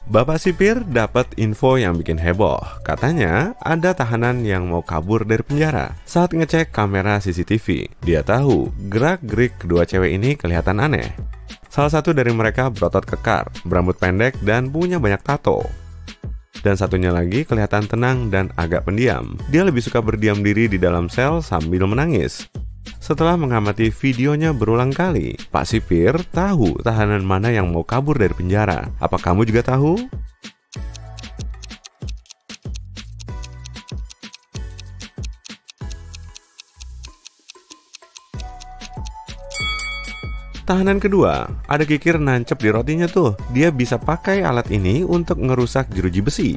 Bapak sipir dapat info yang bikin heboh. Katanya ada tahanan yang mau kabur dari penjara. Saat ngecek kamera CCTV, dia tahu gerak-gerik kedua cewek ini kelihatan aneh. Salah satu dari mereka berotot kekar, berambut pendek, dan punya banyak tato. Dan satunya lagi kelihatan tenang dan agak pendiam. Dia lebih suka berdiam diri di dalam sel sambil menangis. Setelah mengamati videonya berulang kali, Pak Sipir tahu tahanan mana yang mau kabur dari penjara. Apa kamu juga tahu? Tahanan kedua, ada kikir nancep di rotinya tuh. Dia bisa pakai alat ini untuk ngerusak jeruji besi.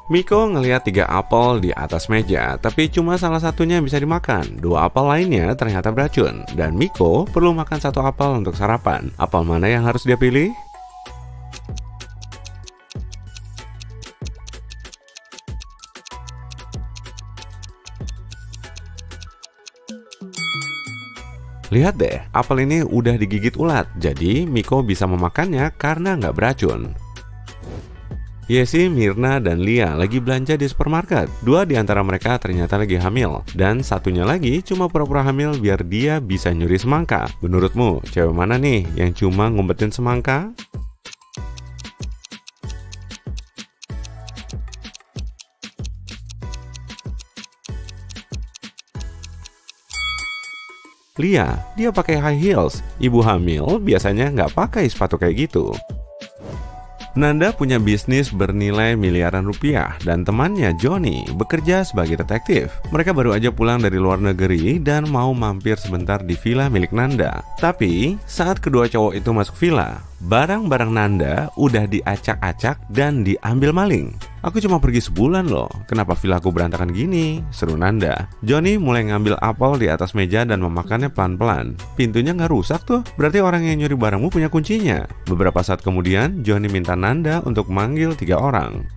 Miko ngelihat 3 apel di atas meja, tapi cuma salah satunya yang bisa dimakan. 2 apel lainnya ternyata beracun, dan Miko perlu makan 1 apel untuk sarapan. Apel mana yang harus dia pilih? Lihat deh, apel ini udah digigit ulat, jadi Miko bisa memakannya karena nggak beracun. Yesi, Mirna, dan Lia lagi belanja di supermarket. 2 di antara mereka ternyata lagi hamil, dan satunya lagi cuma pura-pura hamil biar dia bisa nyuri semangka. Menurutmu, cewek mana nih yang cuma ngumpetin semangka? Lia, dia pakai high heels. Ibu hamil biasanya nggak pakai sepatu kayak gitu. Nanda punya bisnis bernilai miliaran rupiah dan temannya Johnny bekerja sebagai detektif. Mereka baru aja pulang dari luar negeri dan mau mampir sebentar di villa milik Nanda. Tapi saat kedua cowok itu masuk villa, barang-barang Nanda udah diacak-acak dan diambil maling. Aku cuma pergi sebulan loh, kenapa villaku berantakan gini? Seru Nanda. Johnny mulai ngambil apel di atas meja dan memakannya pelan-pelan. Pintunya nggak rusak tuh, berarti orang yang nyuri barangmu punya kuncinya. Beberapa saat kemudian, Johnny minta Nanda untuk manggil 3 orang.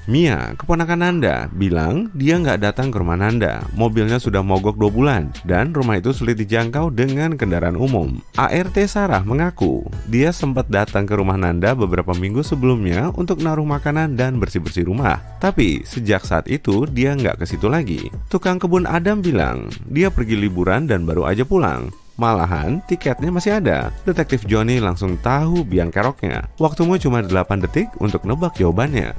Mia, keponakan Nanda, bilang dia nggak datang ke rumah Nanda. Mobilnya sudah mogok 2 bulan, dan rumah itu sulit dijangkau dengan kendaraan umum. ART Sarah mengaku, dia sempat datang ke rumah Nanda beberapa minggu sebelumnya untuk naruh makanan dan bersih-bersih rumah. Tapi, sejak saat itu, dia nggak ke situ lagi. Tukang kebun Adam bilang, dia pergi liburan dan baru aja pulang. Malahan, tiketnya masih ada. Detektif Johnny langsung tahu biang keroknya. Waktumu cuma 8 detik untuk nebak jawabannya.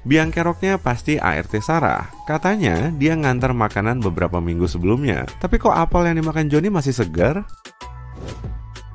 Biang keroknya pasti ART Sarah. Katanya dia ngantar makanan beberapa minggu sebelumnya. Tapi kok apel yang dimakan Johnny masih segar?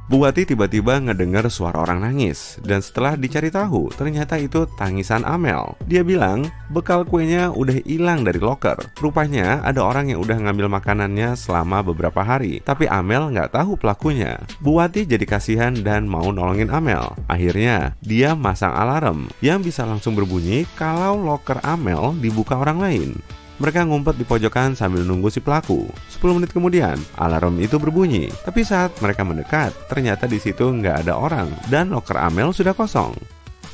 Bu Wati tiba-tiba ngedengar suara orang nangis. Dan setelah dicari tahu, ternyata itu tangisan Amel. Dia bilang, bekal kuenya udah hilang dari loker. Rupanya ada orang yang udah ngambil makanannya selama beberapa hari. Tapi Amel nggak tahu pelakunya. Bu Wati jadi kasihan dan mau nolongin Amel. Akhirnya, dia masang alarm yang bisa langsung berbunyi kalau loker Amel dibuka orang lain. Mereka ngumpet di pojokan sambil nunggu si pelaku. 10 menit kemudian, alarm itu berbunyi. Tapi saat mereka mendekat, ternyata di situ nggak ada orang dan loker Amel sudah kosong.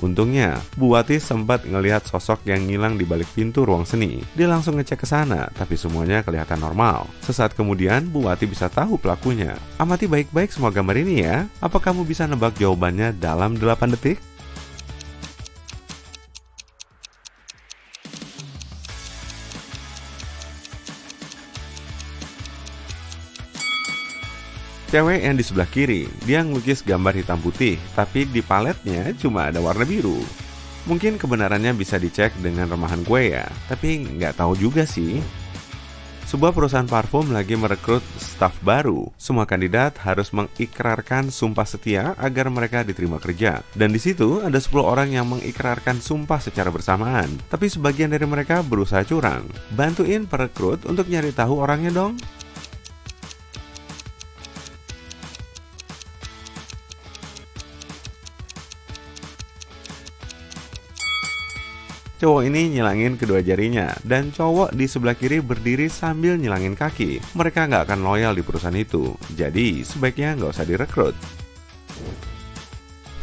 Untungnya, Bu Wati sempat ngelihat sosok yang ngilang di balik pintu ruang seni. Dia langsung ngecek ke sana, tapi semuanya kelihatan normal. Sesaat kemudian, Bu Wati bisa tahu pelakunya. Amati baik-baik semua gambar ini ya. Apa kamu bisa nebak jawabannya dalam 8 detik? Cewek yang di sebelah kiri, dia ngelukis gambar hitam putih, tapi di paletnya cuma ada warna biru. Mungkin kebenarannya bisa dicek dengan remahan gue ya, tapi nggak tahu juga sih. Sebuah perusahaan parfum lagi merekrut staf baru. Semua kandidat harus mengikrarkan sumpah setia agar mereka diterima kerja. Dan di situ ada 10 orang yang mengikrarkan sumpah secara bersamaan. Tapi sebagian dari mereka berusaha curang. Bantuin perekrut untuk nyari tahu orangnya dong. Cowok ini nyilangin kedua jarinya, dan cowok di sebelah kiri berdiri sambil nyilangin kaki. Mereka nggak akan loyal di perusahaan itu, jadi sebaiknya nggak usah direkrut.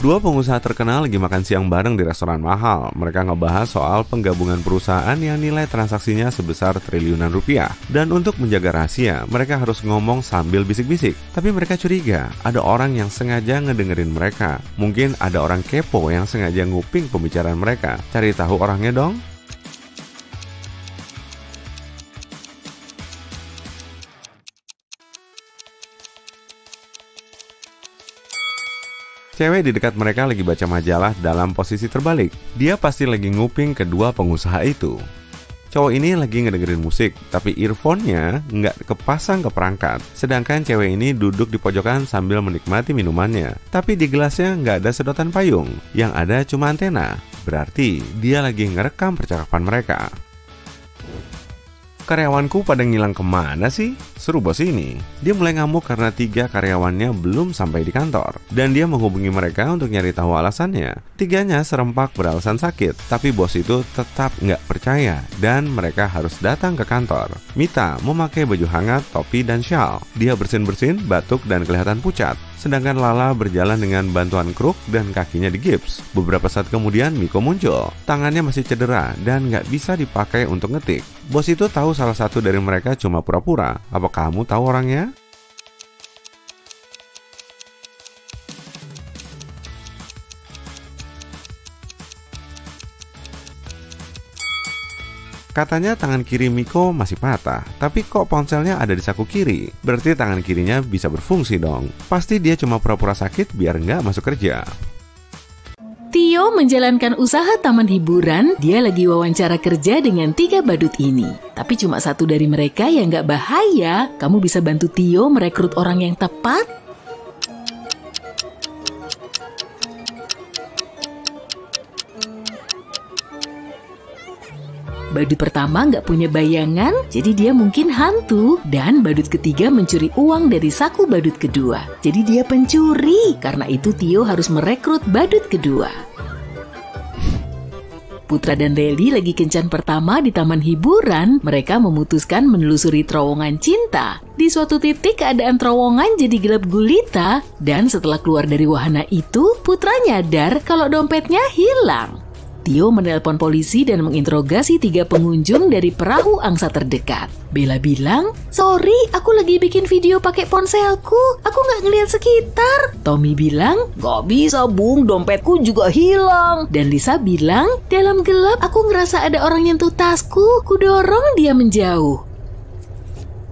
Dua pengusaha terkenal lagi makan siang bareng di restoran mahal. Mereka ngebahas soal penggabungan perusahaan yang nilai transaksinya sebesar triliunan rupiah. Dan untuk menjaga rahasia, mereka harus ngomong sambil bisik-bisik. Tapi mereka curiga, ada orang yang sengaja ngedengerin mereka. Mungkin ada orang kepo yang sengaja nguping pembicaraan mereka. Cari tahu orangnya dong. Cewek di dekat mereka lagi baca majalah dalam posisi terbalik. Dia pasti lagi nguping kedua pengusaha itu. Cowok ini lagi ngedengerin musik, tapi earphone-nya nggak kepasang ke perangkat. Sedangkan cewek ini duduk di pojokan sambil menikmati minumannya. Tapi di gelasnya nggak ada sedotan payung, yang ada cuma antena. Berarti dia lagi ngerekam percakapan mereka. Karyawanku pada ngilang kemana sih? Seru bos ini. Dia mulai ngamuk karena 3 karyawannya belum sampai di kantor. Dan dia menghubungi mereka untuk nyari tahu alasannya. 3-nya serempak beralasan sakit. Tapi bos itu tetap nggak percaya. Dan mereka harus datang ke kantor. Mita memakai baju hangat, topi, dan syal. Dia bersin-bersin, batuk, dan kelihatan pucat. Sedangkan Lala berjalan dengan bantuan kruk dan kakinya digips. Beberapa saat kemudian Miko muncul. Tangannya masih cedera dan nggak bisa dipakai untuk ngetik. Bos itu tahu salah satu dari mereka cuma pura-pura. Apa kamu tahu orangnya? Katanya tangan kiri Miko masih patah, tapi kok ponselnya ada di saku kiri? Berarti tangan kirinya bisa berfungsi dong. Pasti dia cuma pura-pura sakit biar nggak masuk kerja. Tio menjalankan usaha taman hiburan, dia lagi wawancara kerja dengan 3 badut ini. Tapi cuma satu dari mereka yang nggak bahaya. Kamu bisa bantu Tio merekrut orang yang tepat? Badut pertama nggak punya bayangan, jadi dia mungkin hantu. Dan badut ketiga mencuri uang dari saku badut kedua. Jadi dia pencuri. Karena itu Tio harus merekrut badut kedua. Putra dan Leli lagi kencan pertama di taman hiburan. Mereka memutuskan menelusuri terowongan cinta. Di suatu titik keadaan terowongan jadi gelap gulita. Dan setelah keluar dari wahana itu, Putra nyadar kalau dompetnya hilang. Tio menelpon polisi dan menginterogasi 3 pengunjung dari perahu angsa terdekat. Bella bilang, "Sorry, aku lagi bikin video pakai ponselku. Aku nggak ngeliat sekitar." Tommy bilang, "Gak bisa bung, dompetku juga hilang." Dan Lisa bilang, "Dalam gelap aku ngerasa ada orang nyentuh tasku. Kudorong dia menjauh."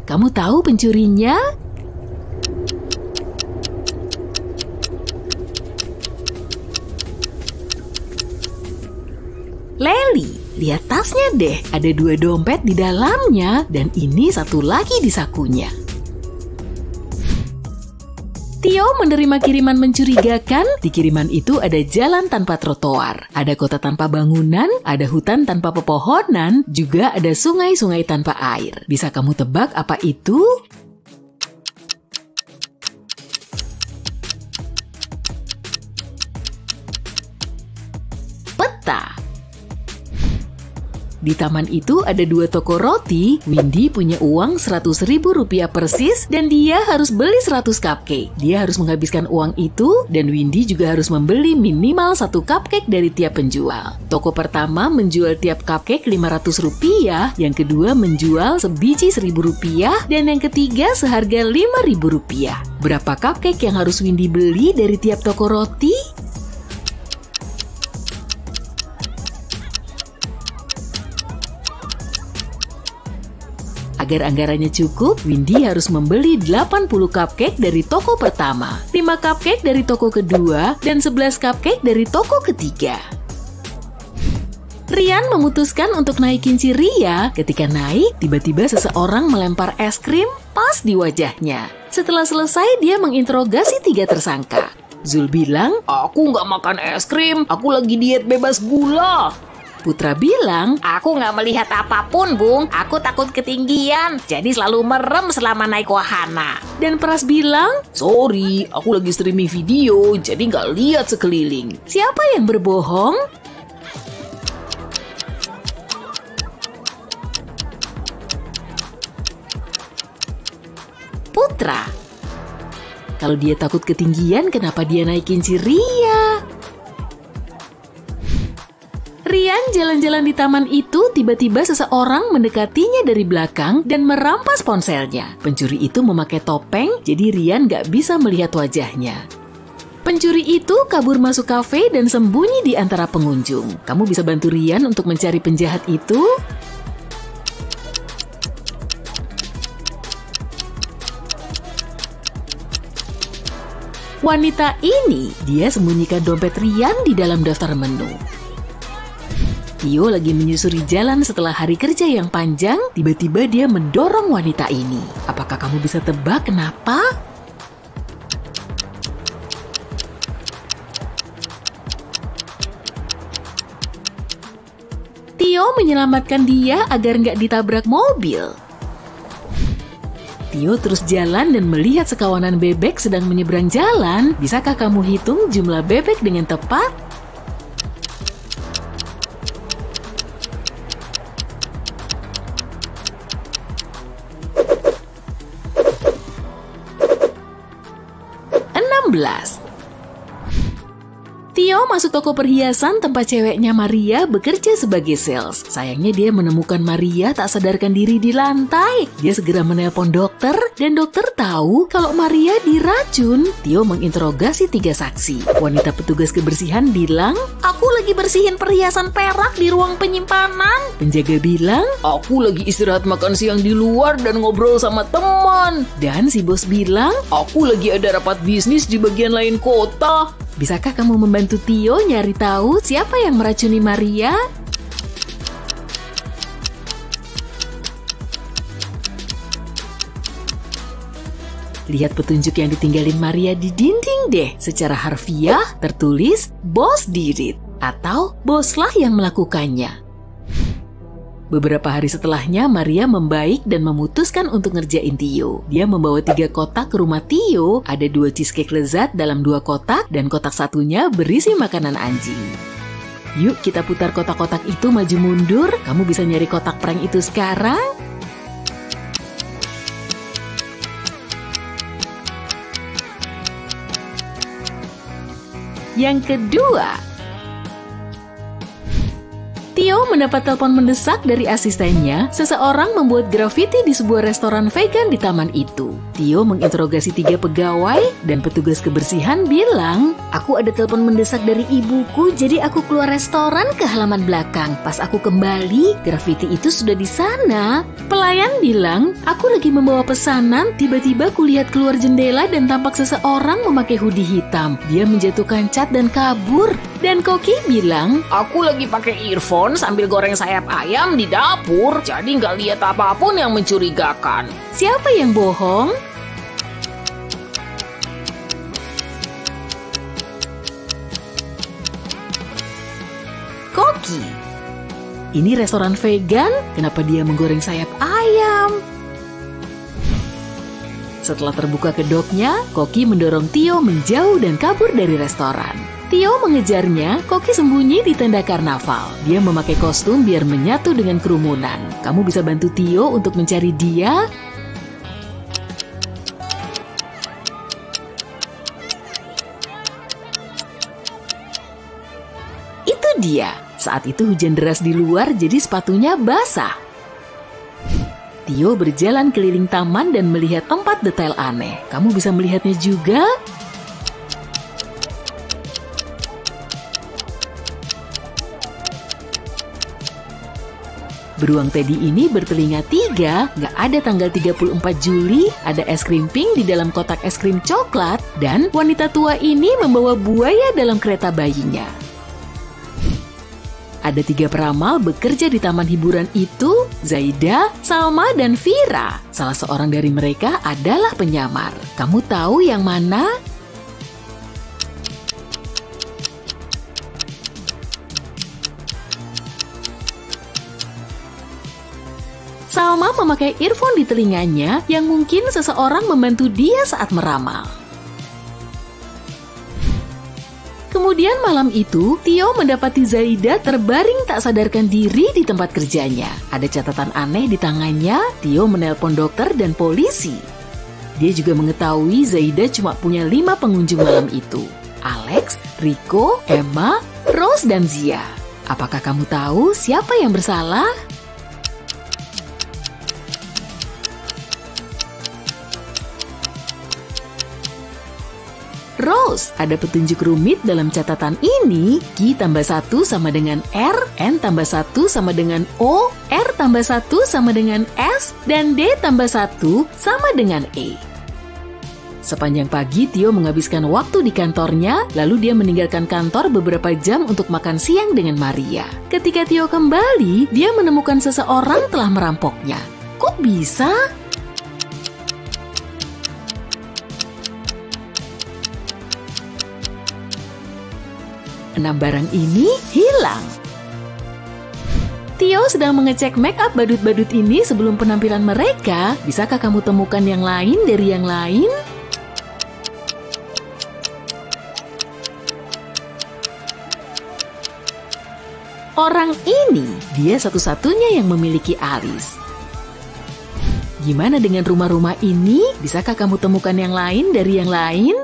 Kamu tahu pencurinya? Leli, lihat tasnya deh, ada 2 dompet di dalamnya dan ini 1 lagi di sakunya. Tio menerima kiriman mencurigakan. Di kiriman itu ada jalan tanpa trotoar, ada kota tanpa bangunan, ada hutan tanpa pepohonan, juga ada sungai-sungai tanpa air. Bisa kamu tebak apa itu? Peta. Di taman itu ada 2 toko roti. Windy punya uang Rp100.000 persis dan dia harus beli 100 cupcake. Dia harus menghabiskan uang itu dan Windy juga harus membeli minimal 1 cupcake dari tiap penjual. Toko pertama menjual tiap cupcake Rp500, yang kedua menjual sebiji Rp1.000 dan yang ketiga seharga Rp5.000. Berapa cupcake yang harus Windy beli dari tiap toko roti? Agar anggarannya cukup, Windy harus membeli 80 cupcake dari toko pertama, 5 cupcake dari toko kedua, dan 11 cupcake dari toko ketiga. Rian memutuskan untuk naikin si Ria. Ketika naik, tiba-tiba seseorang melempar es krim pas di wajahnya. Setelah selesai, dia menginterogasi 3 tersangka. Zul bilang, "Aku nggak makan es krim, aku lagi diet bebas gula." Putra bilang, "Aku nggak melihat apapun, Bung. Aku takut ketinggian, jadi selalu merem selama naik wahana." Dan Pras bilang, "Sorry, aku lagi streaming video, jadi nggak lihat sekeliling." Siapa yang berbohong? Putra. Kalau dia takut ketinggian, kenapa dia naikin si Ria? Sedang jalan-jalan di taman itu, tiba-tiba seseorang mendekatinya dari belakang dan merampas ponselnya. Pencuri itu memakai topeng, jadi Ryan gak bisa melihat wajahnya. Pencuri itu kabur masuk kafe dan sembunyi di antara pengunjung. Kamu bisa bantu Ryan untuk mencari penjahat itu? Wanita ini, dia sembunyikan dompet Ryan di dalam daftar menu. Tio lagi menyusuri jalan setelah hari kerja yang panjang, tiba-tiba dia mendorong wanita ini. Apakah kamu bisa tebak kenapa? Tio menyelamatkan dia agar nggak ditabrak mobil. Tio terus jalan dan melihat sekawanan bebek sedang menyeberang jalan. Bisakah kamu hitung jumlah bebek dengan tepat? Tio masuk toko perhiasan tempat ceweknya Maria bekerja sebagai sales. Sayangnya dia menemukan Maria tak sadarkan diri di lantai. Dia segera menelpon dokter dan dokter tahu kalau Maria diracun. Tio menginterogasi 3 saksi. Wanita petugas kebersihan bilang, "Aku lagi bersihin perhiasan perak di ruang penyimpanan." Penjaga bilang, "Aku lagi istirahat makan siang di luar dan ngobrol sama teman." Dan si bos bilang, "Aku lagi ada rapat bisnis di bagian lain kota." Bisakah kamu membantu Tio nyari tahu siapa yang meracuni Maria? Lihat petunjuk yang ditinggalin Maria di dinding deh. Secara harfiah tertulis, "Boss did it," atau "Boslah yang melakukannya." Beberapa hari setelahnya, Maria membaik dan memutuskan untuk ngerjain Tio. Dia membawa 3 kotak ke rumah Tio. Ada 2 cheesecake lezat dalam 2 kotak, dan kotak satunya berisi makanan anjing. Yuk kita putar kotak-kotak itu maju mundur. Kamu bisa nyari kotak prank itu sekarang. Yang kedua, Tio mendapat telepon mendesak dari asistennya. Seseorang membuat grafiti di sebuah restoran vegan di taman itu. Tio menginterogasi 3 pegawai dan petugas kebersihan bilang, "Aku ada telepon mendesak dari ibuku, jadi aku keluar restoran ke halaman belakang. Pas aku kembali, grafiti itu sudah di sana." Pelayan bilang, "Aku lagi membawa pesanan, tiba-tiba kulihat keluar jendela dan tampak seseorang memakai hoodie hitam. Dia menjatuhkan cat dan kabur." Dan Koki bilang, "Aku lagi pakai earphone sambil goreng sayap ayam di dapur, jadi nggak lihat apapun yang mencurigakan." Siapa yang bohong? Koki. Ini restoran vegan, kenapa dia menggoreng sayap ayam? Setelah terbuka kedoknya, Koki mendorong Tio menjauh dan kabur dari restoran. Tio mengejarnya. Koki sembunyi di tenda karnaval. Dia memakai kostum biar menyatu dengan kerumunan. Kamu bisa bantu Tio untuk mencari dia. Itu dia. Saat itu hujan deras di luar, jadi sepatunya basah. Tio berjalan keliling taman dan melihat tempat detail aneh. Kamu bisa melihatnya juga. Beruang Teddy ini bertelinga 3, nggak ada tanggal 34 Juli, ada es krim pink di dalam kotak es krim coklat, dan wanita tua ini membawa buaya dalam kereta bayinya. Ada 3 peramal bekerja di taman hiburan itu, Zaida, Salma, dan Vira. Salah seorang dari mereka adalah penyamar. Kamu tahu yang mana? Salma memakai earphone di telinganya yang mungkin seseorang membantu dia saat meramal. Kemudian malam itu, Tio mendapati Zaida terbaring tak sadarkan diri di tempat kerjanya. Ada catatan aneh di tangannya. Tio menelpon dokter dan polisi. Dia juga mengetahui Zaida cuma punya 5 pengunjung malam itu. Alex, Rico, Emma, Rose, dan Zia. Apakah kamu tahu siapa yang bersalah? Rose, ada petunjuk rumit dalam catatan ini. Q tambah 1 sama dengan R, N tambah 1 sama dengan O, R tambah 1 sama dengan S, dan D tambah 1 sama dengan E. Sepanjang pagi, Theo menghabiskan waktu di kantornya, lalu dia meninggalkan kantor beberapa jam untuk makan siang dengan Maria. Ketika Theo kembali, dia menemukan seseorang telah merampoknya. Kok bisa? Enam barang ini hilang. Theo sedang mengecek make up badut-badut ini sebelum penampilan mereka. Bisakah kamu temukan yang lain dari yang lain? Orang ini, dia satu-satunya yang memiliki alis. Gimana dengan rumah-rumah ini? Bisakah kamu temukan yang lain dari yang lain?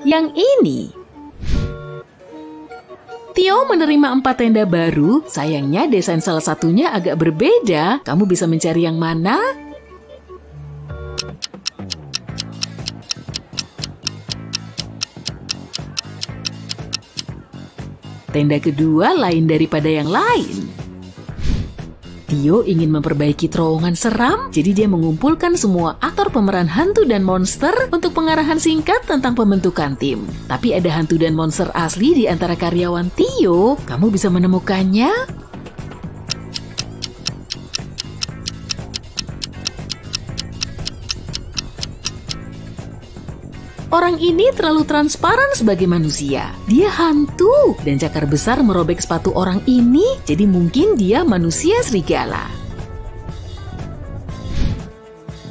Yang ini. Theo menerima 4 tenda baru, sayangnya desain salah satunya agak berbeda. Kamu bisa mencari yang mana? Tenda kedua lain daripada yang lain. Theo ingin memperbaiki terowongan seram, jadi dia mengumpulkan semua aktor pemeran hantu dan monster untuk pengarahan singkat tentang pembentukan tim. Tapi ada hantu dan monster asli di antara karyawan Theo. Kamu bisa menemukannya? Orang ini terlalu transparan sebagai manusia. Dia hantu, dan cakar besar merobek sepatu orang ini, jadi mungkin dia manusia serigala.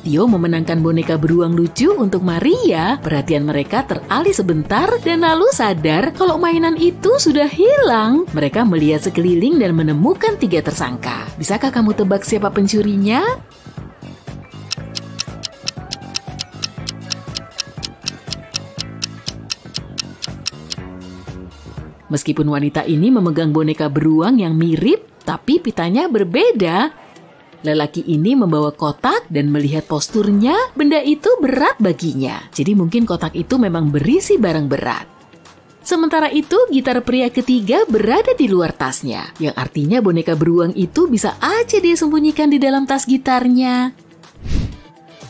Theo memenangkan boneka beruang lucu untuk Maria. Perhatian mereka teralih sebentar dan lalu sadar kalau mainan itu sudah hilang. Mereka melihat sekeliling dan menemukan 3 tersangka. Bisakah kamu tebak siapa pencurinya? Meskipun wanita ini memegang boneka beruang yang mirip, tapi pitanya berbeda. Lelaki ini membawa kotak dan melihat posturnya, benda itu berat baginya. Jadi mungkin kotak itu memang berisi barang berat. Sementara itu, gitar pria ketiga berada di luar tasnya, yang artinya boneka beruang itu bisa aja dia sembunyikan di dalam tas gitarnya.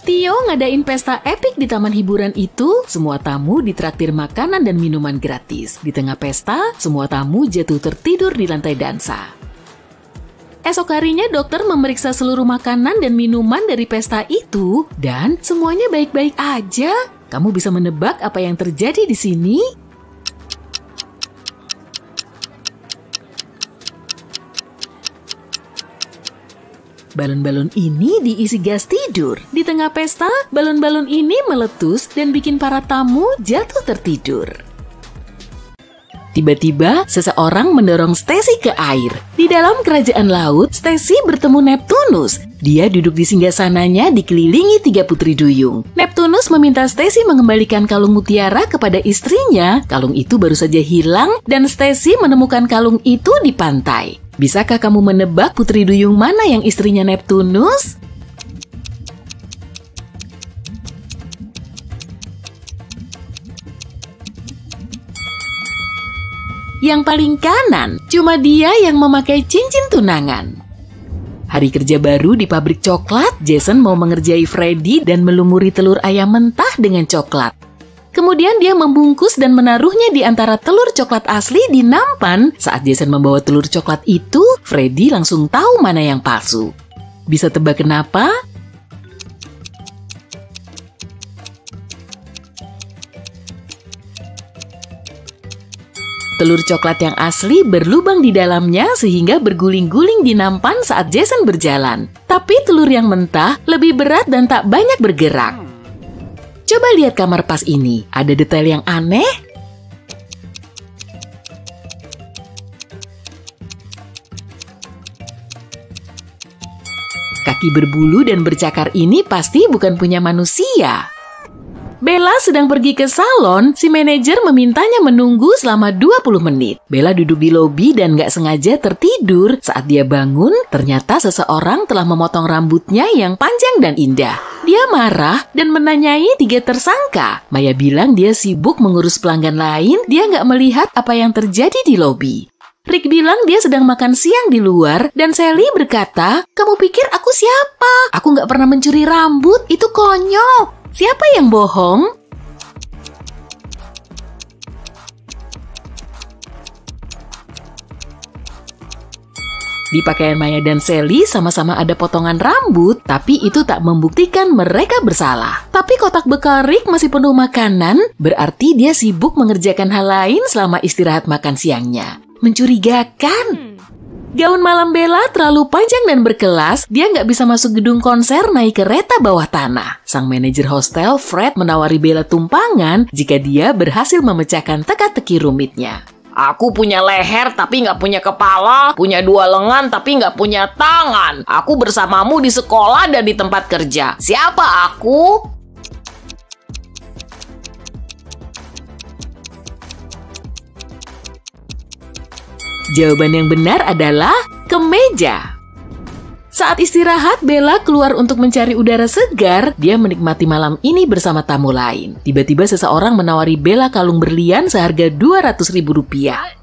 Theo ngadain pesta epik di taman hiburan itu. Semua tamu ditraktir makanan dan minuman gratis. Di tengah pesta, semua tamu jatuh tertidur di lantai dansa. Esok harinya dokter memeriksa seluruh makanan dan minuman dari pesta itu dan semuanya baik-baik aja. Kamu bisa menebak apa yang terjadi di sini? Balon-balon ini diisi gas tidur. Di tengah pesta, balon-balon ini meletus dan bikin para tamu jatuh tertidur. Tiba-tiba, seseorang mendorong Stacy ke air. Di dalam kerajaan laut, Stacy bertemu Neptunus. Dia duduk di singgasananya dikelilingi 3 putri duyung. Neptunus meminta Stacy mengembalikan kalung mutiara kepada istrinya. Kalung itu baru saja hilang dan Stacy menemukan kalung itu di pantai. Bisakah kamu menebak putri duyung mana yang istrinya Neptunus? Yang paling kanan, cuma dia yang memakai cincin tunangan. Hari kerja baru di pabrik coklat, Jason mau mengerjai Freddy dan melumuri telur ayam mentah dengan coklat. Kemudian dia membungkus dan menaruhnya di antara telur coklat asli di nampan. Saat Jason membawa telur coklat itu, Freddy langsung tahu mana yang palsu. Bisa tebak kenapa? Telur coklat yang asli berlubang di dalamnya sehingga berguling-guling di nampan saat Jason berjalan. Tapi telur yang mentah lebih berat dan tak banyak bergerak. Coba lihat kamar pas ini, ada detail yang aneh? Kaki berbulu dan bercakar ini pasti bukan punya manusia. Bella sedang pergi ke salon, si manajer memintanya menunggu selama 20 menit. Bella duduk di lobi dan gak sengaja tertidur. Saat dia bangun, ternyata seseorang telah memotong rambutnya yang panjang dan indah. Dia marah dan menanyai 3 tersangka. Maya bilang dia sibuk mengurus pelanggan lain, dia gak melihat apa yang terjadi di lobi. Rick bilang dia sedang makan siang di luar dan Sally berkata, "Kamu pikir aku siapa? Aku gak pernah mencuri rambut, itu konyol. Siapa yang bohong?" Di pakaian Maya dan Sally sama-sama ada potongan rambut, tapi itu tak membuktikan mereka bersalah. Tapi kotak bekal Rick masih penuh makanan, berarti dia sibuk mengerjakan hal lain selama istirahat makan siangnya. Mencurigakan. Gaun malam Bella terlalu panjang dan berkelas, dia nggak bisa masuk gedung konser naik kereta bawah tanah. Sang manajer hostel, Fred, menawari Bella tumpangan jika dia berhasil memecahkan teka-teki rumitnya. Aku punya leher tapi nggak punya kepala, punya 2 lengan tapi nggak punya tangan. Aku bersamamu di sekolah dan di tempat kerja. Siapa aku? Jawaban yang benar adalah kemeja. Saat istirahat, Bella keluar untuk mencari udara segar. Dia menikmati malam ini bersama tamu lain. Tiba-tiba seseorang menawari Bella kalung berlian seharga Rp200.000.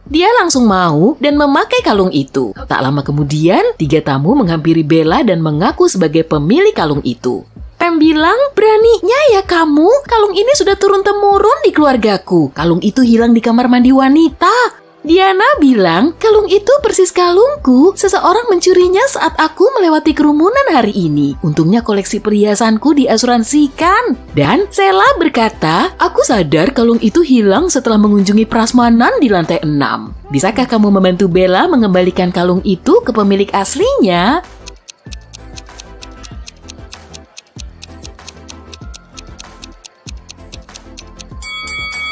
Dia langsung mau dan memakai kalung itu. Tak lama kemudian, 3 tamu menghampiri Bella dan mengaku sebagai pemilik kalung itu. Pam bilang, "Beraninya ya kamu? Kalung ini sudah turun-temurun di keluargaku. Kalung itu hilang di kamar mandi wanita." Diana bilang, "Kalung itu persis kalungku. Seseorang mencurinya saat aku melewati kerumunan hari ini. Untungnya koleksi perhiasanku diasuransikan." Dan Sheila berkata, "Aku sadar kalung itu hilang setelah mengunjungi prasmanan di lantai 6. Bisakah kamu membantu Bella mengembalikan kalung itu ke pemilik aslinya?"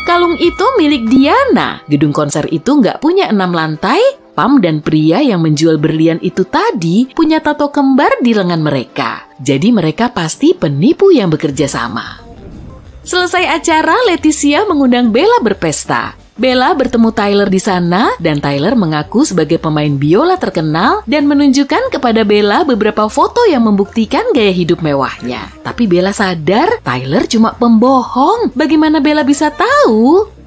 Kalung itu milik Diana. Gedung konser itu nggak punya 6 lantai. Pam dan pria yang menjual berlian itu tadi punya tato kembar di lengan mereka. Jadi mereka pasti penipu yang bekerja sama. Selesai acara, Leticia mengundang Bella berpesta. Bella bertemu Tyler di sana dan Tyler mengaku sebagai pemain biola terkenal dan menunjukkan kepada Bella beberapa foto yang membuktikan gaya hidup mewahnya. Tapi Bella sadar Tyler cuma pembohong. Bagaimana Bella bisa tahu?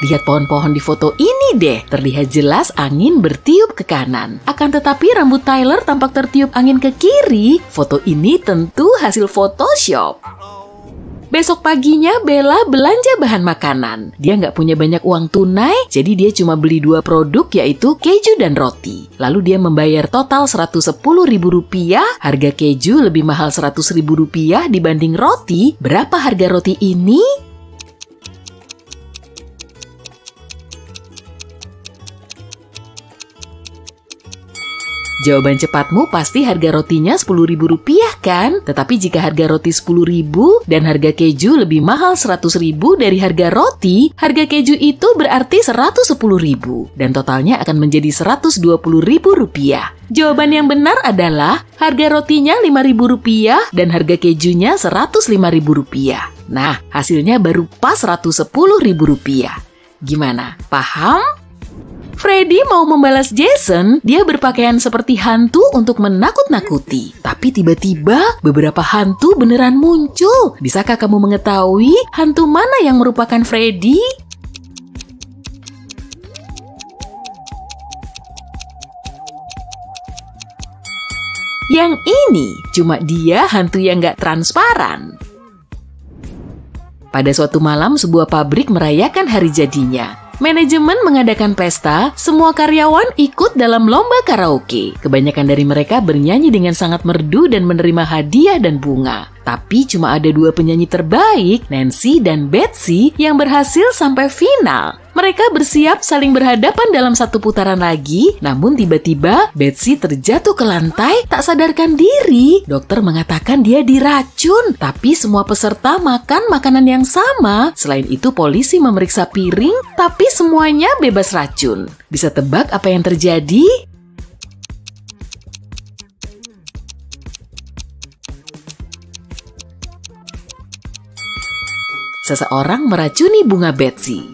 Lihat pohon-pohon di foto ini deh, terlihat jelas angin bertiup ke kanan. Akan tetapi rambut Tyler tampak tertiup angin ke kiri. Foto ini tentu hasil Photoshop. Besok paginya Bella belanja bahan makanan. Dia nggak punya banyak uang tunai, jadi dia cuma beli 2 produk yaitu keju dan roti. Lalu dia membayar total Rp110.000. Harga keju lebih mahal Rp100.000 dibanding roti. Berapa harga roti ini? Jawaban cepatmu pasti harga rotinya Rp10.000 kan? Tetapi jika harga roti Rp10.000 dan harga keju lebih mahal Rp100.000 dari harga roti, harga keju itu berarti Rp110.000 dan totalnya akan menjadi Rp120.000. Jawaban yang benar adalah harga rotinya Rp5.000 dan harga kejunya Rp105.000. Nah, hasilnya baru pas Rp110.000. Gimana? Paham? Freddy mau membalas Jason, dia berpakaian seperti hantu untuk menakut-nakuti. Tapi tiba-tiba beberapa hantu beneran muncul. Bisakah kamu mengetahui hantu mana yang merupakan Freddy? Yang ini, cuma dia hantu yang gak transparan. Pada suatu malam, sebuah pabrik merayakan hari jadinya. Manajemen mengadakan pesta, semua karyawan ikut dalam lomba karaoke. Kebanyakan dari mereka bernyanyi dengan sangat merdu dan menerima hadiah dan bunga. Tapi cuma ada 2 penyanyi terbaik, Nancy dan Betsy, yang berhasil sampai final. Mereka bersiap saling berhadapan dalam satu putaran lagi, namun tiba-tiba Betsy terjatuh ke lantai tak sadarkan diri. Dokter mengatakan dia diracun, tapi semua peserta makan makanan yang sama. Selain itu polisi memeriksa piring, tapi semuanya bebas racun. Bisa tebak apa yang terjadi? Seseorang meracuni bunga Betsy.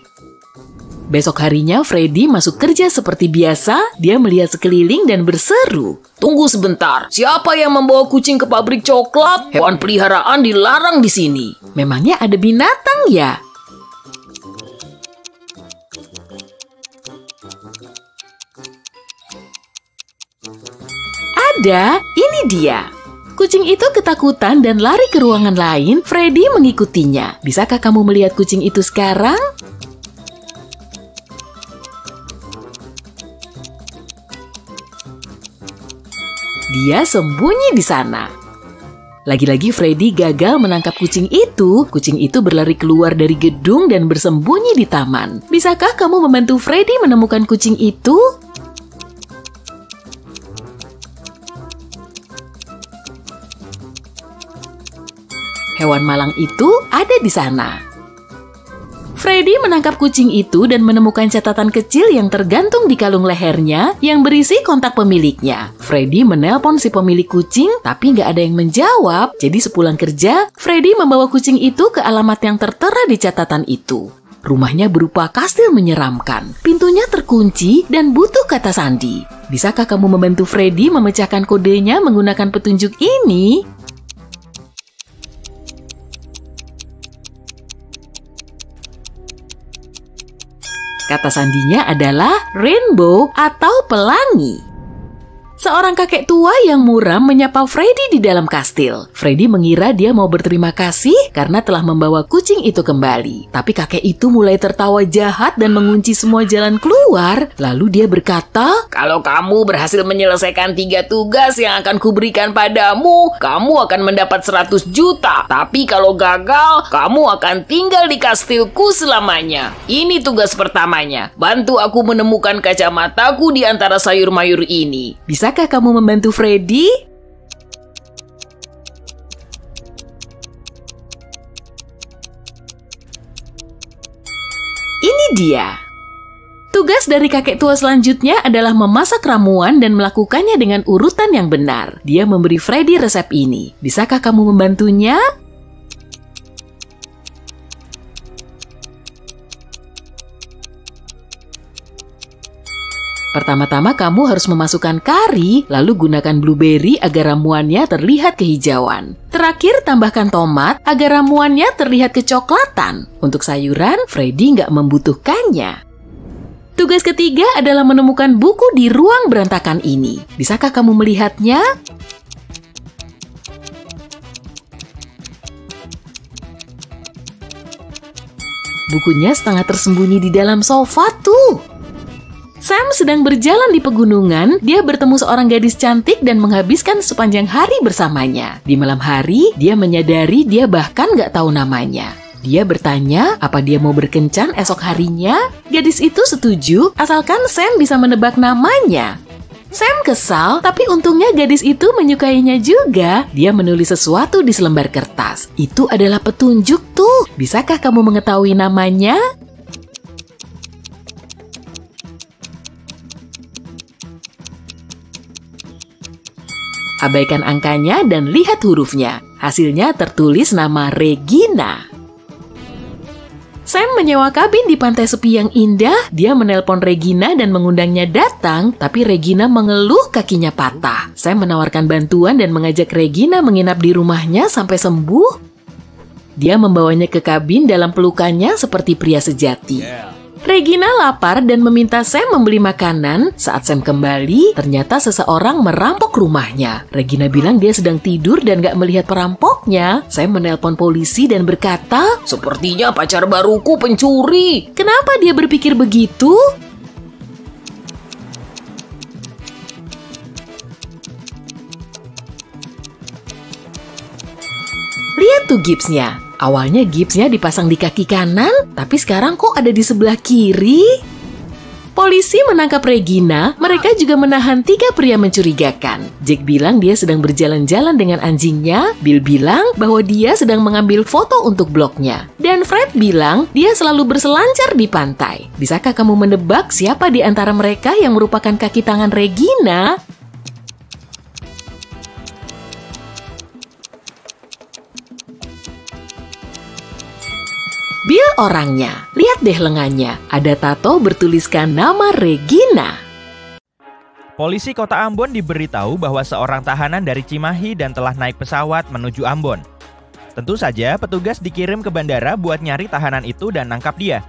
Besok harinya Freddy masuk kerja seperti biasa. Dia melihat sekeliling dan berseru, Tunggu sebentar, siapa yang membawa kucing ke pabrik coklat? Hewan peliharaan dilarang di sini. memangnya ada binatang ya? Ada, ini dia. Kucing itu ketakutan dan lari ke ruangan lain. Freddy mengikutinya. Bisakah kamu melihat kucing itu sekarang? Dia sembunyi di sana. Lagi-lagi Freddy gagal menangkap kucing itu. Kucing itu berlari keluar dari gedung dan bersembunyi di taman. Bisakah kamu membantu Freddy menemukan kucing itu? Hewan malang itu ada di sana. Freddy menangkap kucing itu dan menemukan catatan kecil yang tergantung di kalung lehernya yang berisi kontak pemiliknya. Freddy menelpon si pemilik kucing, tapi nggak ada yang menjawab. Jadi sepulang kerja, Freddy membawa kucing itu ke alamat yang tertera di catatan itu. Rumahnya berupa kastil menyeramkan. Pintunya terkunci dan butuh kata sandi. Bisakah kamu membantu Freddy memecahkan kodenya menggunakan petunjuk ini? Kata sandinya adalah rainbow atau pelangi. Seorang kakek tua yang muram menyapa Freddy di dalam kastil. Freddy mengira dia mau berterima kasih karena telah membawa kucing itu kembali. Tapi kakek itu mulai tertawa jahat dan mengunci semua jalan keluar. Lalu dia berkata, Kalau kamu berhasil menyelesaikan 3 tugas yang akan kuberikan padamu, kamu akan mendapat 100 juta. Tapi kalau gagal, kamu akan tinggal di kastilku selamanya. Ini tugas pertamanya. Bantu aku menemukan kacamataku di antara sayur mayur ini. Bisakah kamu membantu Freddy? Ini dia. Tugas dari kakek tua selanjutnya adalah memasak ramuan dan melakukannya dengan urutan yang benar. Dia memberi Freddy resep ini. Bisakah kamu membantunya? Pertama-tama kamu harus memasukkan kari, lalu gunakan blueberry agar ramuannya terlihat kehijauan. Terakhir, tambahkan tomat agar ramuannya terlihat kecoklatan. Untuk sayuran, Freddy nggak membutuhkannya. Tugas ketiga adalah menemukan buku di ruang berantakan ini. Bisakah kamu melihatnya? Bukunya setengah tersembunyi di dalam sofa tuh. Sam sedang berjalan di pegunungan. Dia bertemu seorang gadis cantik dan menghabiskan sepanjang hari bersamanya. Di malam hari, dia menyadari dia bahkan nggak tahu namanya. Dia bertanya apa dia mau berkencan esok harinya. Gadis itu setuju asalkan Sam bisa menebak namanya. Sam kesal, tapi untungnya gadis itu menyukainya juga. Dia menulis sesuatu di selembar kertas. Itu adalah petunjuk tuh. Bisakah kamu mengetahui namanya? Abaikan angkanya dan lihat hurufnya. Hasilnya tertulis nama Regina. Sam menyewa kabin di pantai sepi yang indah. Dia menelpon Regina dan mengundangnya datang, tapi Regina mengeluh kakinya patah. Sam menawarkan bantuan dan mengajak Regina menginap di rumahnya sampai sembuh. Dia membawanya ke kabin dalam pelukannya seperti pria sejati. Regina lapar dan meminta Sam membeli makanan. Saat Sam kembali, ternyata seseorang merampok rumahnya. Regina bilang dia sedang tidur dan gak melihat perampoknya. Sam menelpon polisi dan berkata, Sepertinya pacar baruku pencuri. Kenapa dia berpikir begitu? Lihat tuh gipsnya. Awalnya gipsnya dipasang di kaki kanan, tapi sekarang kok ada di sebelah kiri? Polisi menangkap Regina. Mereka juga menahan 3 pria mencurigakan. Jack bilang dia sedang berjalan-jalan dengan anjingnya. Bill bilang bahwa dia sedang mengambil foto untuk blognya. Dan Fred bilang dia selalu berselancar di pantai. Bisakah kamu menebak siapa di antara mereka yang merupakan kaki tangan Regina? Bill orangnya. Lihat deh lengannya, ada tato bertuliskan nama Regina. Polisi Kota Ambon diberitahu bahwa seorang tahanan dari Cimahi dan telah naik pesawat menuju Ambon. Tentu saja petugas dikirim ke bandara buat nyari tahanan itu dan nangkap dia.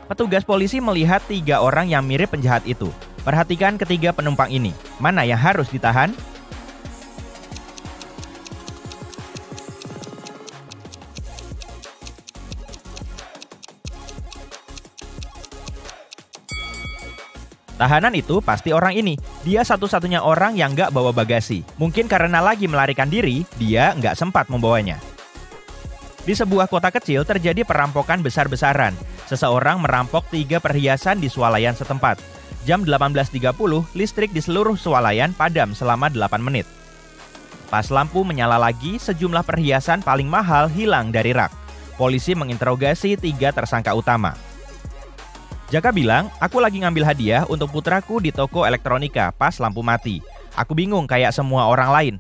Petugas polisi melihat 3 orang yang mirip penjahat itu. Perhatikan ketiga penumpang ini. Mana yang harus ditahan? Tahanan itu pasti orang ini. Dia satu-satunya orang yang nggak bawa bagasi. Mungkin karena lagi melarikan diri, dia nggak sempat membawanya. Di sebuah kota kecil terjadi perampokan besar-besaran. Seseorang merampok 3 perhiasan di swalayan setempat. Jam 18.30, listrik di seluruh swalayan padam selama 8 menit. Pas lampu menyala lagi, sejumlah perhiasan paling mahal hilang dari rak. Polisi menginterogasi 3 tersangka utama. Jaka bilang, aku lagi ngambil hadiah untuk putraku di toko elektronika pas lampu mati. Aku bingung kayak semua orang lain.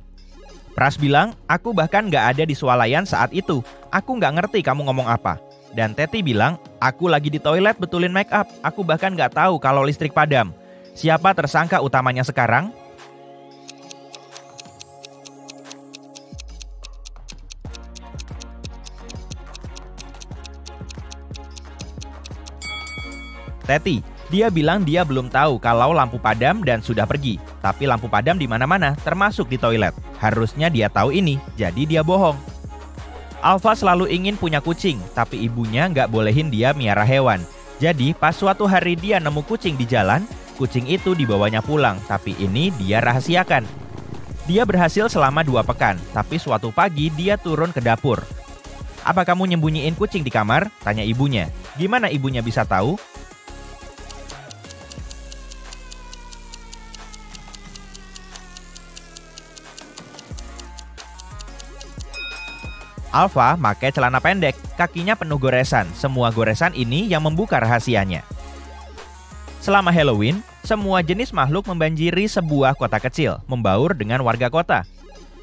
Pras bilang, aku bahkan nggak ada di swalayan saat itu. Aku nggak ngerti kamu ngomong apa. Dan Teti bilang, aku lagi di toilet betulin make up. Aku bahkan nggak tahu kalau listrik padam. Siapa tersangka utamanya sekarang? Teti, dia bilang dia belum tahu kalau lampu padam dan sudah pergi. Tapi lampu padam di mana-mana, termasuk di toilet. Harusnya dia tahu ini, jadi dia bohong. Alfa selalu ingin punya kucing, tapi ibunya nggak bolehin dia miara hewan. Jadi pas suatu hari dia nemu kucing di jalan, kucing itu dibawanya pulang, tapi ini dia rahasiakan. Dia berhasil selama 2 pekan, tapi suatu pagi dia turun ke dapur. Apa kamu nyembunyiin kucing di kamar? Tanya ibunya. Gimana ibunya bisa tahu? Alfa pakai celana pendek, kakinya penuh goresan. Semua goresan ini yang membuka rahasianya. Selama Halloween, semua jenis makhluk membanjiri sebuah kota kecil, membaur dengan warga kota.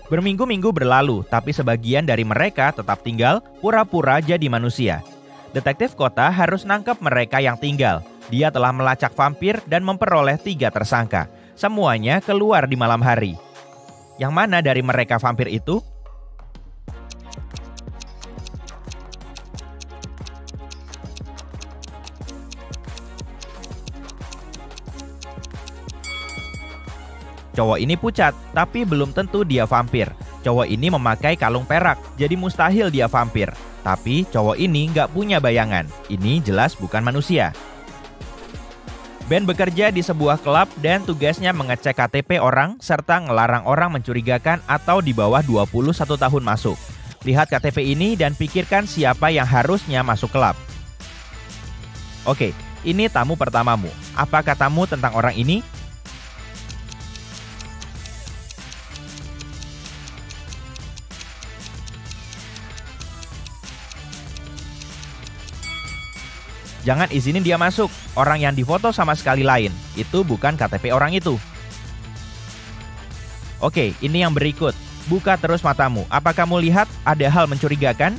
Berminggu-minggu berlalu, tapi sebagian dari mereka tetap tinggal pura-pura jadi manusia. Detektif kota harus nangkep mereka yang tinggal. Dia telah melacak vampir dan memperoleh 3 tersangka. Semuanya keluar di malam hari. Yang mana dari mereka vampir itu? Cowok ini pucat, tapi belum tentu dia vampir. Cowok ini memakai kalung perak, jadi mustahil dia vampir. Tapi cowok ini nggak punya bayangan. Ini jelas bukan manusia. Ben bekerja di sebuah klub dan tugasnya mengecek KTP orang serta ngelarang orang mencurigakan atau di bawah 21 tahun masuk. Lihat KTP ini dan pikirkan siapa yang harusnya masuk klub. Oke, ini tamu pertamamu. Apa katamu tentang orang ini? Jangan izinin dia masuk. Orang yang difoto sama sekali lain. Itu bukan KTP orang itu. Oke, ini yang berikut. Buka terus matamu. Apa kamu lihat ada hal mencurigakan?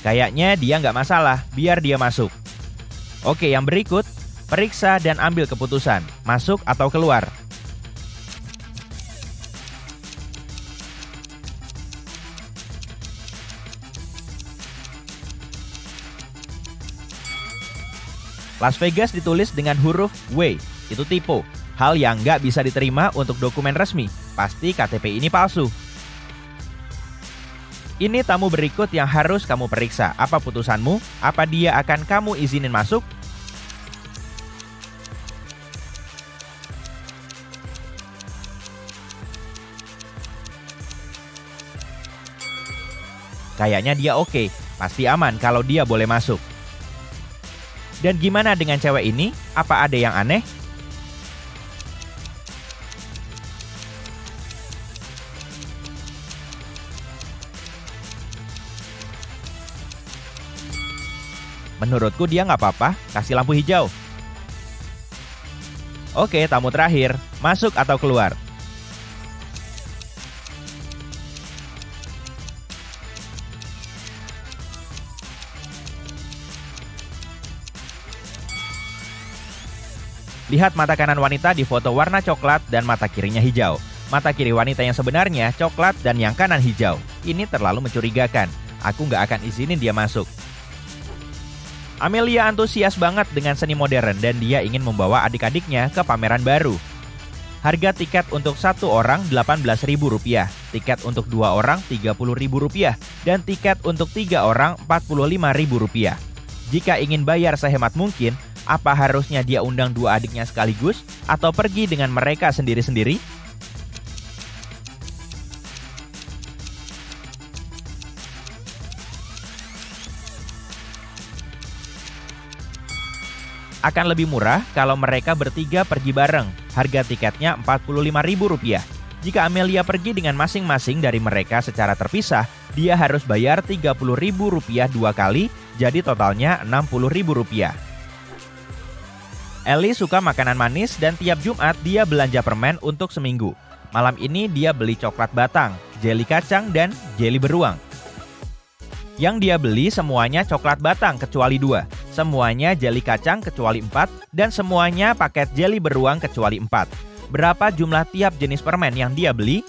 Kayaknya dia nggak masalah. Biar dia masuk. Oke, yang berikut. Periksa dan ambil keputusan, masuk atau keluar. Las Vegas ditulis dengan huruf W, itu typo. Hal yang nggak bisa diterima untuk dokumen resmi. Pasti KTP ini palsu. Ini tamu berikut yang harus kamu periksa. Apa putusanmu? Apa dia akan kamu izinin masuk? Kayaknya dia oke, pasti aman kalau dia boleh masuk. Dan gimana dengan cewek ini? Apa ada yang aneh? Menurutku dia nggak apa-apa, kasih lampu hijau. Oke, tamu terakhir. Masuk atau keluar? Lihat mata kanan wanita di foto warna coklat dan mata kirinya hijau. Mata kiri wanita yang sebenarnya coklat dan yang kanan hijau. Ini terlalu mencurigakan. Aku nggak akan izinin dia masuk. Amelia antusias banget dengan seni modern dan dia ingin membawa adik-adiknya ke pameran baru. Harga tiket untuk satu orang Rp18.000, tiket untuk 2 orang Rp30.000, dan tiket untuk 3 orang Rp45.000. Jika ingin bayar sehemat mungkin, apa harusnya dia undang 2 adiknya sekaligus atau pergi dengan mereka sendiri-sendiri? Akan lebih murah kalau mereka bertiga pergi bareng. Harga tiketnya Rp45.000. Jika Amelia pergi dengan masing-masing dari mereka secara terpisah, dia harus bayar Rp30.000 2 kali, jadi totalnya Rp60.000. Ellie suka makanan manis dan tiap Jumat dia belanja permen untuk seminggu. Malam ini dia beli coklat batang, jeli kacang, dan jeli beruang. Yang dia beli semuanya coklat batang kecuali 2, semuanya jeli kacang kecuali 4, dan semuanya paket jeli beruang kecuali 4. Berapa jumlah tiap jenis permen yang dia beli?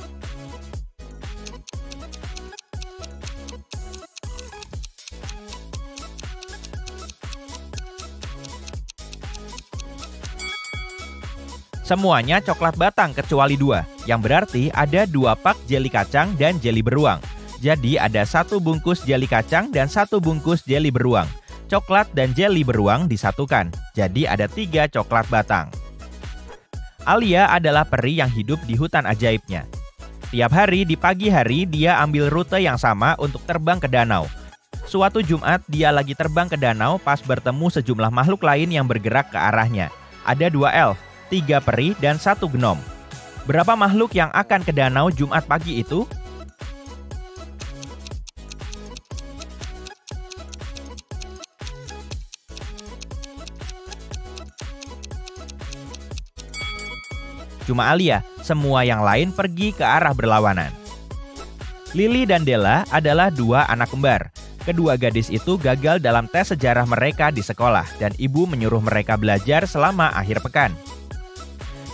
Semuanya coklat batang kecuali 2, yang berarti ada 2 pak jeli kacang dan jeli beruang. Jadi ada 1 bungkus jeli kacang dan 1 bungkus jeli beruang. Coklat dan jeli beruang disatukan, jadi ada 3 coklat batang. Alia adalah peri yang hidup di hutan ajaibnya. Tiap hari di pagi hari dia ambil rute yang sama untuk terbang ke danau. Suatu Jumat dia lagi terbang ke danau pas bertemu sejumlah makhluk lain yang bergerak ke arahnya. Ada 2 elf, 3 peri, dan 1 gnom. Berapa makhluk yang akan ke danau Jumat pagi itu? Cuma Alia, semua yang lain pergi ke arah berlawanan. Lily dan Della adalah 2 anak kembar. Kedua gadis itu gagal dalam tes sejarah mereka di sekolah dan ibu menyuruh mereka belajar selama akhir pekan.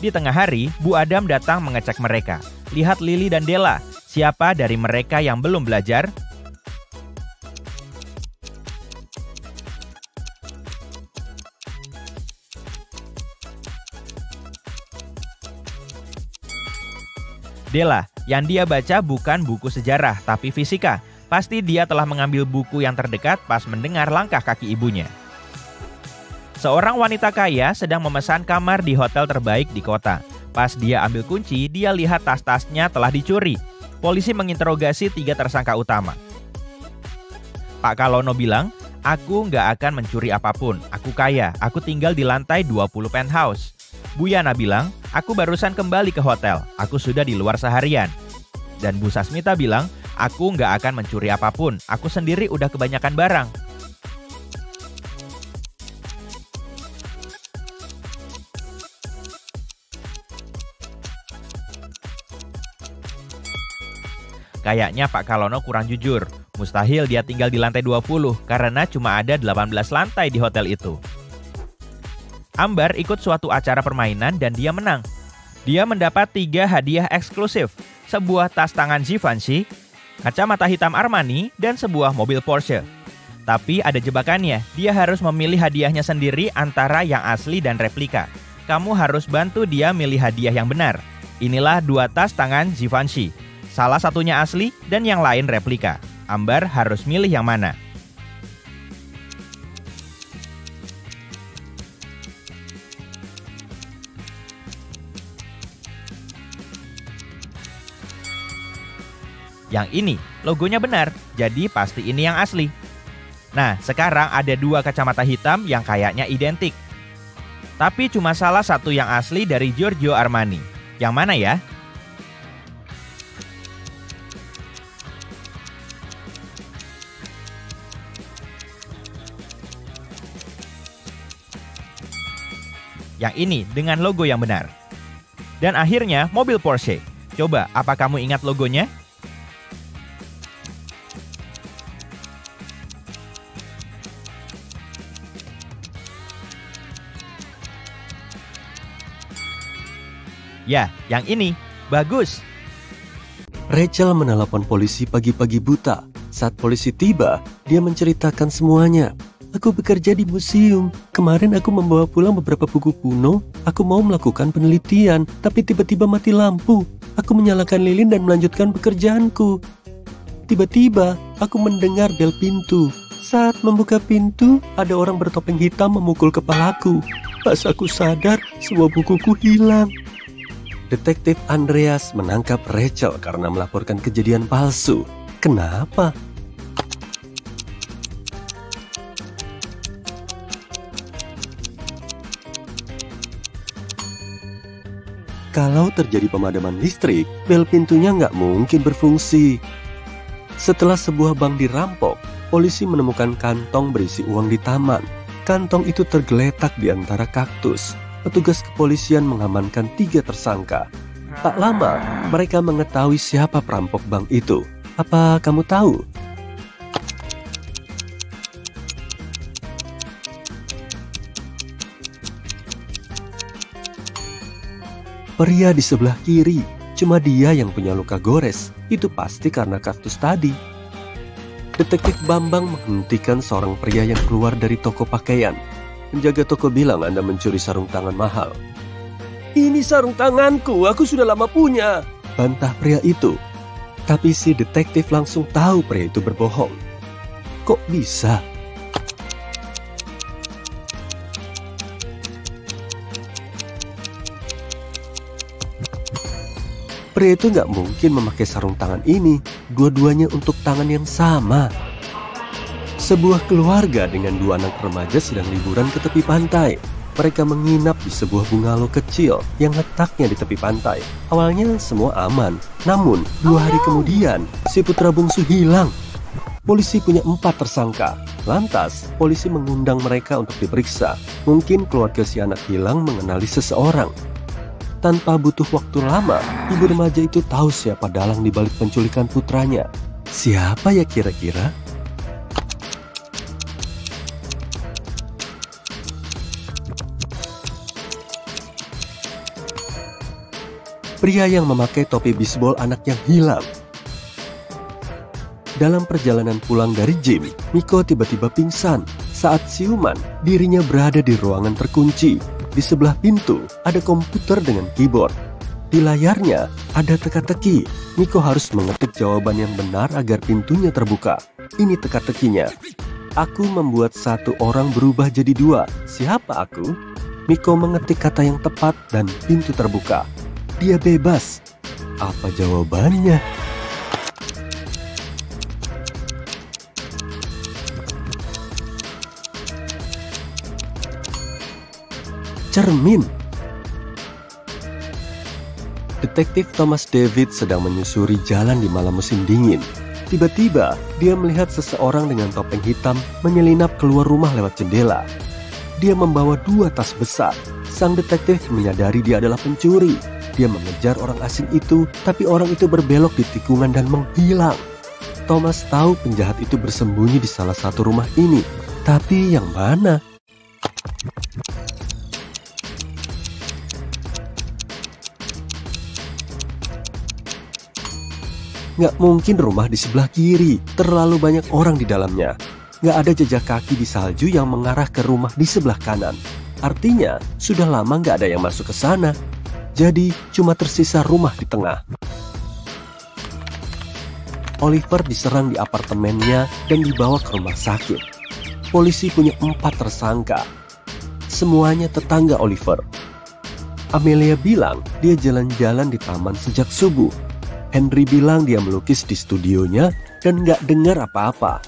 Di tengah hari, Bu Adam datang mengecek mereka. Lihat Lily dan Della, siapa dari mereka yang belum belajar? Della, yang dia baca bukan buku sejarah, tapi fisika. Pasti dia telah mengambil buku yang terdekat pas mendengar langkah kaki ibunya. Seorang wanita kaya sedang memesan kamar di hotel terbaik di kota. Pas dia ambil kunci, dia lihat tas-tasnya telah dicuri. Polisi menginterogasi 3 tersangka utama. Pak Kalono bilang, aku nggak akan mencuri apapun. Aku kaya, aku tinggal di lantai 20 penthouse. Bu Yana bilang, aku barusan kembali ke hotel. Aku sudah di luar seharian. Dan Bu Sasmita bilang, aku nggak akan mencuri apapun. Aku sendiri udah kebanyakan barang. Kayaknya Pak Kalono kurang jujur. Mustahil dia tinggal di lantai 20 karena cuma ada 18 lantai di hotel itu. Ambar ikut suatu acara permainan dan dia menang. Dia mendapat 3 hadiah eksklusif, sebuah tas tangan Givenchy, kacamata hitam Armani, dan sebuah mobil Porsche. Tapi ada jebakannya, dia harus memilih hadiahnya sendiri antara yang asli dan replika. Kamu harus bantu dia milih hadiah yang benar. Inilah 2 tas tangan Givenchy. Salah satunya asli dan yang lain replika. Ambar harus milih yang mana? Yang ini, logonya benar, jadi pasti ini yang asli. Nah, sekarang ada 2 kacamata hitam yang kayaknya identik. Tapi cuma salah satu yang asli dari Giorgio Armani. Yang mana ya? yang ini dengan logo yang benar. Dan akhirnya mobil Porsche. Coba, apa kamu ingat logonya? Ya, yang ini. Bagus. Rachel menelepon polisi pagi-pagi buta. Saat polisi tiba, dia menceritakan semuanya. Aku bekerja di museum. Kemarin aku membawa pulang beberapa buku kuno. Aku mau melakukan penelitian, tapi tiba-tiba mati lampu. Aku menyalakan lilin dan melanjutkan pekerjaanku. Tiba-tiba, aku mendengar bel pintu. Saat membuka pintu, ada orang bertopeng hitam memukul kepalaku. Pas aku sadar, semua bukuku hilang. Detektif Andreas menangkap Rachel karena melaporkan kejadian palsu. Kenapa? Kalau terjadi pemadaman listrik, bel pintunya nggak mungkin berfungsi. Setelah sebuah bank dirampok, polisi menemukan kantong berisi uang di taman. Kantong itu tergeletak di antara kaktus. Petugas kepolisian mengamankan 3 tersangka. Tak lama, mereka mengetahui siapa perampok bank itu. Apa kamu tahu? Pria di sebelah kiri, cuma dia yang punya luka gores. Itu pasti karena kaktus tadi. Detektif Bambang menghentikan seorang pria yang keluar dari toko pakaian. Penjaga toko bilang Anda mencuri sarung tangan mahal. Ini sarung tanganku, aku sudah lama punya, bantah pria itu. Tapi si detektif langsung tahu pria itu berbohong. Kok bisa? Pria itu nggak mungkin memakai sarung tangan ini. Dua-duanya untuk tangan yang sama. Sebuah keluarga dengan 2 anak remaja sedang liburan ke tepi pantai. Mereka menginap di sebuah bungalow kecil yang letaknya di tepi pantai. Awalnya semua aman, namun 2 hari kemudian si putra bungsu hilang. Polisi punya 4 tersangka. Lantas, polisi mengundang mereka untuk diperiksa. Mungkin keluarga si anak hilang mengenali seseorang. Tanpa butuh waktu lama, ibu remaja itu tahu siapa dalang di balik penculikan putranya. Siapa ya kira-kira? Pria yang memakai topi bisbol anak yang hilang. Dalam perjalanan pulang dari gym, Miko tiba-tiba pingsan. Saat siuman, dirinya berada di ruangan terkunci. Di sebelah pintu, ada komputer dengan keyboard. Di layarnya, ada teka-teki. Miko harus mengetik jawaban yang benar agar pintunya terbuka. Ini teka-tekinya. Aku membuat 1 orang berubah jadi 2. Siapa aku? Miko mengetik kata yang tepat dan pintu terbuka. Dia bebas. Apa jawabannya? Cermin. Detektif Thomas David sedang menyusuri jalan di malam musim dingin. Tiba-tiba, dia melihat seseorang dengan topeng hitam menyelinap keluar rumah lewat jendela. Dia membawa 2 tas besar. Sang detektif menyadari dia adalah pencuri. Dia mengejar orang asing itu, tapi orang itu berbelok di tikungan dan menghilang. Thomas tahu penjahat itu bersembunyi di salah satu rumah ini. Tapi yang mana? Nggak mungkin rumah di sebelah kiri. Terlalu banyak orang di dalamnya. Nggak ada jejak kaki di salju yang mengarah ke rumah di sebelah kanan. Artinya, sudah lama nggak ada yang masuk ke sana. Jadi, cuma tersisa rumah di tengah. Oliver diserang di apartemennya dan dibawa ke rumah sakit. Polisi punya 4 tersangka. Semuanya tetangga Oliver. Amelia bilang dia jalan-jalan di taman sejak subuh. Henry bilang dia melukis di studionya dan nggak dengar apa-apa.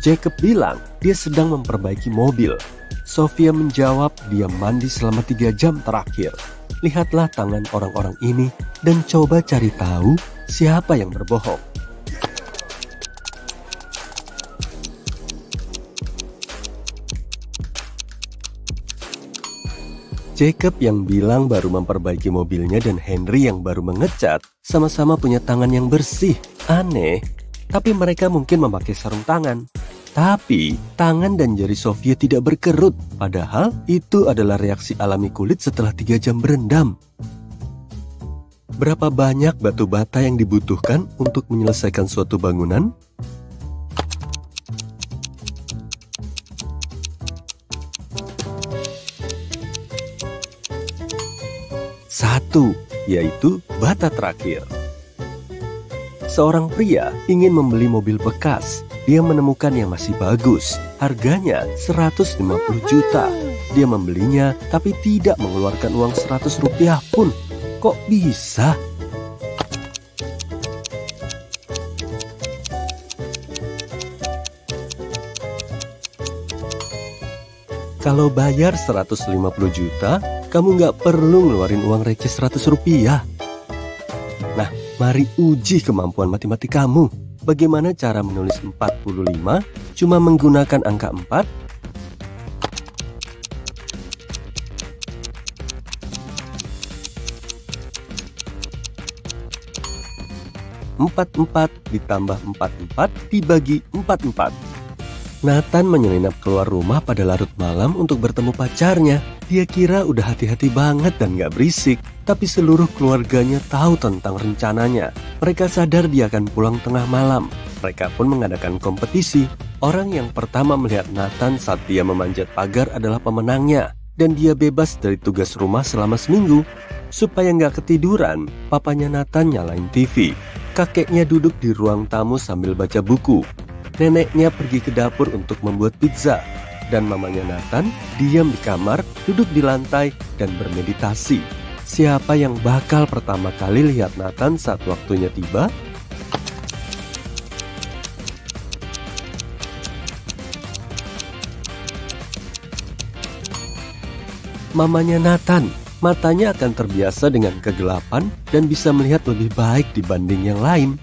Jacob bilang dia sedang memperbaiki mobil. Sofia menjawab dia mandi selama 3 jam terakhir. Lihatlah tangan orang-orang ini dan coba cari tahu siapa yang berbohong. Jacob yang bilang baru memperbaiki mobilnya dan Henry yang baru mengecat sama-sama punya tangan yang bersih. Aneh, tapi mereka mungkin memakai sarung tangan. Tapi tangan dan jari Sofia tidak berkerut, padahal itu adalah reaksi alami kulit setelah 3 jam berendam. Berapa banyak batu bata yang dibutuhkan untuk menyelesaikan suatu bangunan? Satu, yaitu bata terakhir. Seorang pria ingin membeli mobil bekas. Dia menemukan yang masih bagus. Harganya 150 juta. Dia membelinya tapi tidak mengeluarkan uang 100 rupiah pun. Kok bisa? Kalau bayar 150 juta, kamu nggak perlu ngeluarin uang receh 100 rupiah. Nah, mari uji kemampuan matematika kamu. Bagaimana cara menulis 45 cuma menggunakan angka 4? Empat ditambah 44 dibagi 44. Nathan menyelinap keluar rumah pada larut malam untuk bertemu pacarnya. Dia kira udah hati-hati banget dan gak berisik, tapi seluruh keluarganya tahu tentang rencananya. Mereka sadar dia akan pulang tengah malam. Mereka pun mengadakan kompetisi. Orang yang pertama melihat Nathan saat dia memanjat pagar adalah pemenangnya. Dan dia bebas dari tugas rumah selama seminggu. Supaya gak ketiduran, papanya Nathan nyalain TV. Kakeknya duduk di ruang tamu sambil baca buku. Neneknya pergi ke dapur untuk membuat pizza. Dan mamanya Nathan diam di kamar, duduk di lantai, dan bermeditasi. Siapa yang bakal pertama kali lihat Nathan saat waktunya tiba? Mamanya Nathan. Matanya akan terbiasa dengan kegelapan dan bisa melihat lebih baik dibanding yang lain.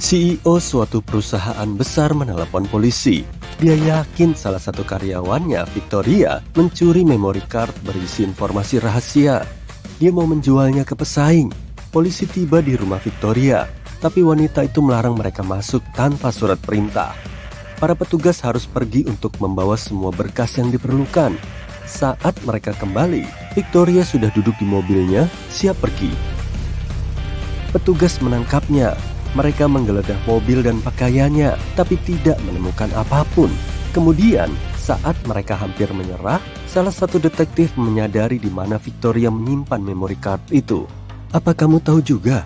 CEO suatu perusahaan besar menelepon polisi. Dia yakin salah satu karyawannya, Victoria, mencuri memory card berisi informasi rahasia. Dia mau menjualnya ke pesaing. Polisi tiba di rumah Victoria, tapi wanita itu melarang mereka masuk tanpa surat perintah. Para petugas harus pergi untuk membawa semua berkas yang diperlukan. Saat mereka kembali, Victoria sudah duduk di mobilnya, siap pergi. Petugas menangkapnya. Mereka menggeledah mobil dan pakaiannya, tapi tidak menemukan apapun. Kemudian, saat mereka hampir menyerah, salah satu detektif menyadari di mana Victoria menyimpan memory card itu. Apa kamu tahu juga?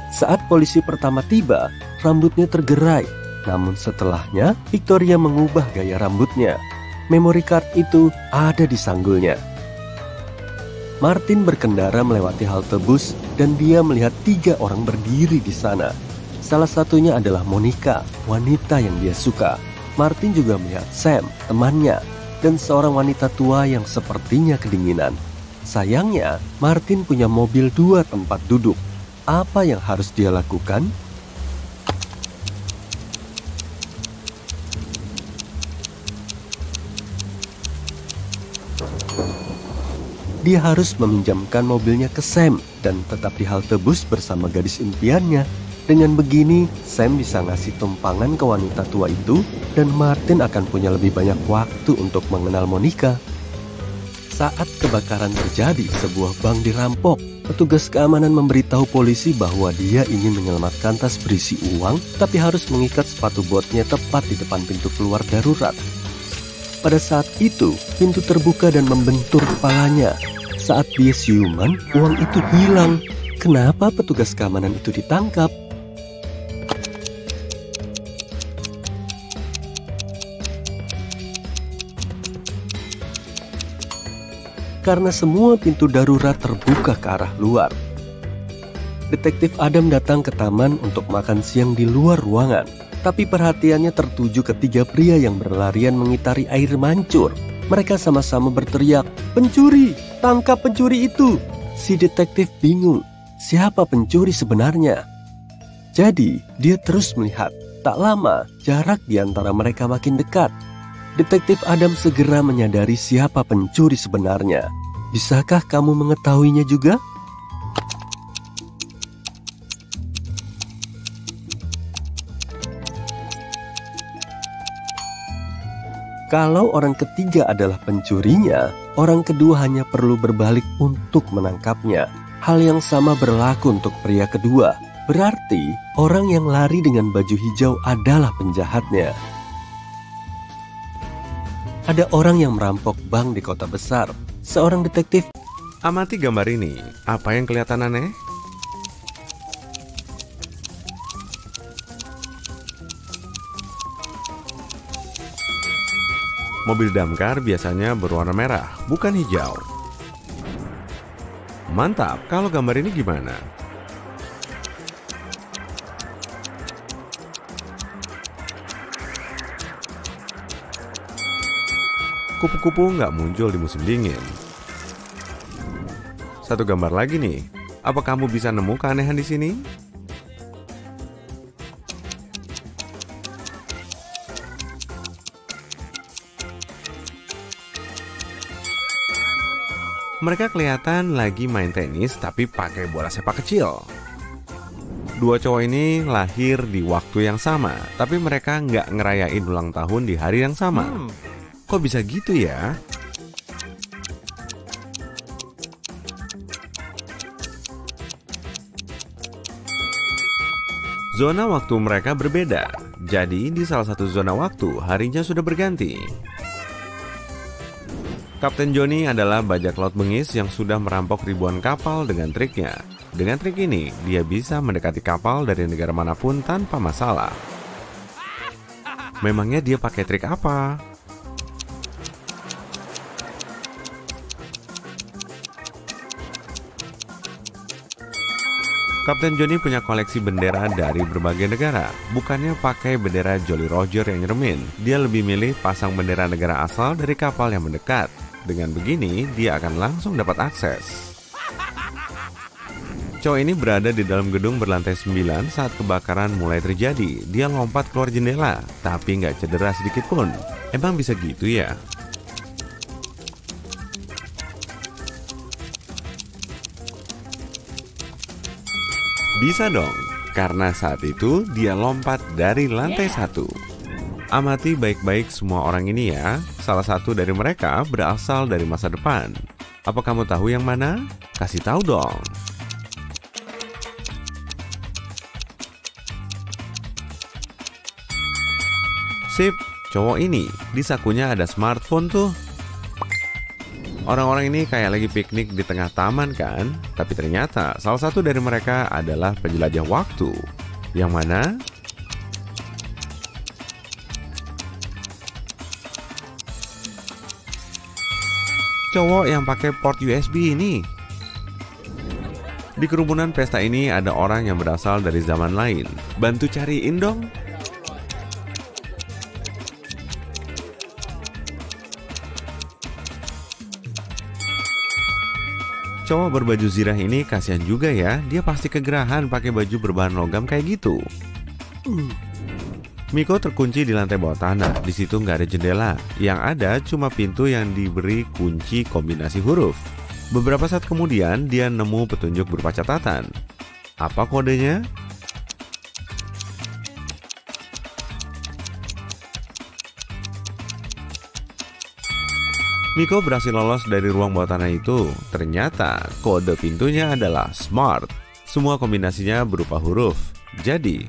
Saat polisi pertama tiba, rambutnya tergerai. Namun setelahnya, Victoria mengubah gaya rambutnya. Memory card itu ada di sanggulnya. Martin berkendara melewati halte bus dan dia melihat 3 orang berdiri di sana. Salah satunya adalah Monica, wanita yang dia suka. Martin juga melihat Sam, temannya, dan seorang wanita tua yang sepertinya kedinginan. Sayangnya, Martin punya mobil 2 tempat duduk. Apa yang harus dia lakukan? Dia harus meminjamkan mobilnya ke Sam dan tetap di halte bus bersama gadis impiannya. Dengan begini, Sam bisa ngasih tumpangan ke wanita tua itu dan Martin akan punya lebih banyak waktu untuk mengenal Monica. Saat kebakaran terjadi, sebuah bank dirampok. Petugas keamanan memberitahu polisi bahwa dia ingin menyelamatkan tas berisi uang, tapi harus mengikat sepatu botnya tepat di depan pintu keluar darurat. Pada saat itu, pintu terbuka dan membentur kepalanya. Saat dia siuman, uang itu hilang. Kenapa petugas keamanan itu ditangkap? Karena semua pintu darurat terbuka ke arah luar. Detektif Adam datang ke taman untuk makan siang di luar ruangan. Tapi perhatiannya tertuju ke 3 pria yang berlarian mengitari air mancur. Mereka sama-sama berteriak, "Pencuri! Tangkap pencuri itu!" Si detektif bingung. siapa pencuri sebenarnya. Jadi, dia terus melihat. Tak lama, jarak di antara mereka makin dekat. Detektif Adam segera menyadari siapa pencuri sebenarnya. Bisakah kamu mengetahuinya juga? Kalau orang ketiga adalah pencurinya, orang kedua hanya perlu berbalik untuk menangkapnya. Hal yang sama berlaku untuk pria kedua. Berarti, orang yang lari dengan baju hijau adalah penjahatnya. Ada orang yang merampok bank di kota besar. Seorang detektif Amati gambar ini. Apa yang kelihatan aneh? Mobil damkar biasanya berwarna merah, bukan hijau. Mantap, kalau gambar ini gimana? Kupu-kupu nggak muncul di musim dingin. Satu gambar lagi nih. Apa kamu bisa nemu keanehan di sini? Mereka kelihatan lagi main tenis tapi pakai bola sepak kecil. Dua cowok ini lahir di waktu yang sama, tapi mereka nggak ngerayain ulang tahun di hari yang sama. Kok bisa gitu ya? Zona waktu mereka berbeda. Jadi di salah satu zona waktu harinya sudah berganti. Kapten Johnny adalah bajak laut bengis yang sudah merampok ribuan kapal dengan triknya. Dengan trik ini, dia bisa mendekati kapal dari negara manapun tanpa masalah. Memangnya dia pakai trik apa? Kapten Johnny punya koleksi bendera dari berbagai negara. Bukannya pakai bendera Jolly Roger yang nyeremin, dia lebih milih pasang bendera negara asal dari kapal yang mendekat. Dengan begini, dia akan langsung dapat akses. Cowok ini berada di dalam gedung berlantai 9 saat kebakaran mulai terjadi. Dia lompat keluar jendela, tapi nggak cedera sedikit pun. Emang bisa gitu ya? Bisa dong, karena saat itu dia lompat dari lantai 1. Amati baik-baik semua orang ini ya. Salah satu dari mereka berasal dari masa depan. Apa kamu tahu yang mana? Kasih tahu dong. Sip, cowok ini di sakunya ada smartphone tuh. Orang-orang ini kayak lagi piknik di tengah taman kan? Tapi ternyata salah satu dari mereka adalah penjelajah waktu. Yang mana? Cowok yang pakai port USB ini. Di kerumunan pesta ini ada orang yang berasal dari zaman lain. Bantu cariin dong. Cowok berbaju zirah ini kasihan juga ya. Dia pasti kegerahan pakai baju berbahan logam kayak gitu. Miko terkunci di lantai bawah tanah. Di situ nggak ada jendela. Yang ada cuma pintu yang diberi kunci kombinasi huruf. Beberapa saat kemudian dia nemu petunjuk berupa catatan. Apa kodenya? Miko berhasil lolos dari ruang bawah tanah itu. Ternyata kode pintunya adalah SMART. Semua kombinasinya berupa huruf. Jadi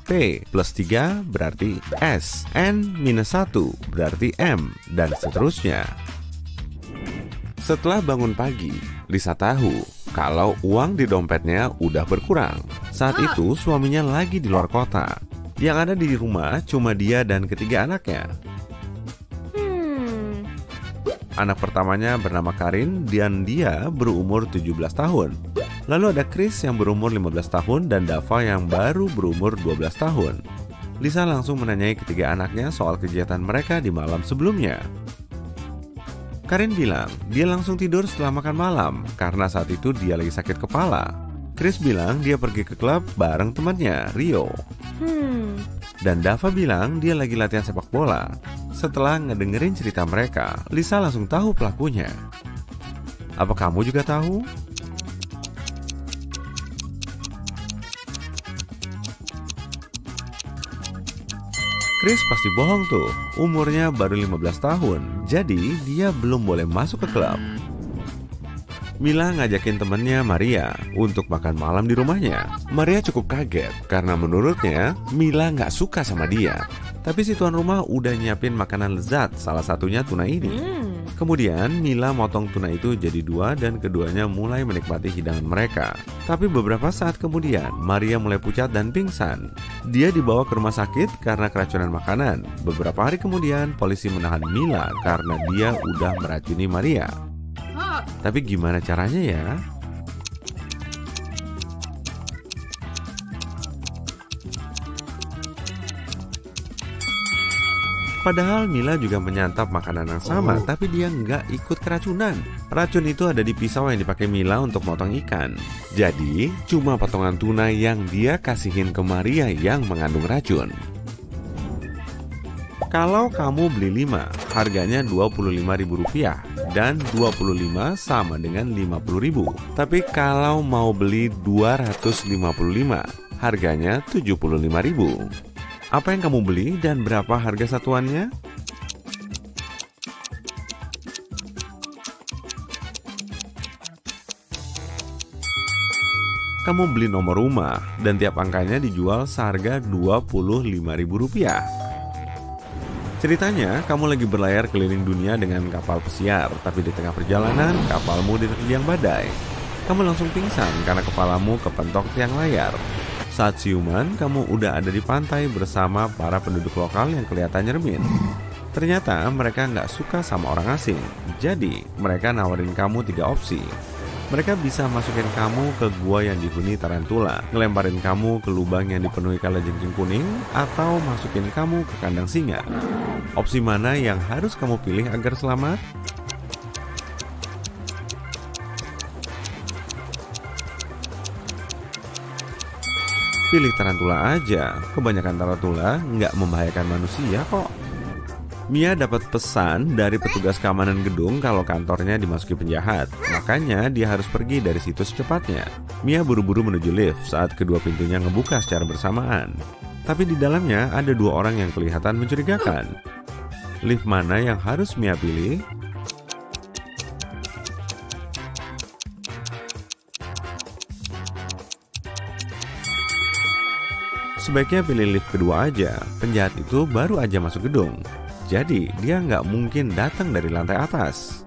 P plus 3 berarti S, N minus 1 berarti M, dan seterusnya. Setelah bangun pagi, Lisa tahu kalau uang di dompetnya udah berkurang. Saat itu suaminya lagi di luar kota. Yang ada di rumah cuma dia dan ketiga anaknya. Anak pertamanya bernama Karin dan dia berumur 17 tahun. Lalu ada Chris yang berumur 15 tahun dan Dava yang baru berumur 12 tahun. Lisa langsung menanyai ketiga anaknya soal kegiatan mereka di malam sebelumnya. Karin bilang dia langsung tidur setelah makan malam karena saat itu dia lagi sakit kepala. Chris bilang dia pergi ke klub bareng temannya, Rio. Dan Dava bilang dia lagi latihan sepak bola. Setelah ngedengerin cerita mereka, Lisa langsung tahu pelakunya. Apa kamu juga tahu? Chris pasti bohong tuh, umurnya baru 15 tahun, jadi dia belum boleh masuk ke klub. Mila ngajakin temannya Maria untuk makan malam di rumahnya. Maria cukup kaget karena menurutnya Mila nggak suka sama dia. Tapi si tuan rumah udah nyiapin makanan lezat, salah satunya tuna ini. Kemudian Mila motong tuna itu jadi 2 dan keduanya mulai menikmati hidangan mereka. Tapi beberapa saat kemudian Maria mulai pucat dan pingsan. Dia dibawa ke rumah sakit karena keracunan makanan. Beberapa hari kemudian polisi menahan Mila karena dia udah meracuni Maria. Tapi gimana caranya ya? Padahal Mila juga menyantap makanan yang sama, tapi dia nggak ikut keracunan. Racun itu ada di pisau yang dipakai Mila untuk motong ikan. Jadi, cuma potongan tuna yang dia kasihin ke Maria yang mengandung racun. Kalau kamu beli 5, harganya Rp25.000 dan 25 sama dengan Rp50.000. Tapi kalau mau beli 255, harganya Rp75.000. Apa yang kamu beli dan berapa harga satuannya? Kamu beli nomor rumah dan tiap angkanya dijual seharga Rp25.000. Ceritanya, kamu lagi berlayar keliling dunia dengan kapal pesiar, tapi di tengah perjalanan, kapalmu diterjang badai. Kamu langsung pingsan karena kepalamu kepentok tiang layar. Saat siuman, kamu udah ada di pantai bersama para penduduk lokal yang kelihatan nyermin. Ternyata mereka nggak suka sama orang asing, jadi mereka nawarin kamu 3 opsi. Mereka bisa masukin kamu ke gua yang dihuni tarantula, ngelemparin kamu ke lubang yang dipenuhi kalajengking kuning, atau masukin kamu ke kandang singa. Opsi mana yang harus kamu pilih agar selamat? Pilih tarantula aja, kebanyakan tarantula nggak membahayakan manusia kok. Mia dapat pesan dari petugas keamanan gedung kalau kantornya dimasuki penjahat. Makanya dia harus pergi dari situ secepatnya. Mia buru-buru menuju lift saat kedua pintunya ngebuka secara bersamaan. Tapi di dalamnya ada 2 orang yang kelihatan mencurigakan. Lift mana yang harus Mia pilih? Sebaiknya pilih lift kedua aja. Penjahat itu baru aja masuk gedung. Jadi, dia nggak mungkin datang dari lantai atas.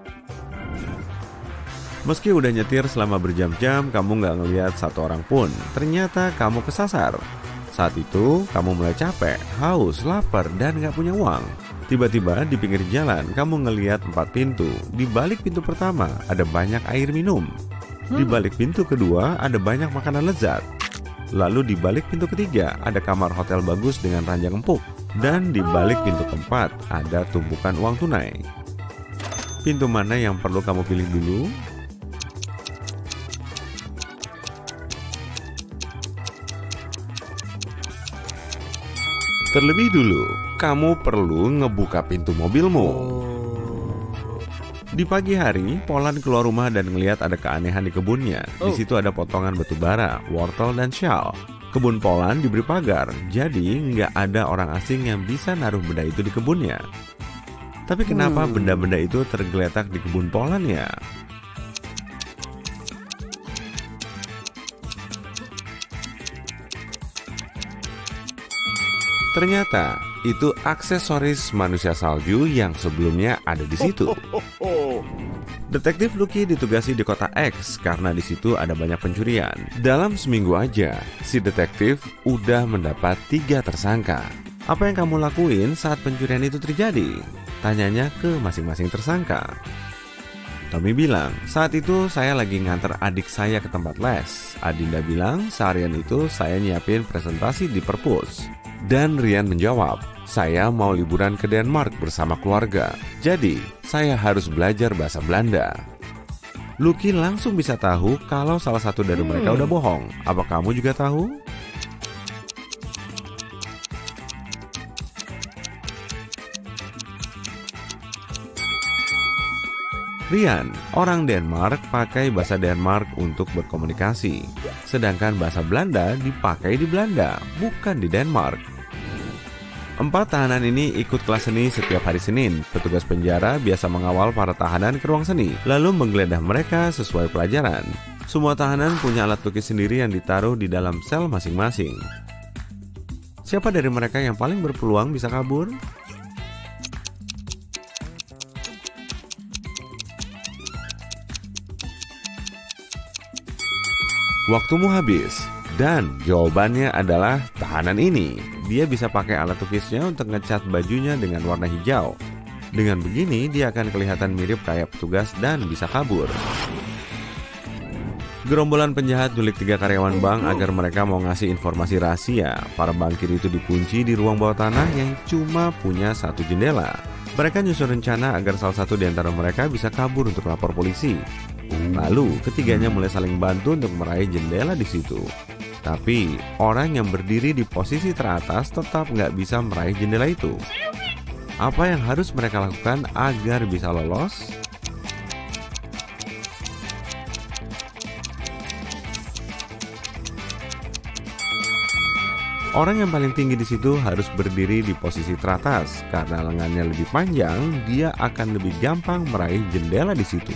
Meski udah nyetir selama berjam-jam, kamu nggak ngelihat satu orang pun. Ternyata kamu kesasar. Saat itu, kamu mulai capek, haus, lapar, dan nggak punya uang. Tiba-tiba di pinggir jalan, kamu ngelihat 4 pintu. Di balik pintu pertama, ada banyak air minum. Di balik pintu kedua, ada banyak makanan lezat. Lalu di balik pintu ketiga, ada kamar hotel bagus dengan ranjang empuk. Dan di balik pintu keempat, ada tumpukan uang tunai. Pintu mana yang perlu kamu pilih dulu? Terlebih dulu, kamu perlu ngebuka pintu mobilmu. Di pagi hari, Polan keluar rumah dan ngelihat ada keanehan di kebunnya. Di situ ada potongan batu bara, wortel, dan syal. Kebun Polan diberi pagar, jadi nggak ada orang asing yang bisa naruh benda itu di kebunnya. Tapi kenapa benda-benda itu tergeletak di kebun Polan ya? Ternyata itu aksesoris manusia salju yang sebelumnya ada di situ. Detektif Lucky ditugasi di kota X karena di situ ada banyak pencurian. Dalam seminggu aja, si detektif udah mendapat 3 tersangka. Apa yang kamu lakuin saat pencurian itu terjadi? Tanyanya ke masing-masing tersangka. Tommy bilang, saat itu saya lagi nganter adik saya ke tempat les. Adinda bilang, seharian itu saya nyiapin presentasi di perpus. Dan Rian menjawab, saya mau liburan ke Denmark bersama keluarga. Jadi, saya harus belajar bahasa Belanda. Lucky langsung bisa tahu kalau salah satu dari mereka udah bohong. Apa kamu juga tahu? Rian, orang Denmark, pakai bahasa Denmark untuk berkomunikasi. Sedangkan bahasa Belanda dipakai di Belanda, bukan di Denmark. 4 tahanan ini ikut kelas seni setiap hari Senin. Petugas penjara biasa mengawal para tahanan ke ruang seni, lalu menggeledah mereka sesuai pelajaran. Semua tahanan punya alat lukis sendiri yang ditaruh di dalam sel masing-masing. Siapa dari mereka yang paling berpeluang bisa kabur? Waktumu habis, dan jawabannya adalah tahanan ini. Dia bisa pakai alat lukisnya untuk ngecat bajunya dengan warna hijau. Dengan begini, dia akan kelihatan mirip kayak petugas dan bisa kabur. Gerombolan penjahat nyulik 3 karyawan bank agar mereka mau ngasih informasi rahasia. Para bankir itu dikunci di ruang bawah tanah yang cuma punya 1 jendela. Mereka nyusun rencana agar salah satu di antara mereka bisa kabur untuk lapor polisi. Lalu ketiganya mulai saling bantu untuk meraih jendela di situ. Tapi orang yang berdiri di posisi teratas tetap nggak bisa meraih jendela itu. Apa yang harus mereka lakukan agar bisa lolos? Orang yang paling tinggi di situ harus berdiri di posisi teratas. Karena lengannya lebih panjang, dia akan lebih gampang meraih jendela di situ.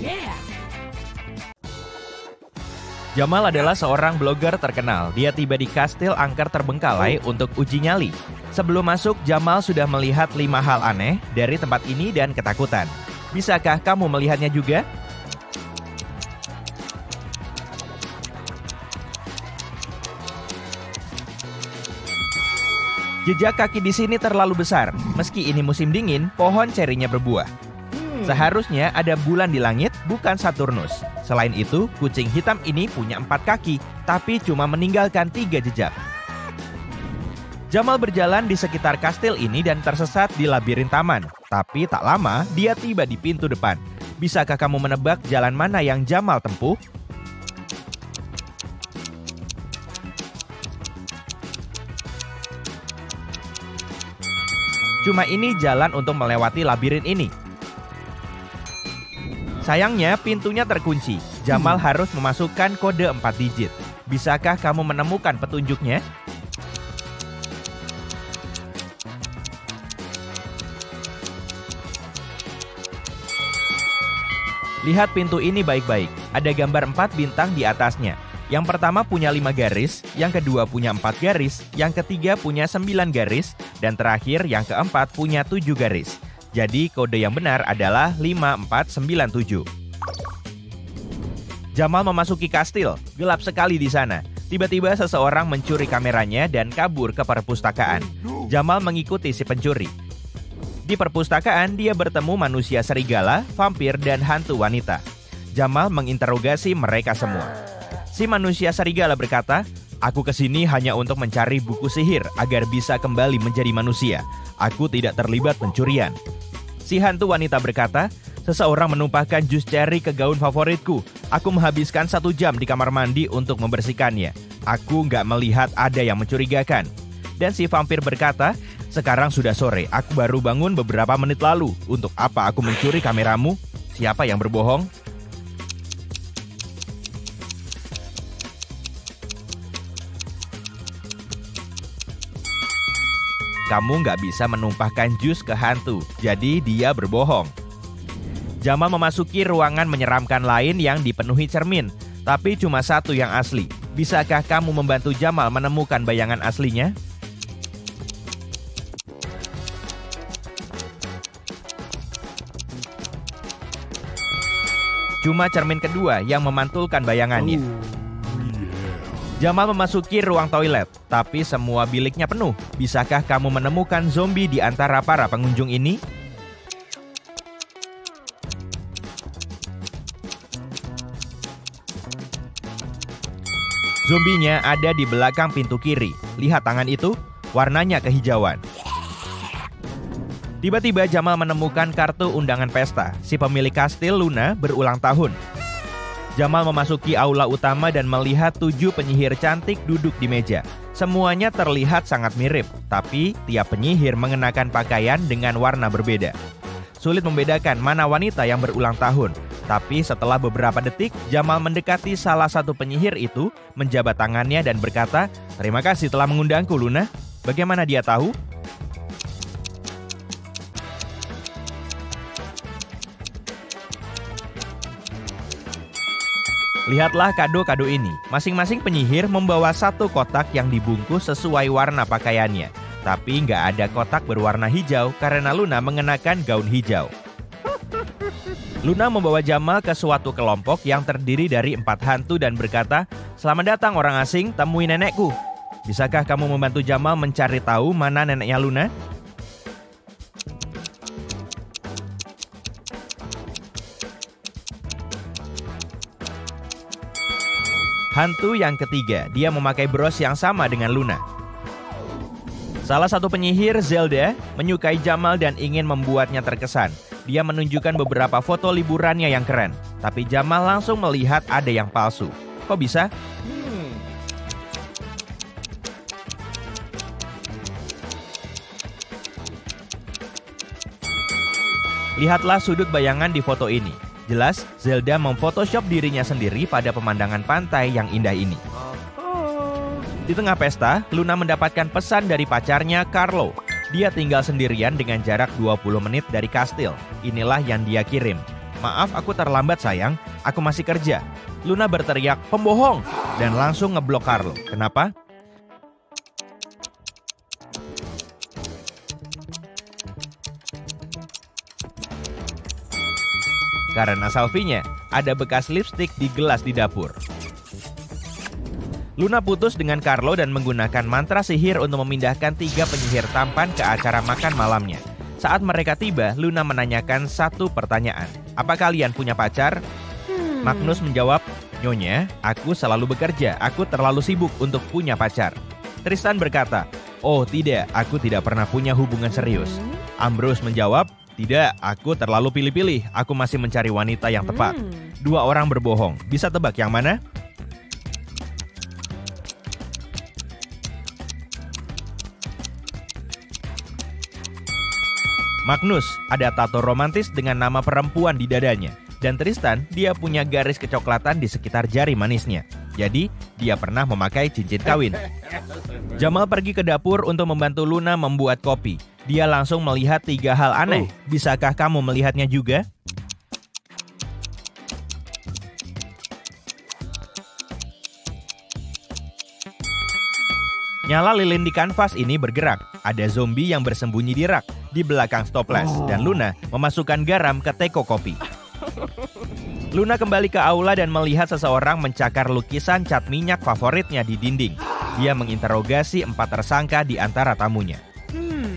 Jamal adalah seorang blogger terkenal. Dia tiba di kastil angker terbengkalai untuk uji nyali. Sebelum masuk, Jamal sudah melihat 5 hal aneh dari tempat ini dan ketakutan. Bisakah kamu melihatnya juga? Jejak kaki di sini terlalu besar. Meski ini musim dingin, pohon cerinya berbuah. Seharusnya ada bulan di langit, bukan Saturnus. Selain itu, kucing hitam ini punya 4 kaki, tapi cuma meninggalkan 3 jejak. Jamal berjalan di sekitar kastil ini dan tersesat di labirin taman. Tapi tak lama, dia tiba di pintu depan. Bisakah kamu menebak jalan mana yang Jamal tempuh? Cuma ini jalan untuk melewati labirin ini. Sayangnya pintunya terkunci. Jamal harus memasukkan kode 4 digit. Bisakah kamu menemukan petunjuknya? Lihat pintu ini baik-baik. Ada gambar 4 bintang di atasnya. Yang pertama punya 5 garis, yang kedua punya 4 garis, yang ketiga punya 9 garis, dan terakhir yang keempat punya 7 garis. Jadi kode yang benar adalah 5497. Jamal memasuki kastil, gelap sekali di sana. Tiba-tiba seseorang mencuri kameranya dan kabur ke perpustakaan. Jamal mengikuti si pencuri. Di perpustakaan, dia bertemu manusia serigala, vampir, dan hantu wanita. Jamal menginterogasi mereka semua. Si manusia serigala berkata, "Aku kesini hanya untuk mencari buku sihir agar bisa kembali menjadi manusia. Aku tidak terlibat pencurian." Si hantu wanita berkata, "Seseorang menumpahkan jus cherry ke gaun favoritku. Aku menghabiskan 1 jam di kamar mandi untuk membersihkannya. Aku nggak melihat ada yang mencurigakan." Dan si vampir berkata, "Sekarang sudah sore, aku baru bangun beberapa menit lalu. Untuk apa aku mencuri kameramu? Siapa yang berbohong?" Kamu nggak bisa menumpahkan jus ke hantu, jadi dia berbohong. Jamal memasuki ruangan menyeramkan lain yang dipenuhi cermin, tapi cuma 1 yang asli. Bisakah kamu membantu Jamal menemukan bayangan aslinya? Cuma cermin kedua yang memantulkan bayangannya. Jamal memasuki ruang toilet, tapi semua biliknya penuh. Bisakah kamu menemukan zombie di antara para pengunjung ini? Zombinya ada di belakang pintu kiri. Lihat tangan itu, warnanya kehijauan. Tiba-tiba Jamal menemukan kartu undangan pesta. Si pemilik kastil Luna berulang tahun. Jamal memasuki aula utama dan melihat 7 penyihir cantik duduk di meja. Semuanya terlihat sangat mirip, tapi tiap penyihir mengenakan pakaian dengan warna berbeda. Sulit membedakan mana wanita yang berulang tahun. Tapi setelah beberapa detik, Jamal mendekati salah satu penyihir itu, menjabat tangannya dan berkata, "Terima kasih telah mengundangku, Luna." Bagaimana dia tahu? Lihatlah kado-kado ini. Masing-masing penyihir membawa satu kotak yang dibungkus sesuai warna pakaiannya. Tapi nggak ada kotak berwarna hijau karena Luna mengenakan gaun hijau. Luna membawa Jamal ke suatu kelompok yang terdiri dari 4 hantu dan berkata, "Selamat datang orang asing, temui nenekku." Bisakah kamu membantu Jamal mencari tahu mana neneknya Luna? Hantu yang ketiga, dia memakai bros yang sama dengan Luna. Salah satu penyihir, Zelda, menyukai Jamal dan ingin membuatnya terkesan. Dia menunjukkan beberapa foto liburannya yang keren. Tapi Jamal langsung melihat ada yang palsu. Kok bisa? Lihatlah sudut bayangan di foto ini. Jelas, Zelda memfotoshop dirinya sendiri pada pemandangan pantai yang indah ini. Di tengah pesta, Luna mendapatkan pesan dari pacarnya, Carlo. Dia tinggal sendirian dengan jarak 20 menit dari kastil. Inilah yang dia kirim. "Maaf, aku terlambat sayang, aku masih kerja." Luna berteriak, "Pembohong!" dan langsung ngeblok Carlo. Kenapa? Karena selfie-nya ada bekas lipstik di gelas di dapur. Luna putus dengan Carlo dan menggunakan mantra sihir untuk memindahkan 3 penyihir tampan ke acara makan malamnya. Saat mereka tiba, Luna menanyakan satu pertanyaan. "Apa kalian punya pacar?" Magnus menjawab, "Nyonya, aku selalu bekerja, aku terlalu sibuk untuk punya pacar." Tristan berkata, "Oh tidak, aku tidak pernah punya hubungan serius." Ambrose menjawab, "Tidak, aku terlalu pilih-pilih. Aku masih mencari wanita yang tepat." 2 orang berbohong. Bisa tebak yang mana? Magnus ada tato romantis dengan nama perempuan di dadanya. Dan Tristan, dia punya garis kecoklatan di sekitar jari manisnya. Jadi, dia pernah memakai cincin kawin. Jamal pergi ke dapur untuk membantu Luna membuat kopi. Dia langsung melihat 3 hal aneh. Bisakah kamu melihatnya juga? Nyala lilin di kanvas ini bergerak. Ada zombie yang bersembunyi di rak di belakang stoples. Dan Luna memasukkan garam ke teko kopi. Luna kembali ke aula dan melihat seseorang mencakar lukisan cat minyak favoritnya di dinding. Dia menginterogasi 4 tersangka di antara tamunya.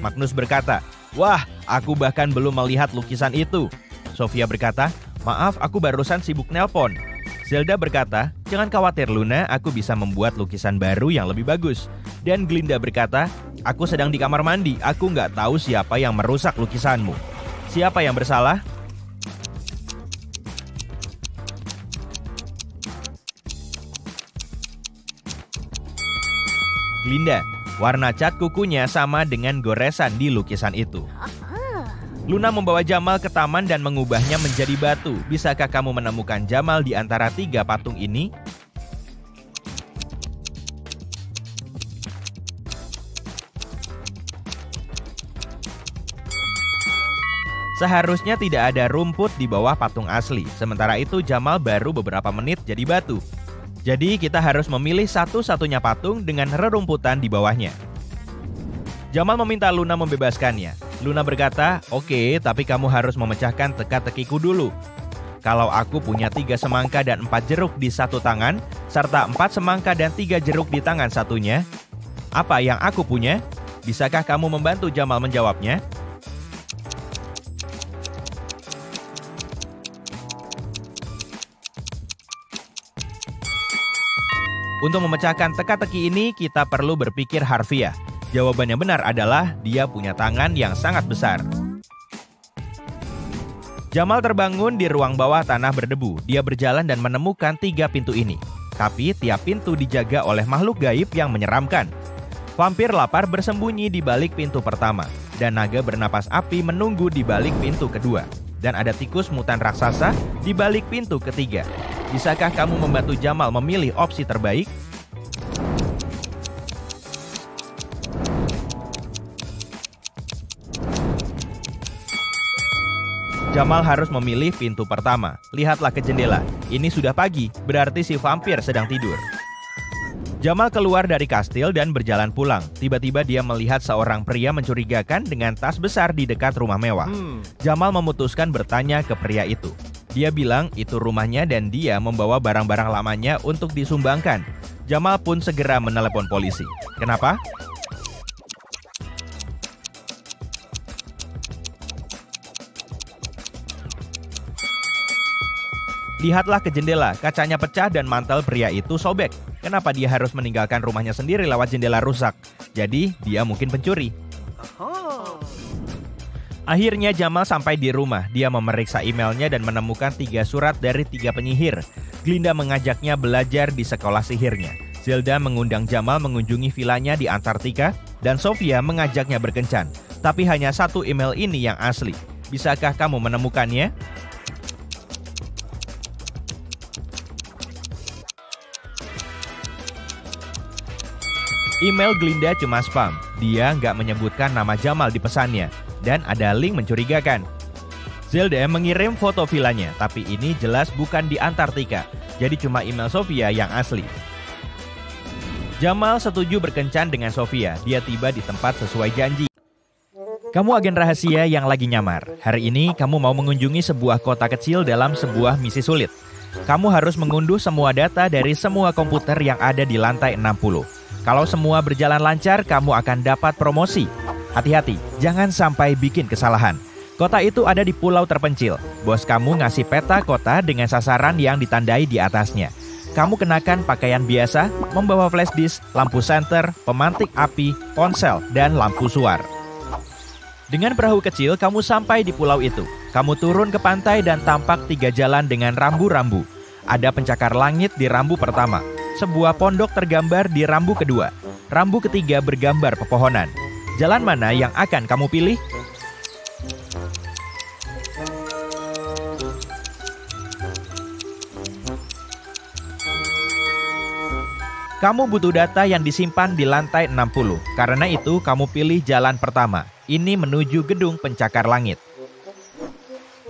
Magnus berkata, "Wah, aku bahkan belum melihat lukisan itu." Sofia berkata, "Maaf, aku barusan sibuk nelpon." Zelda berkata, "Jangan khawatir Luna, aku bisa membuat lukisan baru yang lebih bagus." Dan Glinda berkata, "Aku sedang di kamar mandi, aku nggak tahu siapa yang merusak lukisanmu." Siapa yang bersalah? Glinda. Warna cat kukunya sama dengan goresan di lukisan itu. Luna membawa Jamal ke taman dan mengubahnya menjadi batu. Bisakah kamu menemukan Jamal di antara 3 patung ini? Seharusnya tidak ada rumput di bawah patung asli. Sementara itu Jamal baru beberapa menit jadi batu. Jadi kita harus memilih satu-satunya patung dengan rerumputan di bawahnya. Jamal meminta Luna membebaskannya. Luna berkata, "Oke, tapi kamu harus memecahkan teka-tekiku dulu. Kalau aku punya 3 semangka dan 4 jeruk di satu tangan, serta 4 semangka dan 3 jeruk di tangan satunya, apa yang aku punya? Bisakah kamu membantu Jamal menjawabnya?" Untuk memecahkan teka-teki ini, kita perlu berpikir harfiah. Jawaban yang benar adalah dia punya tangan yang sangat besar. Jamal terbangun di ruang bawah tanah berdebu. Dia berjalan dan menemukan 3 pintu ini. Tapi tiap pintu dijaga oleh makhluk gaib yang menyeramkan. Vampir lapar bersembunyi di balik pintu pertama. Dan naga bernapas api menunggu di balik pintu kedua. Dan ada tikus mutan raksasa di balik pintu ketiga. Bisakah kamu membantu Jamal memilih opsi terbaik? Jamal harus memilih pintu pertama. Lihatlah ke jendela. Ini sudah pagi, berarti si vampir sedang tidur. Jamal keluar dari kastil dan berjalan pulang. Tiba-tiba dia melihat seorang pria mencurigakan dengan tas besar di dekat rumah mewah. Jamal memutuskan bertanya ke pria itu. Dia bilang itu rumahnya dan dia membawa barang-barang lamanya untuk disumbangkan. Jamal pun segera menelepon polisi. Kenapa? Lihatlah ke jendela, kacanya pecah dan mantel pria itu sobek. Kenapa dia harus meninggalkan rumahnya sendiri lewat jendela rusak? Jadi, dia mungkin pencuri. Akhirnya Jamal sampai di rumah. Dia memeriksa emailnya dan menemukan 3 surat dari 3 penyihir. Glinda mengajaknya belajar di sekolah sihirnya. Zelda mengundang Jamal mengunjungi vilanya di Antartika. Dan Sofia mengajaknya berkencan. Tapi hanya 1 email ini yang asli. Bisakah kamu menemukannya? Email Glinda cuma spam. Dia nggak menyebutkan nama Jamal di pesannya. Dan ada link mencurigakan. Zelda mengirim foto vilanya, tapi ini jelas bukan di Antartika. Jadi cuma email Sofia yang asli. Jamal setuju berkencan dengan Sofia. Dia tiba di tempat sesuai janji. Kamu agen rahasia yang lagi nyamar. Hari ini kamu mau mengunjungi sebuah kota kecil dalam sebuah misi sulit. Kamu harus mengunduh semua data dari semua komputer yang ada di lantai 60. Kalau semua berjalan lancar, kamu akan dapat promosi. Hati-hati, jangan sampai bikin kesalahan. Kota itu ada di pulau terpencil. Bos kamu ngasih peta kota dengan sasaran yang ditandai di atasnya. Kamu kenakan pakaian biasa, membawa flash disk, lampu senter, pemantik api, ponsel, dan lampu suar. Dengan perahu kecil, kamu sampai di pulau itu. Kamu turun ke pantai dan tampak 3 jalan dengan rambu-rambu. Ada pencakar langit di rambu pertama. Sebuah pondok tergambar di rambu kedua. Rambu ketiga bergambar pepohonan. Jalan mana yang akan kamu pilih? Kamu butuh data yang disimpan di lantai 60. Karena itu, kamu pilih jalan pertama. Ini menuju gedung pencakar langit.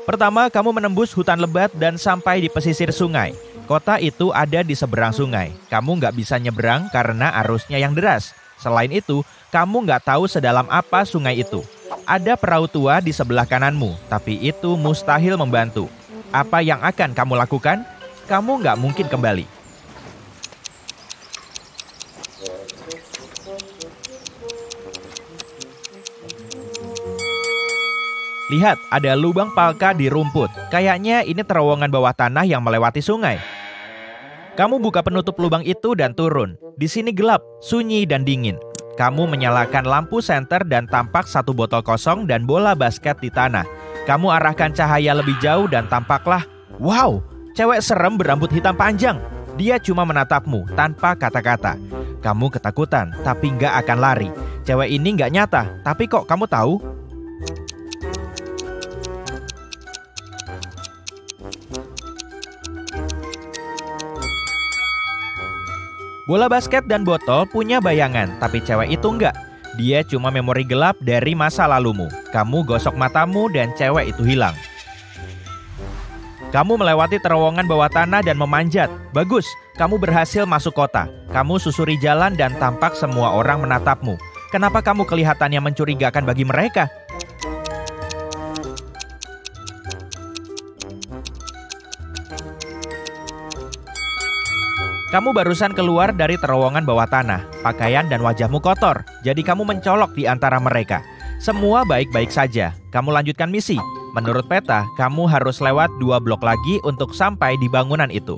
Pertama, kamu menembus hutan lebat dan sampai di pesisir sungai. Kota itu ada di seberang sungai. Kamu nggak bisa nyeberang karena arusnya yang deras. Selain itu, kamu nggak tahu sedalam apa sungai itu. Ada perahu tua di sebelah kananmu, tapi itu mustahil membantu. Apa yang akan kamu lakukan? Kamu nggak mungkin kembali. Lihat, ada lubang palka di rumput. Kayaknya ini terowongan bawah tanah yang melewati sungai. Kamu buka penutup lubang itu dan turun. Di sini gelap, sunyi dan dingin. Kamu menyalakan lampu senter dan tampak 1 botol kosong dan bola basket di tanah. Kamu arahkan cahaya lebih jauh dan tampaklah, wow, cewek serem berambut hitam panjang. Dia cuma menatapmu tanpa kata-kata. Kamu ketakutan, tapi nggak akan lari. Cewek ini nggak nyata, tapi kok kamu tahu? Bola basket dan botol punya bayangan, tapi cewek itu enggak. Dia cuma memori gelap dari masa lalumu. Kamu gosok matamu dan cewek itu hilang. Kamu melewati terowongan bawah tanah dan memanjat. Bagus, kamu berhasil masuk kota. Kamu susuri jalan dan tampak semua orang menatapmu. Kenapa kamu kelihatannya mencurigakan bagi mereka? Kamu barusan keluar dari terowongan bawah tanah. Pakaian dan wajahmu kotor, jadi kamu mencolok di antara mereka. Semua baik-baik saja. Kamu lanjutkan misi. Menurut peta, kamu harus lewat 2 blok lagi untuk sampai di bangunan itu.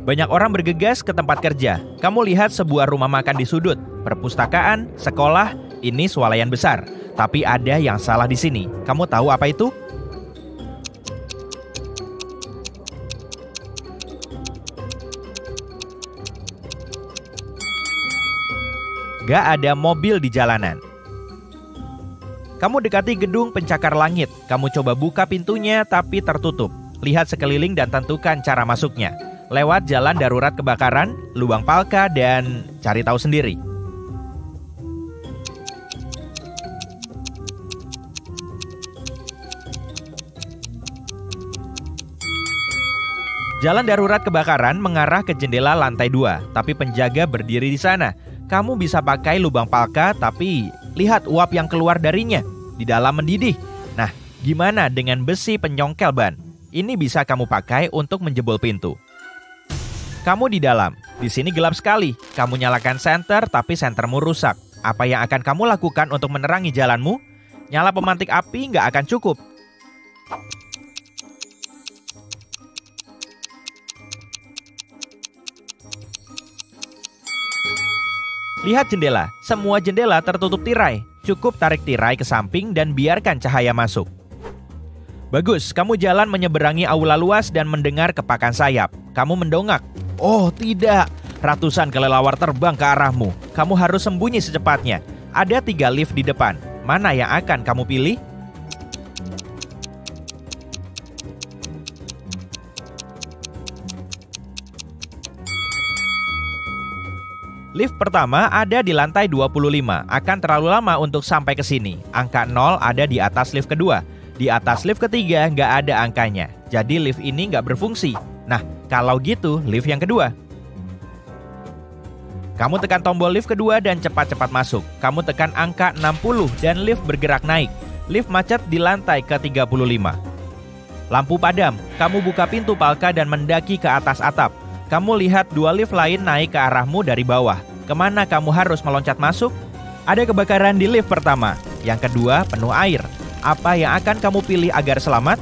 Banyak orang bergegas ke tempat kerja. Kamu lihat sebuah rumah makan di sudut. Perpustakaan, sekolah, ini swalayan besar. Tapi ada yang salah di sini. Kamu tahu apa itu? Gak ada mobil di jalanan. Kamu dekati gedung pencakar langit. Kamu coba buka pintunya tapi tertutup. Lihat sekeliling dan tentukan cara masuknya. Lewat jalan darurat kebakaran, lubang palka, dan cari tahu sendiri. Jalan darurat kebakaran mengarah ke jendela lantai 2, tapi penjaga berdiri di sana. Kamu bisa pakai lubang palka, tapi lihat uap yang keluar darinya. Di dalam mendidih. Nah, gimana dengan besi penyongkel ban? Ini bisa kamu pakai untuk menjebol pintu. Kamu di dalam. Di sini gelap sekali. Kamu nyalakan senter, tapi sentermu rusak. Apa yang akan kamu lakukan untuk menerangi jalanmu? Nyala pemantik api nggak akan cukup. Lihat jendela, semua jendela tertutup tirai. Cukup tarik tirai ke samping dan biarkan cahaya masuk. Bagus, kamu jalan menyeberangi aula luas dan mendengar kepakan sayap. Kamu mendongak. Oh tidak, ratusan kelelawar terbang ke arahmu. Kamu harus sembunyi secepatnya. Ada 3 lift di depan. Mana yang akan kamu pilih? Lift pertama ada di lantai 25, akan terlalu lama untuk sampai ke sini. Angka 0 ada di atas lift kedua. Di atas lift ketiga nggak ada angkanya. Jadi lift ini nggak berfungsi. Nah, kalau gitu lift yang kedua. Kamu tekan tombol lift kedua dan cepat-cepat masuk. Kamu tekan angka 60 dan lift bergerak naik. Lift macet di lantai ke-35. Lampu padam, kamu buka pintu palka dan mendaki ke atas atap. Kamu lihat 2 lift lain naik ke arahmu dari bawah. Kemana kamu harus meloncat masuk? Ada kebakaran di lift pertama. Yang kedua penuh air. Apa yang akan kamu pilih agar selamat?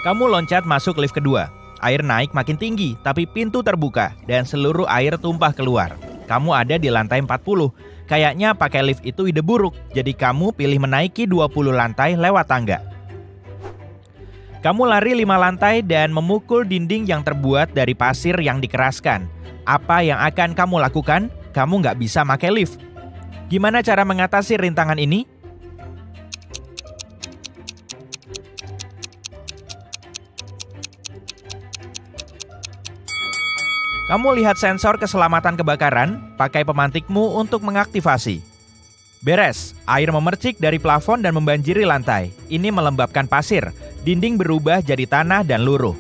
Kamu loncat masuk lift kedua. Air naik makin tinggi, tapi pintu terbuka dan seluruh air tumpah keluar. Kamu ada di lantai 40. Kayaknya pakai lift itu ide buruk, jadi kamu pilih menaiki 20 lantai lewat tangga. Kamu lari 5 lantai dan memukul dinding yang terbuat dari pasir yang dikeraskan. Apa yang akan kamu lakukan? Kamu nggak bisa pakai lift. Gimana cara mengatasi rintangan ini? Kamu lihat sensor keselamatan kebakaran, pakai pemantikmu untuk mengaktifasi. Beres, air memercik dari plafon dan membanjiri lantai. Ini melembabkan pasir, dinding berubah jadi tanah dan luruh.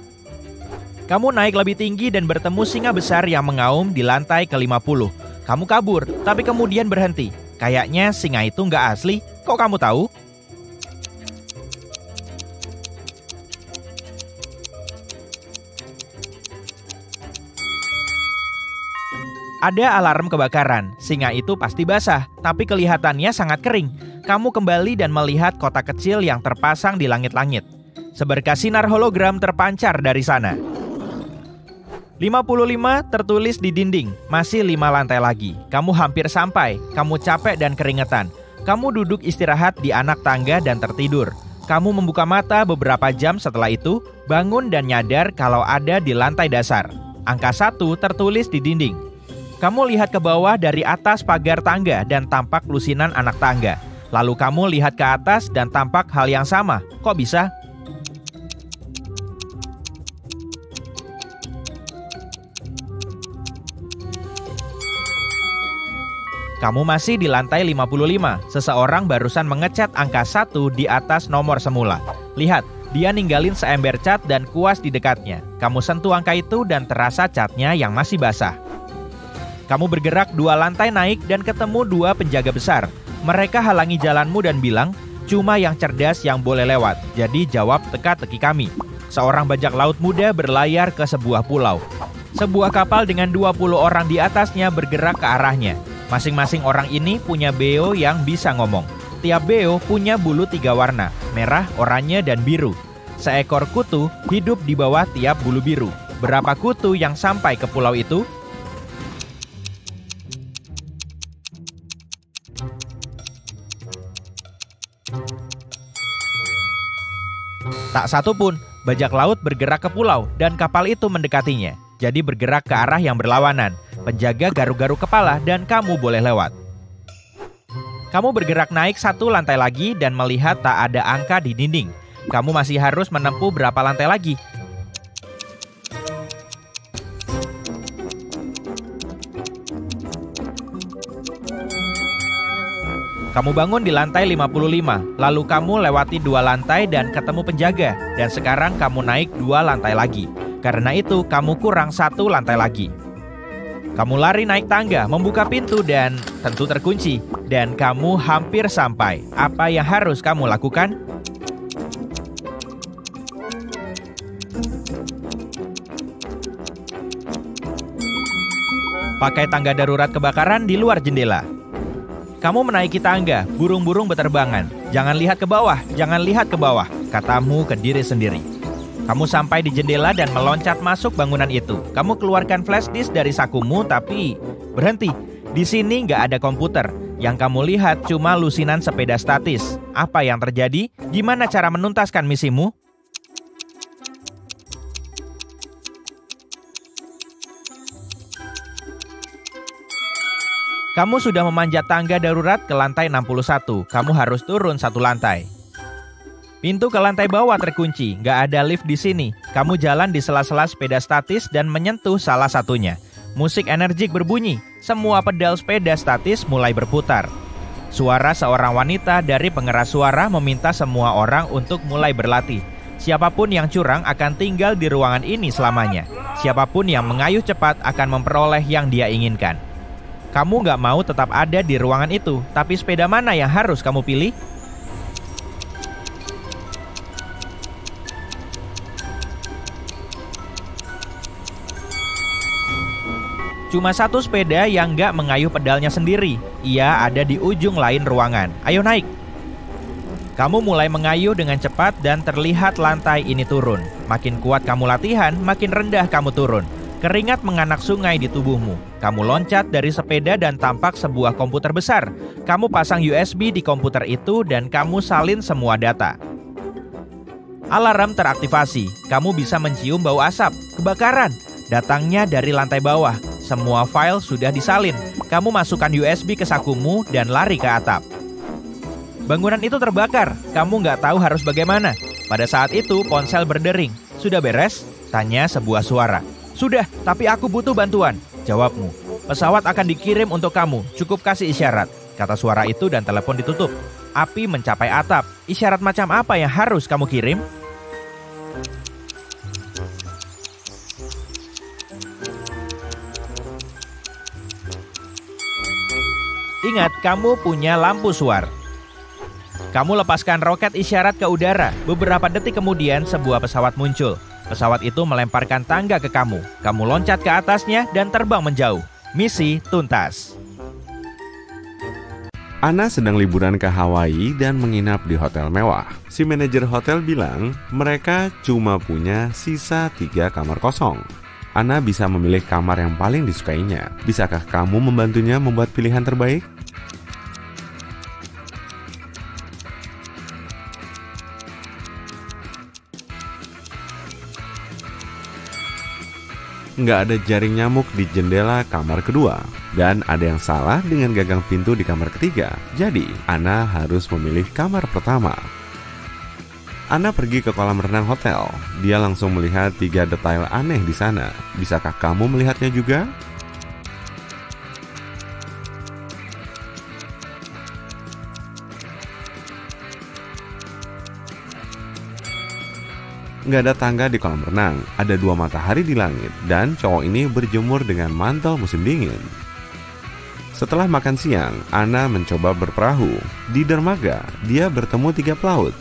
Kamu naik lebih tinggi dan bertemu singa besar yang mengaum di lantai ke-50. Kamu kabur, tapi kemudian berhenti. Kayaknya singa itu nggak asli, kok kamu tahu? Ada alarm kebakaran, singa itu pasti basah, tapi kelihatannya sangat kering. Kamu kembali dan melihat kotak kecil yang terpasang di langit-langit. Seberkas sinar hologram terpancar dari sana. 55 tertulis di dinding, masih 5 lantai lagi. Kamu hampir sampai, kamu capek dan keringetan. Kamu duduk istirahat di anak tangga dan tertidur. Kamu membuka mata beberapa jam setelah itu, bangun dan nyadar kalau ada di lantai dasar. Angka 1 tertulis di dinding. Kamu lihat ke bawah dari atas pagar tangga dan tampak lusinan anak tangga. Lalu kamu lihat ke atas dan tampak hal yang sama. Kok bisa? Kamu masih di lantai 55. Seseorang barusan mengecat angka 1 di atas nomor semula. Lihat, dia ninggalin seember cat dan kuas di dekatnya. Kamu sentuh angka itu dan terasa catnya yang masih basah. Kamu bergerak 2 lantai naik dan ketemu 2 penjaga besar. Mereka halangi jalanmu dan bilang, cuma yang cerdas yang boleh lewat, jadi jawab teka-teki kami. Seorang bajak laut muda berlayar ke sebuah pulau. Sebuah kapal dengan 20 orang di atasnya bergerak ke arahnya. Masing-masing orang ini punya beo yang bisa ngomong. Tiap beo punya bulu 3 warna, merah, oranye, dan biru. Seekor kutu hidup di bawah tiap bulu biru. Berapa kutu yang sampai ke pulau itu? Tak satu pun, bajak laut bergerak ke pulau dan kapal itu mendekatinya. Jadi bergerak ke arah yang berlawanan. Penjaga garuk-garuk kepala dan kamu boleh lewat. Kamu bergerak naik 1 lantai lagi dan melihat tak ada angka di dinding. Kamu masih harus menempuh berapa lantai lagi? Kamu bangun di lantai 55, lalu kamu lewati 2 lantai dan ketemu penjaga. Dan sekarang kamu naik 2 lantai lagi. Karena itu kamu kurang 1 lantai lagi. Kamu lari naik tangga, membuka pintu dan tentu terkunci. Dan kamu hampir sampai. Apa yang harus kamu lakukan? Pakai tangga darurat kebakaran di luar jendela. Kamu menaiki tangga, burung-burung beterbangan. Jangan lihat ke bawah, jangan lihat ke bawah, katamu ke diri sendiri. Kamu sampai di jendela dan meloncat masuk bangunan itu. Kamu keluarkan flash disk dari sakumu, tapi berhenti. Di sini nggak ada komputer. Yang kamu lihat cuma lusinan sepeda statis. Apa yang terjadi? Gimana cara menuntaskan misimu? Kamu sudah memanjat tangga darurat ke lantai 61. Kamu harus turun 1 lantai. Pintu ke lantai bawah terkunci. Nggak ada lift di sini. Kamu jalan di sela-sela sepeda statis dan menyentuh salah satunya. Musik energik berbunyi. Semua pedal sepeda statis mulai berputar. Suara seorang wanita dari pengeras suara meminta semua orang untuk mulai berlatih. Siapapun yang curang akan tinggal di ruangan ini selamanya. Siapapun yang mengayuh cepat akan memperoleh yang dia inginkan. Kamu nggak mau tetap ada di ruangan itu, tapi sepeda mana yang harus kamu pilih? Cuma 1 sepeda yang nggak mengayuh pedalnya sendiri. Ia ada di ujung lain ruangan. Ayo naik. Kamu mulai mengayuh dengan cepat dan terlihat lantai ini turun. Makin kuat kamu latihan, makin rendah kamu turun. Keringat menganak sungai di tubuhmu. Kamu loncat dari sepeda dan tampak sebuah komputer besar. Kamu pasang USB di komputer itu dan kamu salin semua data. Alarm teraktivasi. Kamu bisa mencium bau asap. Kebakaran. Datangnya dari lantai bawah. Semua file sudah disalin. Kamu masukkan USB ke sakumu dan lari ke atap. Bangunan itu terbakar. Kamu nggak tahu harus bagaimana. Pada saat itu ponsel berdering. Sudah beres? Tanya sebuah suara. Sudah, tapi aku butuh bantuan, jawabmu. Pesawat akan dikirim untuk kamu, cukup kasih isyarat, kata suara itu dan telepon ditutup. Api mencapai atap, isyarat macam apa yang harus kamu kirim? Ingat, kamu punya lampu suar. Kamu lepaskan roket isyarat ke udara. Beberapa detik kemudian sebuah pesawat muncul. Pesawat itu melemparkan tangga ke kamu. Kamu loncat ke atasnya dan terbang menjauh. Misi tuntas. Anna sedang liburan ke Hawaii dan menginap di hotel mewah. Si manajer hotel bilang mereka cuma punya sisa 3 kamar kosong. Anna bisa memilih kamar yang paling disukainya. Bisakah kamu membantunya membuat pilihan terbaik? Nggak ada jaring nyamuk di jendela kamar kedua. Dan ada yang salah dengan gagang pintu di kamar ketiga. Jadi, Anna harus memilih kamar pertama. Anna pergi ke kolam renang hotel. Dia langsung melihat 3 detail aneh di sana. Bisakah kamu melihatnya juga? Nggak ada tangga di kolam renang, ada 2 matahari di langit, dan cowok ini berjemur dengan mantel musim dingin. Setelah makan siang, Anna mencoba berperahu. Di dermaga, dia bertemu 3 pelaut.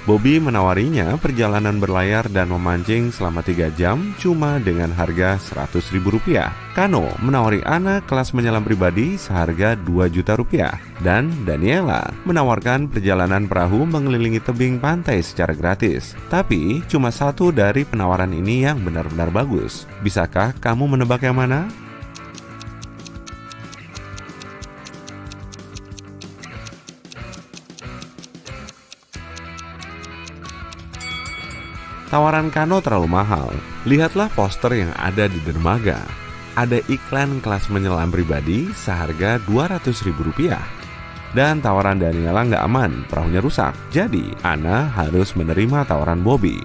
Bobby menawarinya perjalanan berlayar dan memancing selama 3 jam cuma dengan harga Rp100.000. Kano menawari Anna kelas menyelam pribadi seharga Rp2.000.000. Dan Daniela menawarkan perjalanan perahu mengelilingi tebing pantai secara gratis. Tapi cuma 1 dari penawaran ini yang benar-benar bagus. Bisakah kamu menebak yang mana? Tawaran kano terlalu mahal. Lihatlah poster yang ada di dermaga. Ada iklan kelas menyelam pribadi seharga Rp200.000. Dan tawaran Daniela nggak aman, perahunya rusak. Jadi, Anna harus menerima tawaran Bobby.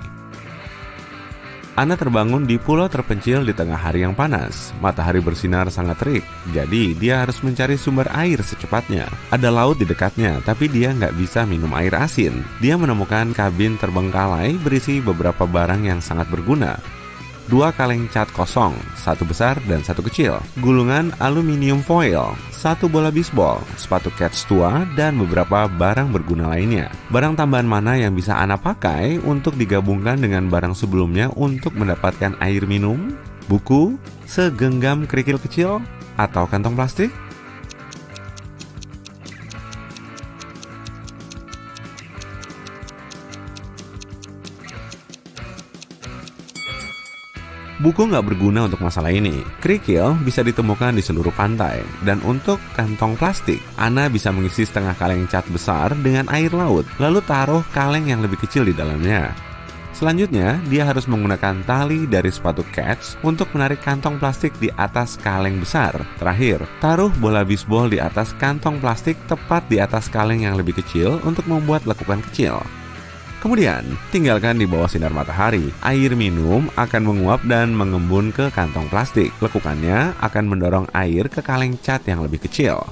Anna terbangun di pulau terpencil di tengah hari yang panas. Matahari bersinar sangat terik, jadi dia harus mencari sumber air secepatnya. Ada laut di dekatnya, tapi dia nggak bisa minum air asin. Dia menemukan kabin terbengkalai berisi beberapa barang yang sangat berguna. 2 kaleng cat kosong, 1 besar dan 1 kecil, gulungan aluminium foil, 1 bola bisbol, sepatu cats tua, dan beberapa barang berguna lainnya. Barang tambahan mana yang bisa Anna pakai untuk digabungkan dengan barang sebelumnya untuk mendapatkan air minum, buku, segenggam kerikil kecil, atau kantong plastik? Buku nggak berguna untuk masalah ini. Kerikil bisa ditemukan di seluruh pantai. Dan untuk kantong plastik, Anna bisa mengisi setengah kaleng cat besar dengan air laut, lalu taruh kaleng yang lebih kecil di dalamnya. Selanjutnya, dia harus menggunakan tali dari sepatu cats untuk menarik kantong plastik di atas kaleng besar. Terakhir, taruh bola bisbol di atas kantong plastik tepat di atas kaleng yang lebih kecil untuk membuat lekukan kecil. Kemudian, tinggalkan di bawah sinar matahari. Air minum akan menguap dan mengembun ke kantong plastik. Lekukannya akan mendorong air ke kaleng cat yang lebih kecil.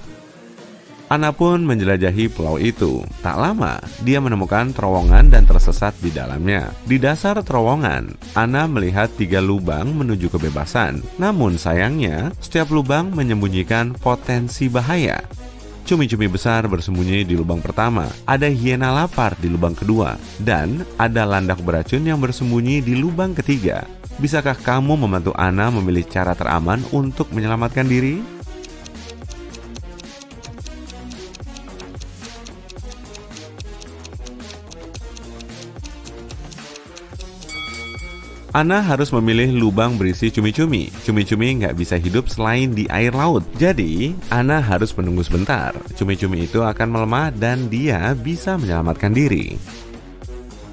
Anna pun menjelajahi pulau itu. Tak lama, dia menemukan terowongan dan tersesat di dalamnya. Di dasar terowongan, Anna melihat 3 lubang menuju kebebasan. Namun sayangnya, setiap lubang menyembunyikan potensi bahaya. Cumi-cumi besar bersembunyi di lubang pertama, ada hiena lapar di lubang kedua, dan ada landak beracun yang bersembunyi di lubang ketiga. Bisakah kamu membantu Anna memilih cara teraman untuk menyelamatkan diri? Anna harus memilih lubang berisi cumi-cumi. Cumi-cumi nggak bisa hidup selain di air laut. Jadi, Anna harus menunggu sebentar. Cumi-cumi itu akan melemah dan dia bisa menyelamatkan diri.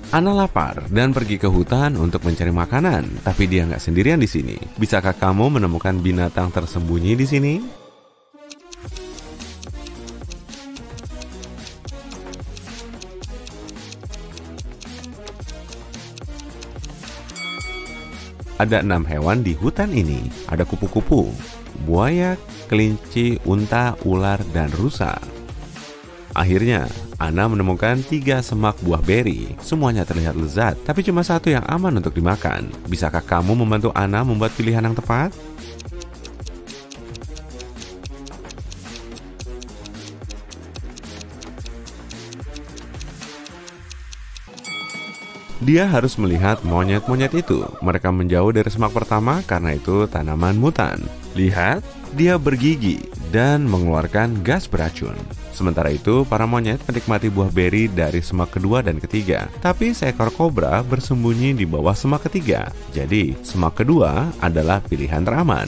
Anna lapar dan pergi ke hutan untuk mencari makanan. Tapi dia nggak sendirian di sini. Bisakah kamu menemukan binatang tersembunyi di sini? Ada 6 hewan di hutan ini. Ada kupu-kupu, buaya, kelinci, unta, ular, dan rusa. Akhirnya, Anna menemukan 3 semak buah beri. Semuanya terlihat lezat, tapi cuma 1 yang aman untuk dimakan. Bisakah kamu membantu Anna membuat pilihan yang tepat? Dia harus melihat monyet-monyet itu. Mereka menjauh dari semak pertama karena itu tanaman mutan. Lihat, dia bergigi dan mengeluarkan gas beracun. Sementara itu, para monyet menikmati buah beri dari semak kedua dan ketiga. Tapi seekor kobra bersembunyi di bawah semak ketiga. Jadi, semak kedua adalah pilihan teraman.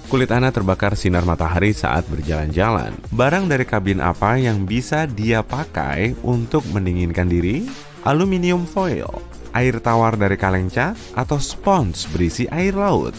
Kulit Anna terbakar sinar matahari saat berjalan-jalan. Barang dari kabin apa yang bisa dia pakai untuk mendinginkan diri? Aluminium foil, air tawar dari kaleng cat, atau spons berisi air laut.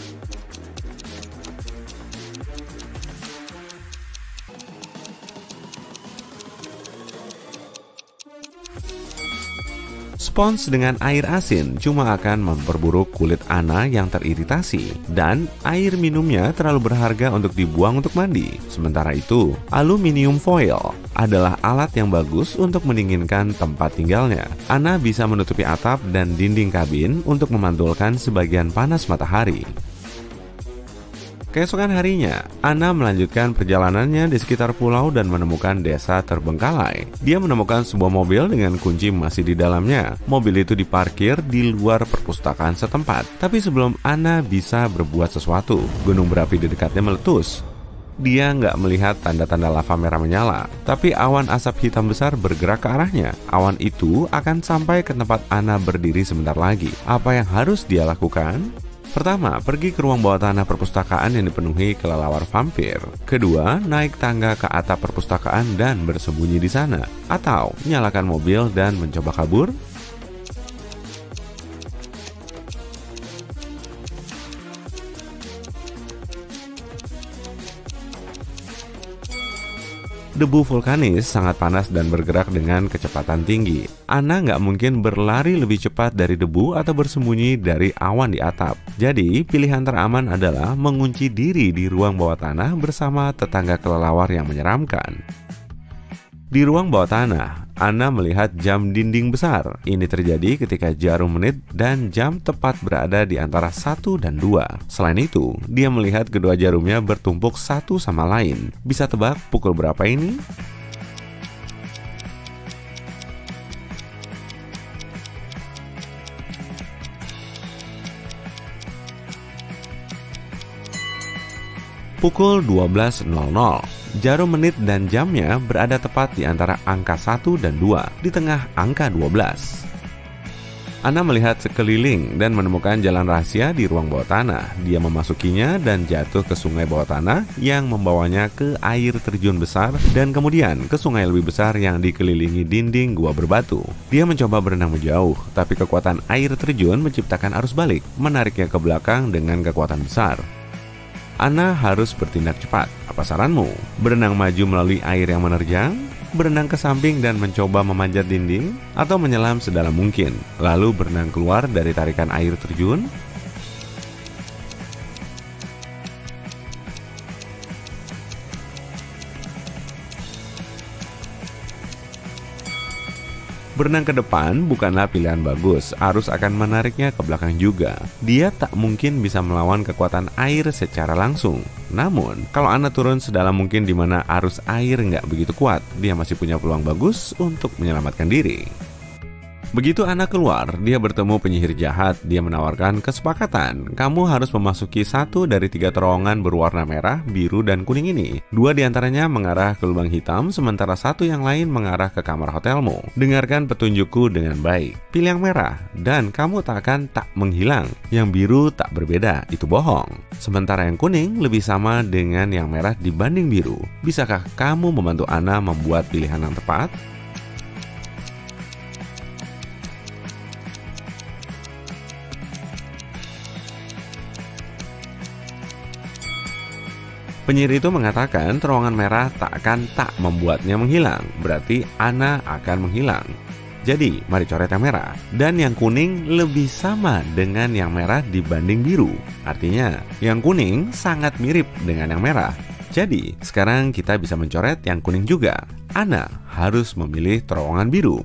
Spons dengan air asin cuma akan memperburuk kulit Anna yang teriritasi, dan air minumnya terlalu berharga untuk dibuang untuk mandi. Sementara itu, aluminium foil adalah alat yang bagus untuk mendinginkan tempat tinggalnya. Anna bisa menutupi atap dan dinding kabin untuk memantulkan sebagian panas matahari. Keesokan harinya, Anna melanjutkan perjalanannya di sekitar pulau dan menemukan desa terbengkalai. Dia menemukan sebuah mobil dengan kunci masih di dalamnya. Mobil itu diparkir di luar perpustakaan setempat. Tapi sebelum Anna bisa berbuat sesuatu, gunung berapi di dekatnya meletus. Dia nggak melihat tanda-tanda lava merah menyala, tapi awan asap hitam besar bergerak ke arahnya. Awan itu akan sampai ke tempat Anna berdiri sebentar lagi. Apa yang harus dia lakukan? Pertama, pergi ke ruang bawah tanah perpustakaan yang dipenuhi kelelawar vampir. Kedua, naik tangga ke atap perpustakaan dan bersembunyi di sana. Atau, nyalakan mobil dan mencoba kabur. Debu vulkanis sangat panas dan bergerak dengan kecepatan tinggi. Anna nggak mungkin berlari lebih cepat dari debu atau bersembunyi dari awan di atap. Jadi, pilihan teraman adalah mengunci diri di ruang bawah tanah bersama tetangga kelelawar yang menyeramkan. Di ruang bawah tanah, Anna melihat jam dinding besar. Ini terjadi ketika jarum menit dan jam tepat berada di antara 1 dan 2. Selain itu, dia melihat kedua jarumnya bertumpuk satu sama lain. Bisa tebak pukul berapa ini? Pukul 12.00. Jarum menit dan jamnya berada tepat di antara angka 1 dan 2, di tengah angka 12. Anna melihat sekeliling dan menemukan jalan rahasia di ruang bawah tanah. Dia memasukinya dan jatuh ke sungai bawah tanah yang membawanya ke air terjun besar dan kemudian ke sungai lebih besar yang dikelilingi dinding gua berbatu. Dia mencoba berenang menjauh, tapi kekuatan air terjun menciptakan arus balik, menariknya ke belakang dengan kekuatan besar. Anna harus bertindak cepat. Apa saranmu? Berenang maju melalui air yang menerjang? Berenang ke samping dan mencoba memanjat dinding? Atau menyelam sedalam mungkin, lalu berenang keluar dari tarikan air terjun? Berenang ke depan bukanlah pilihan bagus, arus akan menariknya ke belakang juga. Dia tak mungkin bisa melawan kekuatan air secara langsung. Namun, kalau Anna turun sedalam mungkin di mana arus air nggak begitu kuat, dia masih punya peluang bagus untuk menyelamatkan diri. Begitu Anna keluar, dia bertemu penyihir jahat. Dia menawarkan kesepakatan. Kamu harus memasuki 1 dari 3 terowongan berwarna merah, biru, dan kuning ini. 2 diantaranya mengarah ke lubang hitam, sementara 1 yang lain mengarah ke kamar hotelmu. Dengarkan petunjukku dengan baik. Pilih yang merah, dan kamu tak menghilang. Yang biru tak berbeda, itu bohong. Sementara yang kuning lebih sama dengan yang merah dibanding biru. Bisakah kamu membantu Anna membuat pilihan yang tepat? Penyihir itu mengatakan terowongan merah tak membuatnya menghilang, berarti Anna akan menghilang. Jadi, mari coret yang merah. Dan yang kuning lebih sama dengan yang merah dibanding biru. Artinya, yang kuning sangat mirip dengan yang merah. Jadi, sekarang kita bisa mencoret yang kuning juga. Anna harus memilih terowongan biru.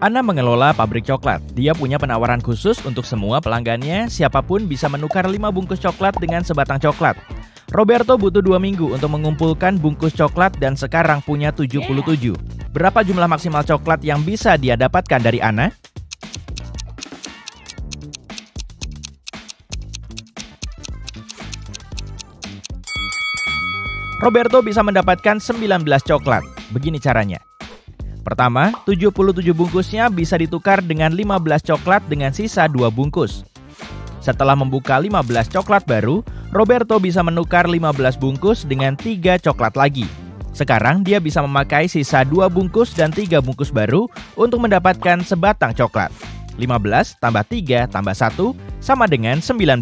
Anna mengelola pabrik coklat. Dia punya penawaran khusus untuk semua pelanggannya. Siapapun bisa menukar 5 bungkus coklat dengan sebatang coklat. Roberto butuh 2 minggu untuk mengumpulkan bungkus coklat dan sekarang punya 77. Berapa jumlah maksimal coklat yang bisa dia dapatkan dari Anna? Roberto bisa mendapatkan 19 coklat. Begini caranya. Pertama, 77 bungkusnya bisa ditukar dengan 15 coklat dengan sisa 2 bungkus. Setelah membuka 15 coklat baru, Roberto bisa menukar 15 bungkus dengan 3 coklat lagi. Sekarang dia bisa memakai sisa 2 bungkus dan 3 bungkus baru untuk mendapatkan sebatang coklat. 15 tambah 3 tambah 1 sama dengan 19.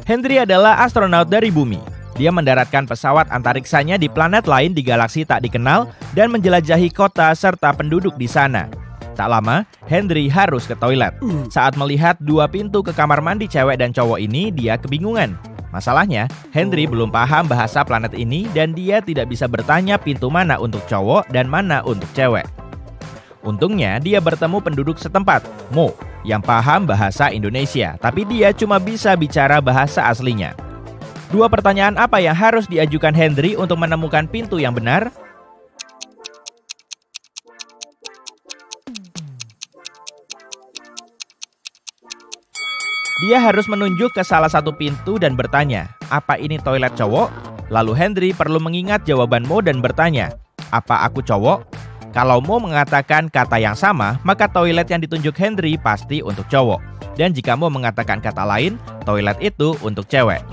Henry adalah astronot dari bumi. Dia mendaratkan pesawat antariksanya di planet lain di galaksi tak dikenal dan menjelajahi kota serta penduduk di sana. Tak lama, Henry harus ke toilet. Saat melihat 2 pintu ke kamar mandi cewek dan cowok ini, dia kebingungan. Masalahnya, Henry belum paham bahasa planet ini dan dia tidak bisa bertanya pintu mana untuk cowok dan mana untuk cewek. Untungnya, dia bertemu penduduk setempat, Mo, yang paham bahasa Indonesia, tapi dia cuma bisa bicara bahasa aslinya. 2 pertanyaan apa yang harus diajukan Henry untuk menemukan pintu yang benar? Dia harus menunjuk ke salah satu pintu dan bertanya, apa ini toilet cowok? Lalu Henry perlu mengingat jawaban Mo dan bertanya, apa aku cowok? Kalau Mo mengatakan kata yang sama, maka toilet yang ditunjuk Henry pasti untuk cowok. Dan jika Mo mengatakan kata lain, toilet itu untuk cewek.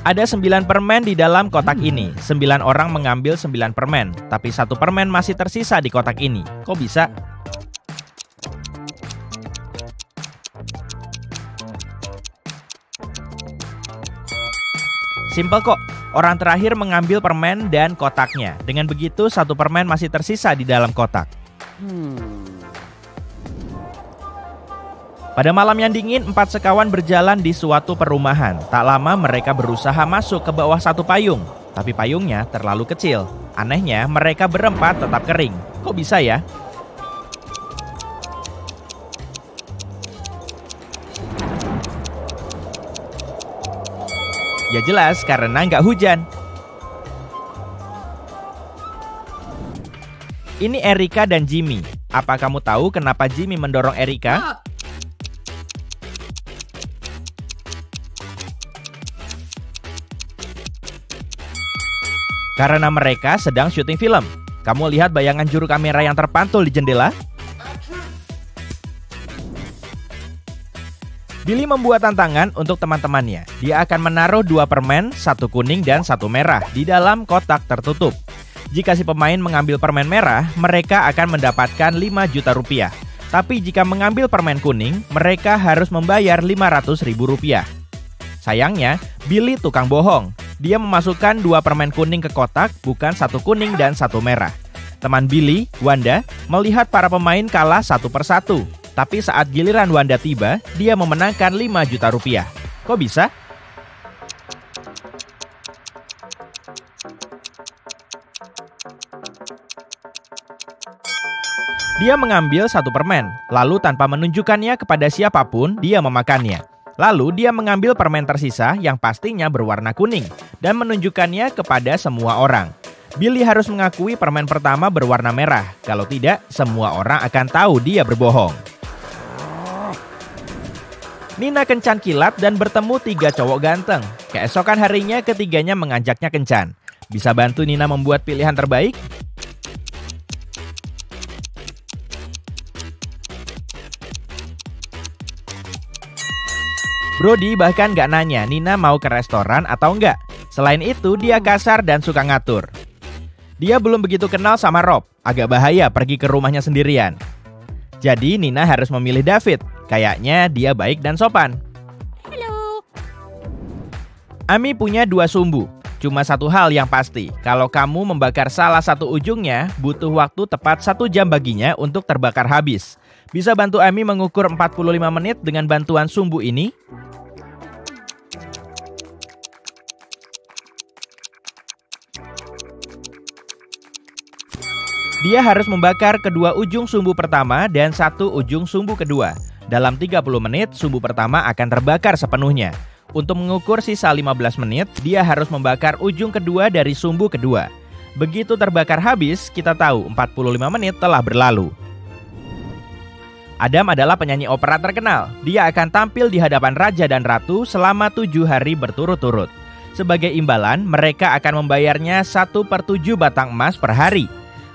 Ada 9 permen di dalam kotak ini. 9 orang mengambil 9 permen, tapi 1 permen masih tersisa di kotak ini. Kok bisa? Simple kok. Orang terakhir mengambil permen dan kotaknya. Dengan begitu, 1 permen masih tersisa di dalam kotak. Pada malam yang dingin, 4 sekawan berjalan di suatu perumahan. Tak lama mereka berusaha masuk ke bawah satu payung. Tapi payungnya terlalu kecil. Anehnya, mereka berempat tetap kering. Kok bisa ya? Ya jelas, karena nggak hujan. Ini Erika dan Jimmy. Apa kamu tahu kenapa Jimmy mendorong Erika? Karena mereka sedang syuting film. Kamu lihat bayangan juru kamera yang terpantul di jendela? Billy membuat tantangan untuk teman-temannya. Dia akan menaruh 2 permen, 1 kuning dan 1 merah di dalam kotak tertutup. Jika si pemain mengambil permen merah, mereka akan mendapatkan 5 juta rupiah. Tapi jika mengambil permen kuning, mereka harus membayar 500 ribu rupiah. Sayangnya, Billy tukang bohong. Dia memasukkan 2 permen kuning ke kotak, bukan 1 kuning dan 1 merah. Teman Billy, Wanda, melihat para pemain kalah 1 persatu. Tapi saat giliran Wanda tiba, dia memenangkan 5 juta rupiah. Kok bisa? Dia mengambil 1 permen, lalu tanpa menunjukkannya kepada siapapun, dia memakannya. Lalu dia mengambil permen tersisa yang pastinya berwarna kuning dan menunjukkannya kepada semua orang. Billy harus mengakui permen pertama berwarna merah. Kalau tidak, semua orang akan tahu dia berbohong. Nina kencan kilat dan bertemu 3 cowok ganteng. Keesokan harinya ketiganya mengajaknya kencan. Bisa bantu Nina membuat pilihan terbaik? Brody bahkan gak nanya Nina mau ke restoran atau enggak. Selain itu, dia kasar dan suka ngatur. Dia belum begitu kenal sama Rob. Agak bahaya pergi ke rumahnya sendirian. Jadi Nina harus memilih David. Kayaknya dia baik dan sopan. Halo. Ami punya 2 sumbu. Cuma satu hal yang pasti. Kalau kamu membakar salah satu ujungnya, butuh waktu tepat 1 jam baginya untuk terbakar habis. Bisa bantu Ami mengukur 45 menit dengan bantuan sumbu ini? Dia harus membakar kedua ujung sumbu pertama dan 1 ujung sumbu kedua. Dalam 30 menit, sumbu pertama akan terbakar sepenuhnya. Untuk mengukur sisa 15 menit, dia harus membakar ujung kedua dari sumbu kedua. Begitu terbakar habis, kita tahu 45 menit telah berlalu. Adam adalah penyanyi opera terkenal. Dia akan tampil di hadapan raja dan ratu selama 7 hari berturut-turut. Sebagai imbalan, mereka akan membayarnya 1/7 batang emas per hari.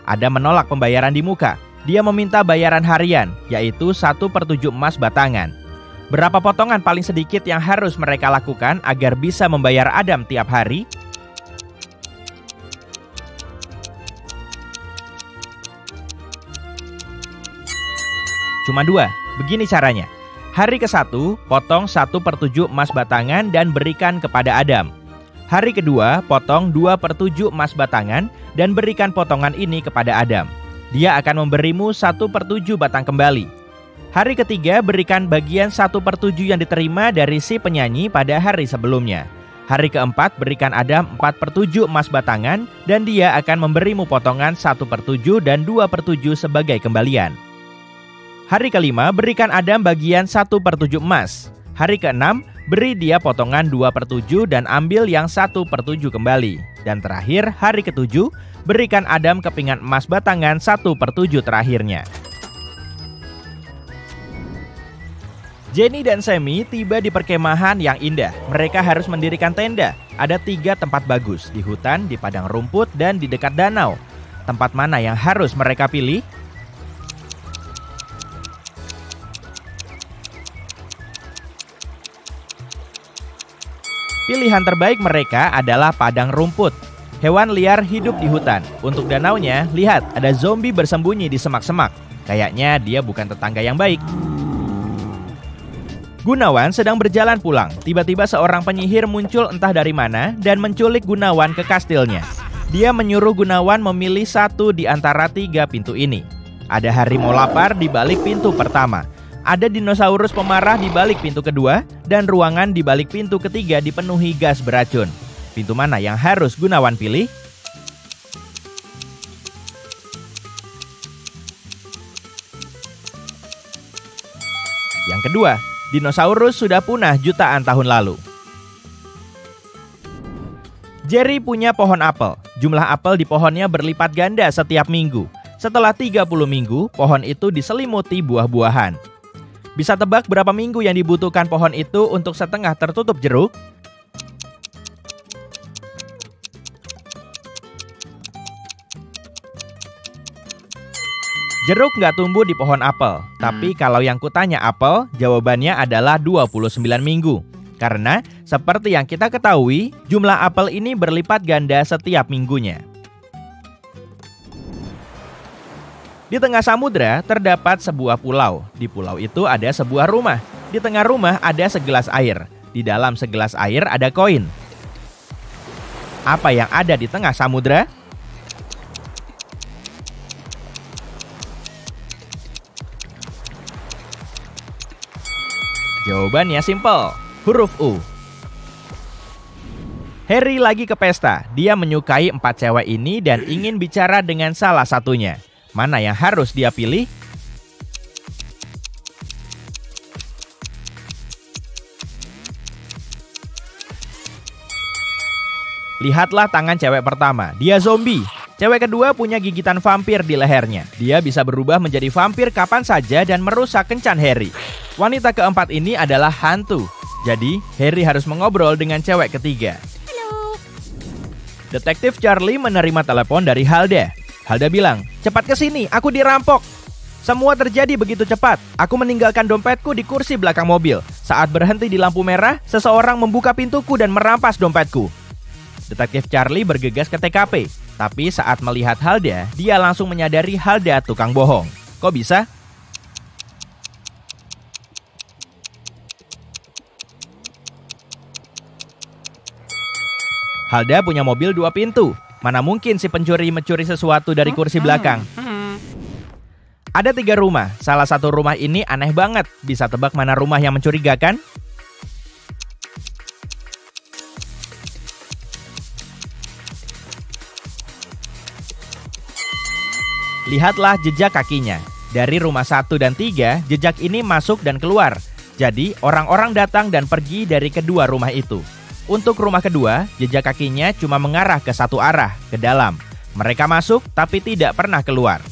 Adam menolak pembayaran di muka. Dia meminta bayaran harian, yaitu 1/7 emas batangan. Berapa potongan paling sedikit yang harus mereka lakukan agar bisa membayar Adam tiap hari? Cuma 2, begini caranya. Hari ke-1, potong 1/7 emas batangan dan berikan kepada Adam. Hari kedua, potong 2/7 emas batangan dan berikan potongan ini kepada Adam. Dia akan memberimu 1/7 batang kembali. Hari ketiga, berikan bagian 1/7 yang diterima dari si penyanyi pada hari sebelumnya. Hari keempat, berikan Adam 4/7 emas batangan dan dia akan memberimu potongan 1/7 dan 2/7 sebagai kembalian. Hari kelima, berikan Adam bagian 1/7 emas. Hari keenam, beri dia potongan 2/7 dan ambil yang 1/7 kembali. Dan terakhir, hari ke-7, berikan Adam kepingan emas batangan 1/7 terakhirnya. Jenny dan Sammy tiba di perkemahan yang indah. Mereka harus mendirikan tenda. Ada 3 tempat bagus, di hutan, di padang rumput, dan di dekat danau. Tempat mana yang harus mereka pilih? Pilihan terbaik mereka adalah padang rumput. Hewan liar hidup di hutan. Untuk danaunya, lihat ada zombie bersembunyi di semak-semak. Kayaknya dia bukan tetangga yang baik. Gunawan sedang berjalan pulang. Tiba-tiba seorang penyihir muncul entah dari mana dan menculik Gunawan ke kastilnya. Dia menyuruh Gunawan memilih satu di antara 3 pintu ini. Ada harimau lapar di balik pintu pertama. Ada dinosaurus pemarah di balik pintu kedua. Dan ruangan di balik pintu ketiga dipenuhi gas beracun. Pintu mana yang harus Gunawan pilih? Yang kedua, dinosaurus sudah punah jutaan tahun lalu. Jerry punya pohon apel. Jumlah apel di pohonnya berlipat ganda setiap minggu. Setelah 30 minggu, pohon itu diselimuti buah-buahan. Bisa tebak berapa minggu yang dibutuhkan pohon itu untuk setengah tertutup jeruk? Jeruk nggak tumbuh di pohon apel, tapi kalau yang kutanya apel, jawabannya adalah 29 minggu. Karena seperti yang kita ketahui, jumlah apel ini berlipat ganda setiap minggunya. Di tengah samudra terdapat sebuah pulau. Di pulau itu ada sebuah rumah. Di tengah rumah ada segelas air. Di dalam segelas air ada koin. Apa yang ada di tengah samudra? Jawabannya simpel, huruf U. Harry lagi ke pesta. Dia menyukai 4 cewek ini dan ingin bicara dengan salah satunya. Mana yang harus dia pilih? Lihatlah tangan cewek pertama, dia zombie. Cewek kedua punya gigitan vampir di lehernya. Dia bisa berubah menjadi vampir kapan saja dan merusak kencan Harry. Wanita keempat ini adalah hantu. Jadi, Harry harus mengobrol dengan cewek ketiga. Halo. Detektif Charlie menerima telepon dari Halda. Halda bilang, "Cepat ke sini, aku dirampok." Semua terjadi begitu cepat. Aku meninggalkan dompetku di kursi belakang mobil. Saat berhenti di lampu merah, seseorang membuka pintuku dan merampas dompetku. Detektif Charlie bergegas ke TKP. Tapi saat melihat Halda, dia langsung menyadari Halda tukang bohong. Kok bisa? Halda punya mobil 2 pintu. Mana mungkin si pencuri mencuri sesuatu dari kursi belakang? Ada 3 rumah. Salah satu rumah ini aneh banget. Bisa tebak mana rumah yang mencurigakan? Lihatlah jejak kakinya. Dari rumah 1 dan 3, jejak ini masuk dan keluar. Jadi, orang-orang datang dan pergi dari kedua rumah itu. Untuk rumah kedua, jejak kakinya cuma mengarah ke satu arah, ke dalam. Mereka masuk, tapi tidak pernah keluar.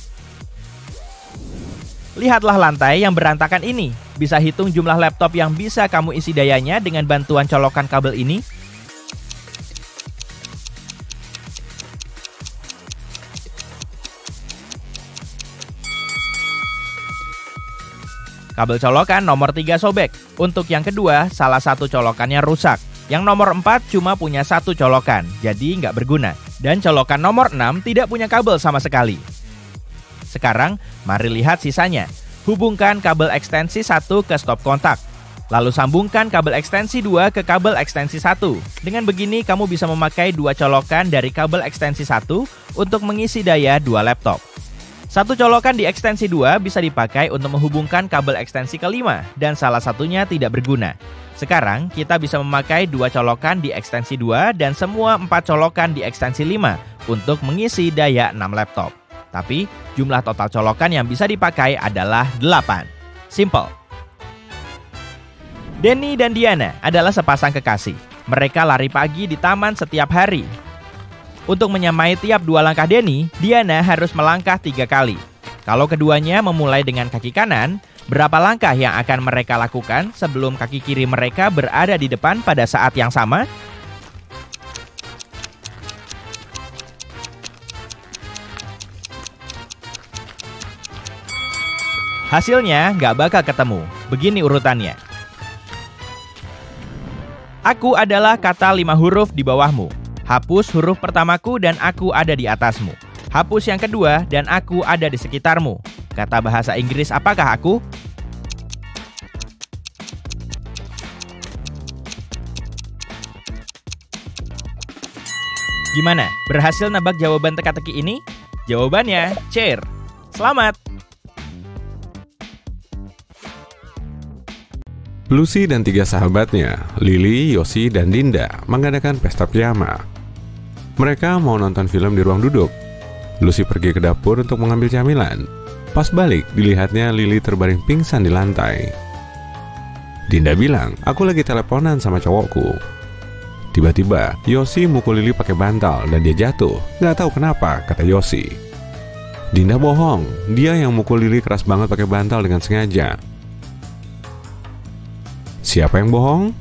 Lihatlah lantai yang berantakan ini. Bisa hitung jumlah laptop yang bisa kamu isi dayanya dengan bantuan colokan kabel ini? Kabel colokan nomor 3 sobek. Untuk yang kedua, salah satu colokannya rusak. Yang nomor 4 cuma punya 1 colokan, jadi nggak berguna. Dan colokan nomor 6 tidak punya kabel sama sekali. Sekarang, mari lihat sisanya. Hubungkan kabel ekstensi 1 ke stop kontak. Lalu sambungkan kabel ekstensi 2 ke kabel ekstensi 1. Dengan begini, kamu bisa memakai 2 colokan dari kabel ekstensi 1 untuk mengisi daya 2 laptop. 1 colokan di ekstensi 2 bisa dipakai untuk menghubungkan kabel ekstensi ke-5 dan salah satunya tidak berguna. Sekarang, kita bisa memakai 2 colokan di ekstensi 2 dan semua 4 colokan di ekstensi 5 untuk mengisi daya 6 laptop. Tapi, jumlah total colokan yang bisa dipakai adalah 8. Simple. Danny dan Diana adalah sepasang kekasih. Mereka lari pagi di taman setiap hari. Untuk menyamai tiap 2 langkah Danny, Diana harus melangkah 3 kali. Kalau keduanya memulai dengan kaki kanan, berapa langkah yang akan mereka lakukan sebelum kaki kiri mereka berada di depan pada saat yang sama? Hasilnya nggak bakal ketemu. Begini urutannya. Aku adalah kata 5 huruf di bawahmu. Hapus huruf pertamaku dan aku ada di atasmu. Hapus yang kedua dan aku ada di sekitarmu. Kata bahasa Inggris apakah aku? Gimana? Berhasil nebak jawaban teka-teki ini? Jawabannya chair. Selamat! Lucy dan 3 sahabatnya, Lily, Yosi, dan Dinda, mengadakan pesta piyama. Mereka mau nonton film di ruang duduk. Lucy pergi ke dapur untuk mengambil camilan. Pas balik, dilihatnya Lily terbaring pingsan di lantai. Dinda bilang, "Aku lagi teleponan sama cowokku." Tiba-tiba, Yosi mukul Lily pakai bantal dan dia jatuh. Nggak tahu kenapa, kata Yosi. Dinda bohong, dia yang mukul Lily keras banget pakai bantal dengan sengaja. Siapa yang bohong?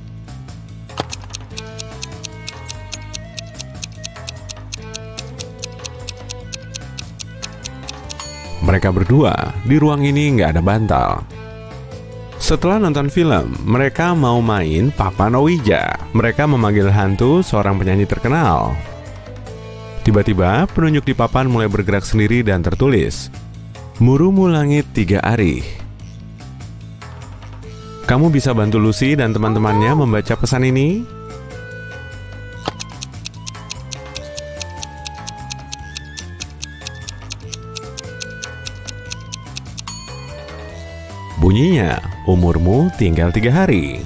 Mereka berdua, di ruang ini nggak ada bantal. Setelah nonton film, mereka mau main Papan Ouija. Mereka memanggil hantu seorang penyanyi terkenal. Tiba-tiba, penunjuk di papan mulai bergerak sendiri dan tertulis, "Murumu langit 3 ari." Kamu bisa bantu Lucy dan teman-temannya membaca pesan ini? Bunyinya, umurmu tinggal 3 hari.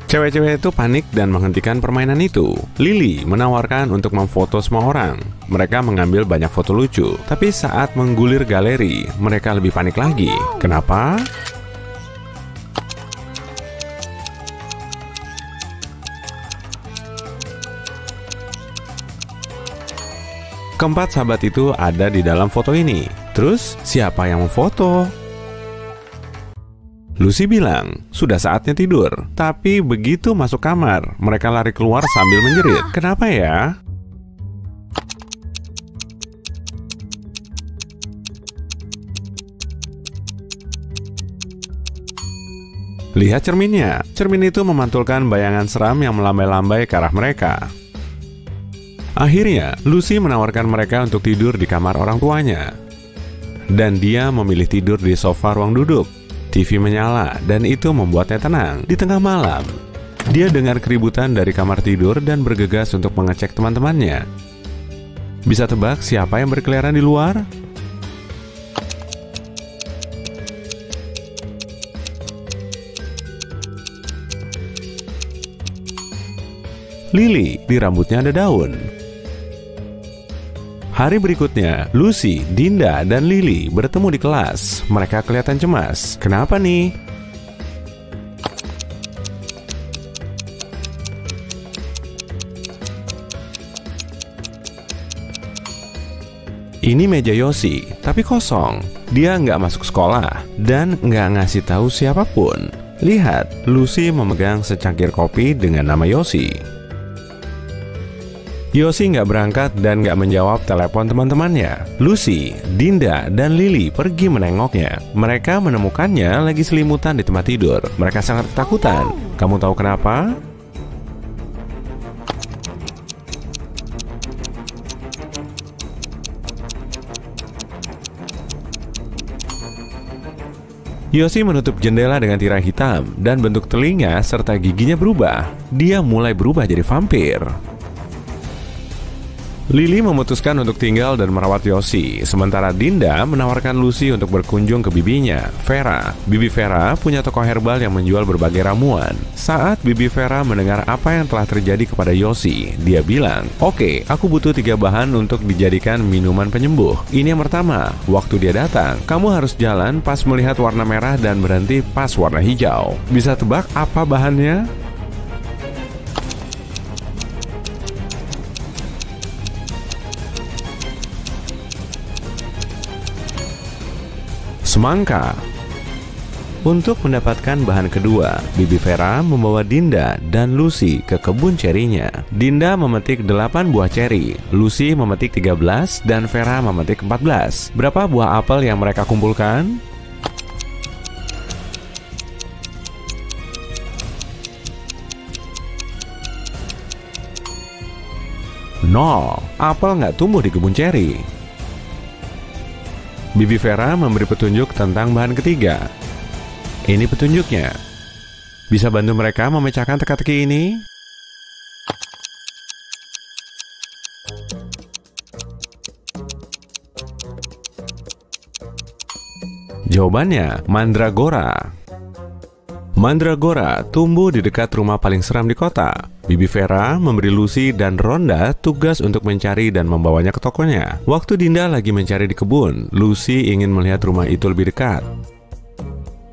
Cewek-cewek itu panik dan menghentikan permainan itu. Lily menawarkan untuk memfoto semua orang. Mereka mengambil banyak foto lucu. Tapi saat menggulir galeri, mereka lebih panik lagi. Kenapa? Keempat sahabat itu ada di dalam foto ini. Terus, siapa yang memfoto? Lucy bilang, sudah saatnya tidur. Tapi begitu masuk kamar, mereka lari keluar sambil menjerit. Kenapa ya? Lihat cerminnya. Cermin itu memantulkan bayangan seram yang melambai-lambai ke arah mereka. Akhirnya, Lucy menawarkan mereka untuk tidur di kamar orang tuanya. Dan dia memilih tidur di sofa ruang duduk. TV menyala dan itu membuatnya tenang. Di tengah malam, dia dengar keributan dari kamar tidur dan bergegas untuk mengecek teman-temannya. Bisa tebak siapa yang berkeliaran di luar? Lily, di rambutnya ada daun. Hari berikutnya, Lucy, Dinda, dan Lily bertemu di kelas. Mereka kelihatan cemas. Kenapa nih? Ini meja Yosi, tapi kosong. Dia nggak masuk sekolah dan nggak ngasih tahu siapapun. Lihat, Lucy memegang secangkir kopi dengan nama Yosi. Yosi nggak berangkat dan nggak menjawab telepon teman-temannya. Lucy, Dinda, dan Lily pergi menengoknya. Mereka menemukannya lagi selimutan di tempat tidur. Mereka sangat ketakutan. Kamu tahu kenapa? Yosi menutup jendela dengan tirai hitam dan bentuk telinga serta giginya berubah. Dia mulai berubah jadi vampir. Lily memutuskan untuk tinggal dan merawat Yosi, sementara Dinda menawarkan Lucy untuk berkunjung ke bibinya, Vera. Bibi Vera punya toko herbal yang menjual berbagai ramuan. Saat Bibi Vera mendengar apa yang telah terjadi kepada Yosi, dia bilang, "Oke, aku butuh 3 bahan untuk dijadikan minuman penyembuh. Ini yang pertama, waktu dia datang, kamu harus jalan pas melihat warna merah dan berhenti pas warna hijau. Bisa tebak apa bahannya?" Semangka. Untuk mendapatkan bahan kedua, Bibi Vera membawa Dinda dan Lucy ke kebun cerinya. Dinda memetik 8 buah ceri, Lucy memetik 13, dan Vera memetik 14. Berapa buah apel yang mereka kumpulkan? Nol. Apel nggak tumbuh di kebun ceri. Bibi Vera memberi petunjuk tentang bahan ketiga. Ini petunjuknya. Bisa bantu mereka memecahkan teka-teki ini? Jawabannya, mandragora. Mandragora tumbuh di dekat rumah paling seram di kota. Bibi Vera memberi Lucy dan Rhonda tugas untuk mencari dan membawanya ke tokonya. Waktu Dinda lagi mencari di kebun, Lucy ingin melihat rumah itu lebih dekat.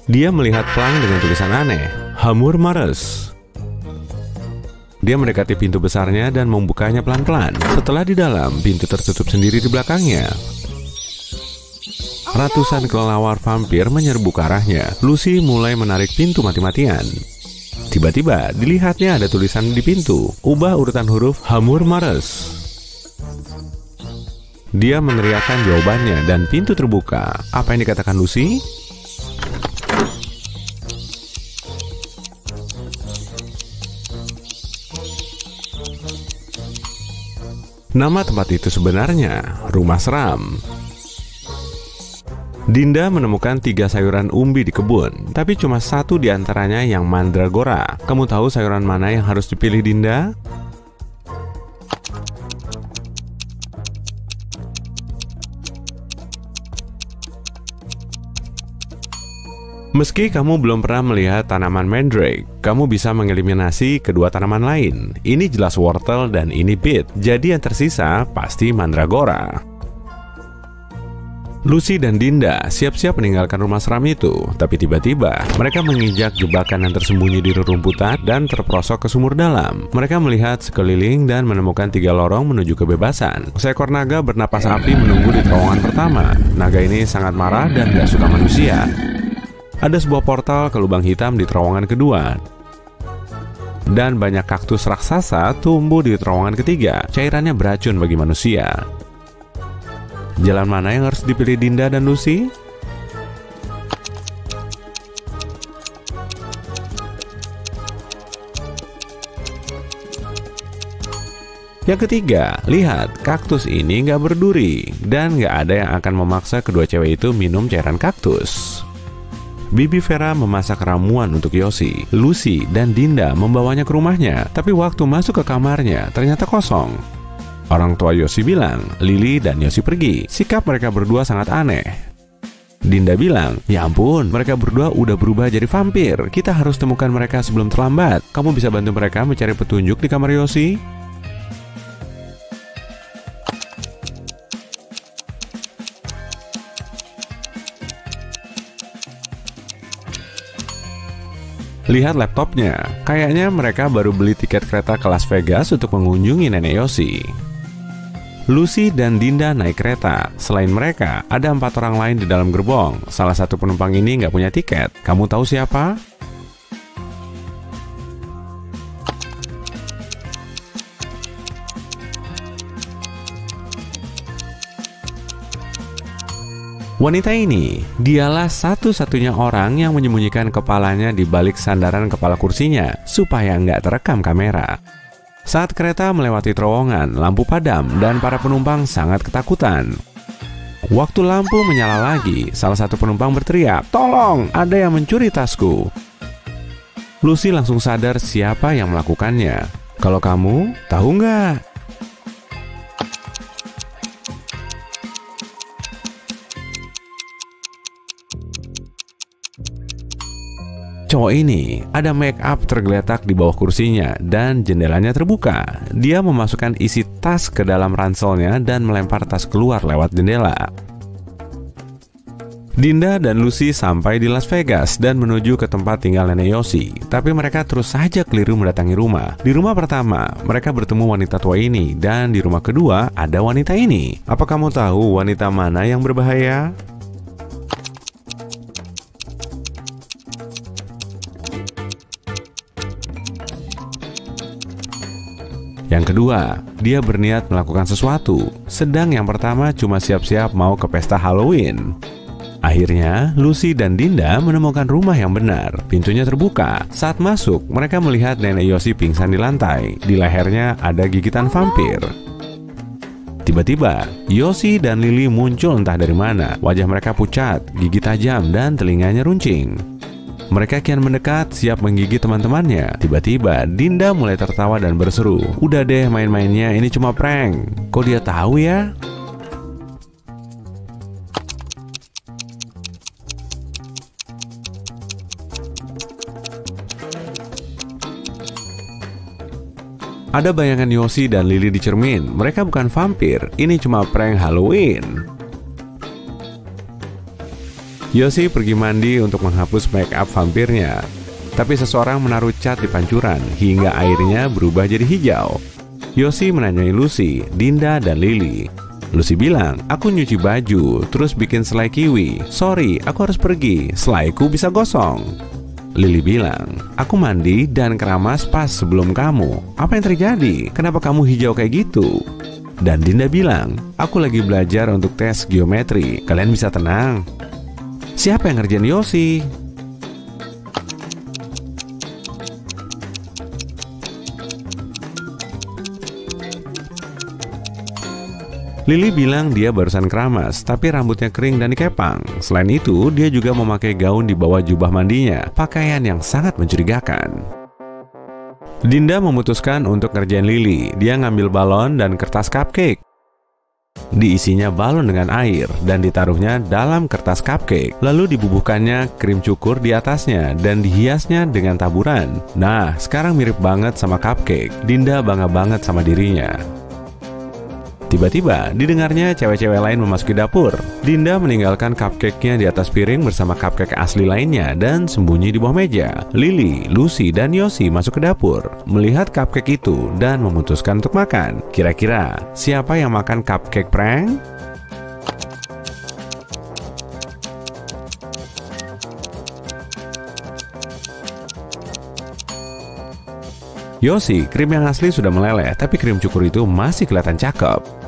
Dia melihat plang dengan tulisan aneh, Hamur Mares. Dia mendekati pintu besarnya dan membukanya pelan-pelan. Setelah di dalam, pintu tertutup sendiri di belakangnya. Ratusan kelelawar vampir menyerbu ke arahnya. Lucy mulai menarik pintu mati-matian. Tiba-tiba dilihatnya ada tulisan di pintu, ubah urutan huruf Hamur Mares. Dia meneriakkan jawabannya dan pintu terbuka. Apa yang dikatakan Lucy? Nama tempat itu sebenarnya Rumah Seram. Dinda menemukan 3 sayuran umbi di kebun, tapi cuma 1 di antaranya yang mandragora. Kamu tahu sayuran mana yang harus dipilih, Dinda? Meski kamu belum pernah melihat tanaman mandrake, kamu bisa mengeliminasi kedua tanaman lain. Ini jelas wortel dan ini beet, jadi yang tersisa pasti mandragora. Lucy dan Dinda siap-siap meninggalkan rumah seram itu, tapi tiba-tiba mereka menginjak jebakan yang tersembunyi di rerumputan dan terperosok ke sumur dalam. Mereka melihat sekeliling dan menemukan 3 lorong menuju kebebasan. Seekor naga bernapas api menunggu di terowongan pertama. Naga ini sangat marah dan gak suka manusia. Ada sebuah portal ke lubang hitam di terowongan kedua. Dan banyak kaktus raksasa tumbuh di terowongan ketiga. Cairannya beracun bagi manusia. Jalan mana yang harus dipilih Dinda dan Lucy? Yang ketiga, lihat, kaktus ini nggak berduri dan nggak ada yang akan memaksa kedua cewek itu minum cairan kaktus. Bibi Vera memasak ramuan untuk Yosi. Lucy dan Dinda membawanya ke rumahnya, tapi waktu masuk ke kamarnya ternyata kosong. Orang tua Yosi bilang, Lily dan Yosi pergi. Sikap mereka berdua sangat aneh. Dinda bilang, ya ampun, mereka berdua udah berubah jadi vampir. Kita harus temukan mereka sebelum terlambat. Kamu bisa bantu mereka mencari petunjuk di kamar Yosi? Lihat laptopnya. Kayaknya mereka baru beli tiket kereta ke Las Vegas untuk mengunjungi nenek Yosi. Lucy dan Dinda naik kereta. Selain mereka, ada 4 orang lain di dalam gerbong. Salah satu penumpang ini nggak punya tiket. Kamu tahu siapa? Wanita ini, dialah satu-satunya orang yang menyembunyikan kepalanya di balik sandaran kepala kursinya supaya nggak terekam kamera. Saat kereta melewati terowongan, lampu padam dan para penumpang sangat ketakutan. Waktu lampu menyala lagi, salah satu penumpang berteriak, "Tolong, ada yang mencuri tasku." Lucy langsung sadar siapa yang melakukannya. Kalau kamu, tahu nggak? Cowok ini ada make up tergeletak di bawah kursinya dan jendelanya terbuka. Dia memasukkan isi tas ke dalam ranselnya dan melempar tas keluar lewat jendela. Dinda dan Lucy sampai di Las Vegas dan menuju ke tempat tinggal nenek Yosi. Tapi mereka terus saja keliru mendatangi rumah. Di rumah pertama, mereka bertemu wanita tua ini, dan di rumah kedua ada wanita ini. Apa kamu tahu wanita mana yang berbahaya? Yang kedua, dia berniat melakukan sesuatu, sedang yang pertama cuma siap-siap mau ke pesta Halloween. Akhirnya, Lucy dan Dinda menemukan rumah yang benar. Pintunya terbuka. Saat masuk, mereka melihat nenek Yosi pingsan di lantai. Di lehernya ada gigitan vampir. Tiba-tiba, Yosi dan Lily muncul entah dari mana. Wajah mereka pucat, gigi tajam, dan telinganya runcing. Mereka kian mendekat, siap menggigit teman-temannya. Tiba-tiba, Dinda mulai tertawa dan berseru, "Udah deh main-mainnya, ini cuma prank. Kok dia tahu ya?" Ada bayangan Yosi dan Lily di cermin. Mereka bukan vampir, ini cuma prank Halloween. Yosi pergi mandi untuk menghapus make up vampirnya. Tapi seseorang menaruh cat di pancuran hingga airnya berubah jadi hijau. Yosi menanyai Lucy, Dinda, dan Lily. Lucy bilang, "Aku nyuci baju, terus bikin selai kiwi. Sorry, aku harus pergi, selaiku bisa gosong." Lily bilang, "Aku mandi dan keramas pas sebelum kamu. Apa yang terjadi? Kenapa kamu hijau kayak gitu?" Dan Dinda bilang, "Aku lagi belajar untuk tes geometri. Kalian bisa tenang." Siapa yang ngerjain Yosi? Lily bilang dia barusan keramas, tapi rambutnya kering dan dikepang. Selain itu, dia juga memakai gaun di bawah jubah mandinya, pakaian yang sangat mencurigakan. Dinda memutuskan untuk ngerjain Lily. Dia ngambil balon dan kertas cupcake. Diisinya balon dengan air dan ditaruhnya dalam kertas cupcake. Lalu dibubuhkannya krim cukur di atasnya dan dihiasnya dengan taburan. Nah, sekarang mirip banget sama cupcake. Dinda bangga banget sama dirinya. Tiba-tiba, didengarnya cewek-cewek lain memasuki dapur. Dinda meninggalkan cupcake-nya di atas piring bersama cupcake asli lainnya dan sembunyi di bawah meja. Lily, Lucy, dan Yosi masuk ke dapur, melihat cupcake itu dan memutuskan untuk makan. Kira-kira, siapa yang makan cupcake prank? Yosi, krim yang asli sudah meleleh, tapi krim cukur itu masih kelihatan cakep.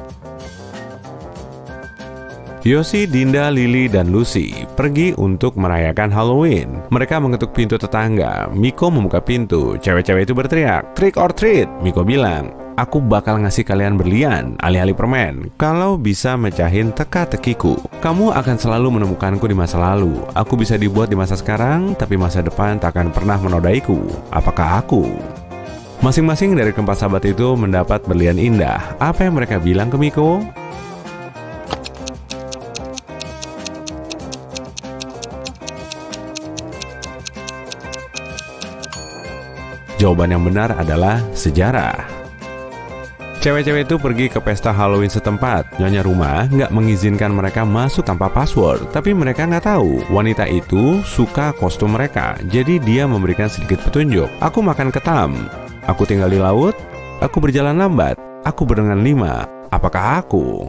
Yosi, Dinda, Lily, dan Lucy pergi untuk merayakan Halloween. Mereka mengetuk pintu tetangga. Miko membuka pintu. Cewek-cewek itu berteriak, "Trick or treat!" Miko bilang, "Aku bakal ngasih kalian berlian, alih-alih permen, kalau bisa mecahin teka-tekiku. Kamu akan selalu menemukanku di masa lalu. Aku bisa dibuat di masa sekarang, tapi masa depan tak akan pernah menodaiku. Apakah aku?" Masing-masing dari keempat sahabat itu mendapat berlian indah. Apa yang mereka bilang ke Miko? Jawaban yang benar adalah sejarah. Cewek-cewek itu pergi ke pesta Halloween setempat. Nyonya rumah nggak mengizinkan mereka masuk tanpa password. Tapi mereka nggak tahu wanita itu suka kostum mereka. Jadi dia memberikan sedikit petunjuk. "Aku makan ketam. Aku tinggal di laut. Aku berjalan lambat. Aku berenang 5. Apakah aku?"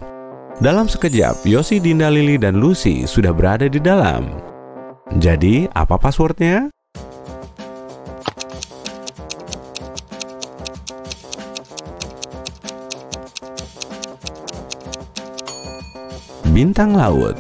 Dalam sekejap, Yosi, Dinda, Lily, dan Lucy sudah berada di dalam. Jadi, apa passwordnya? Bintang laut.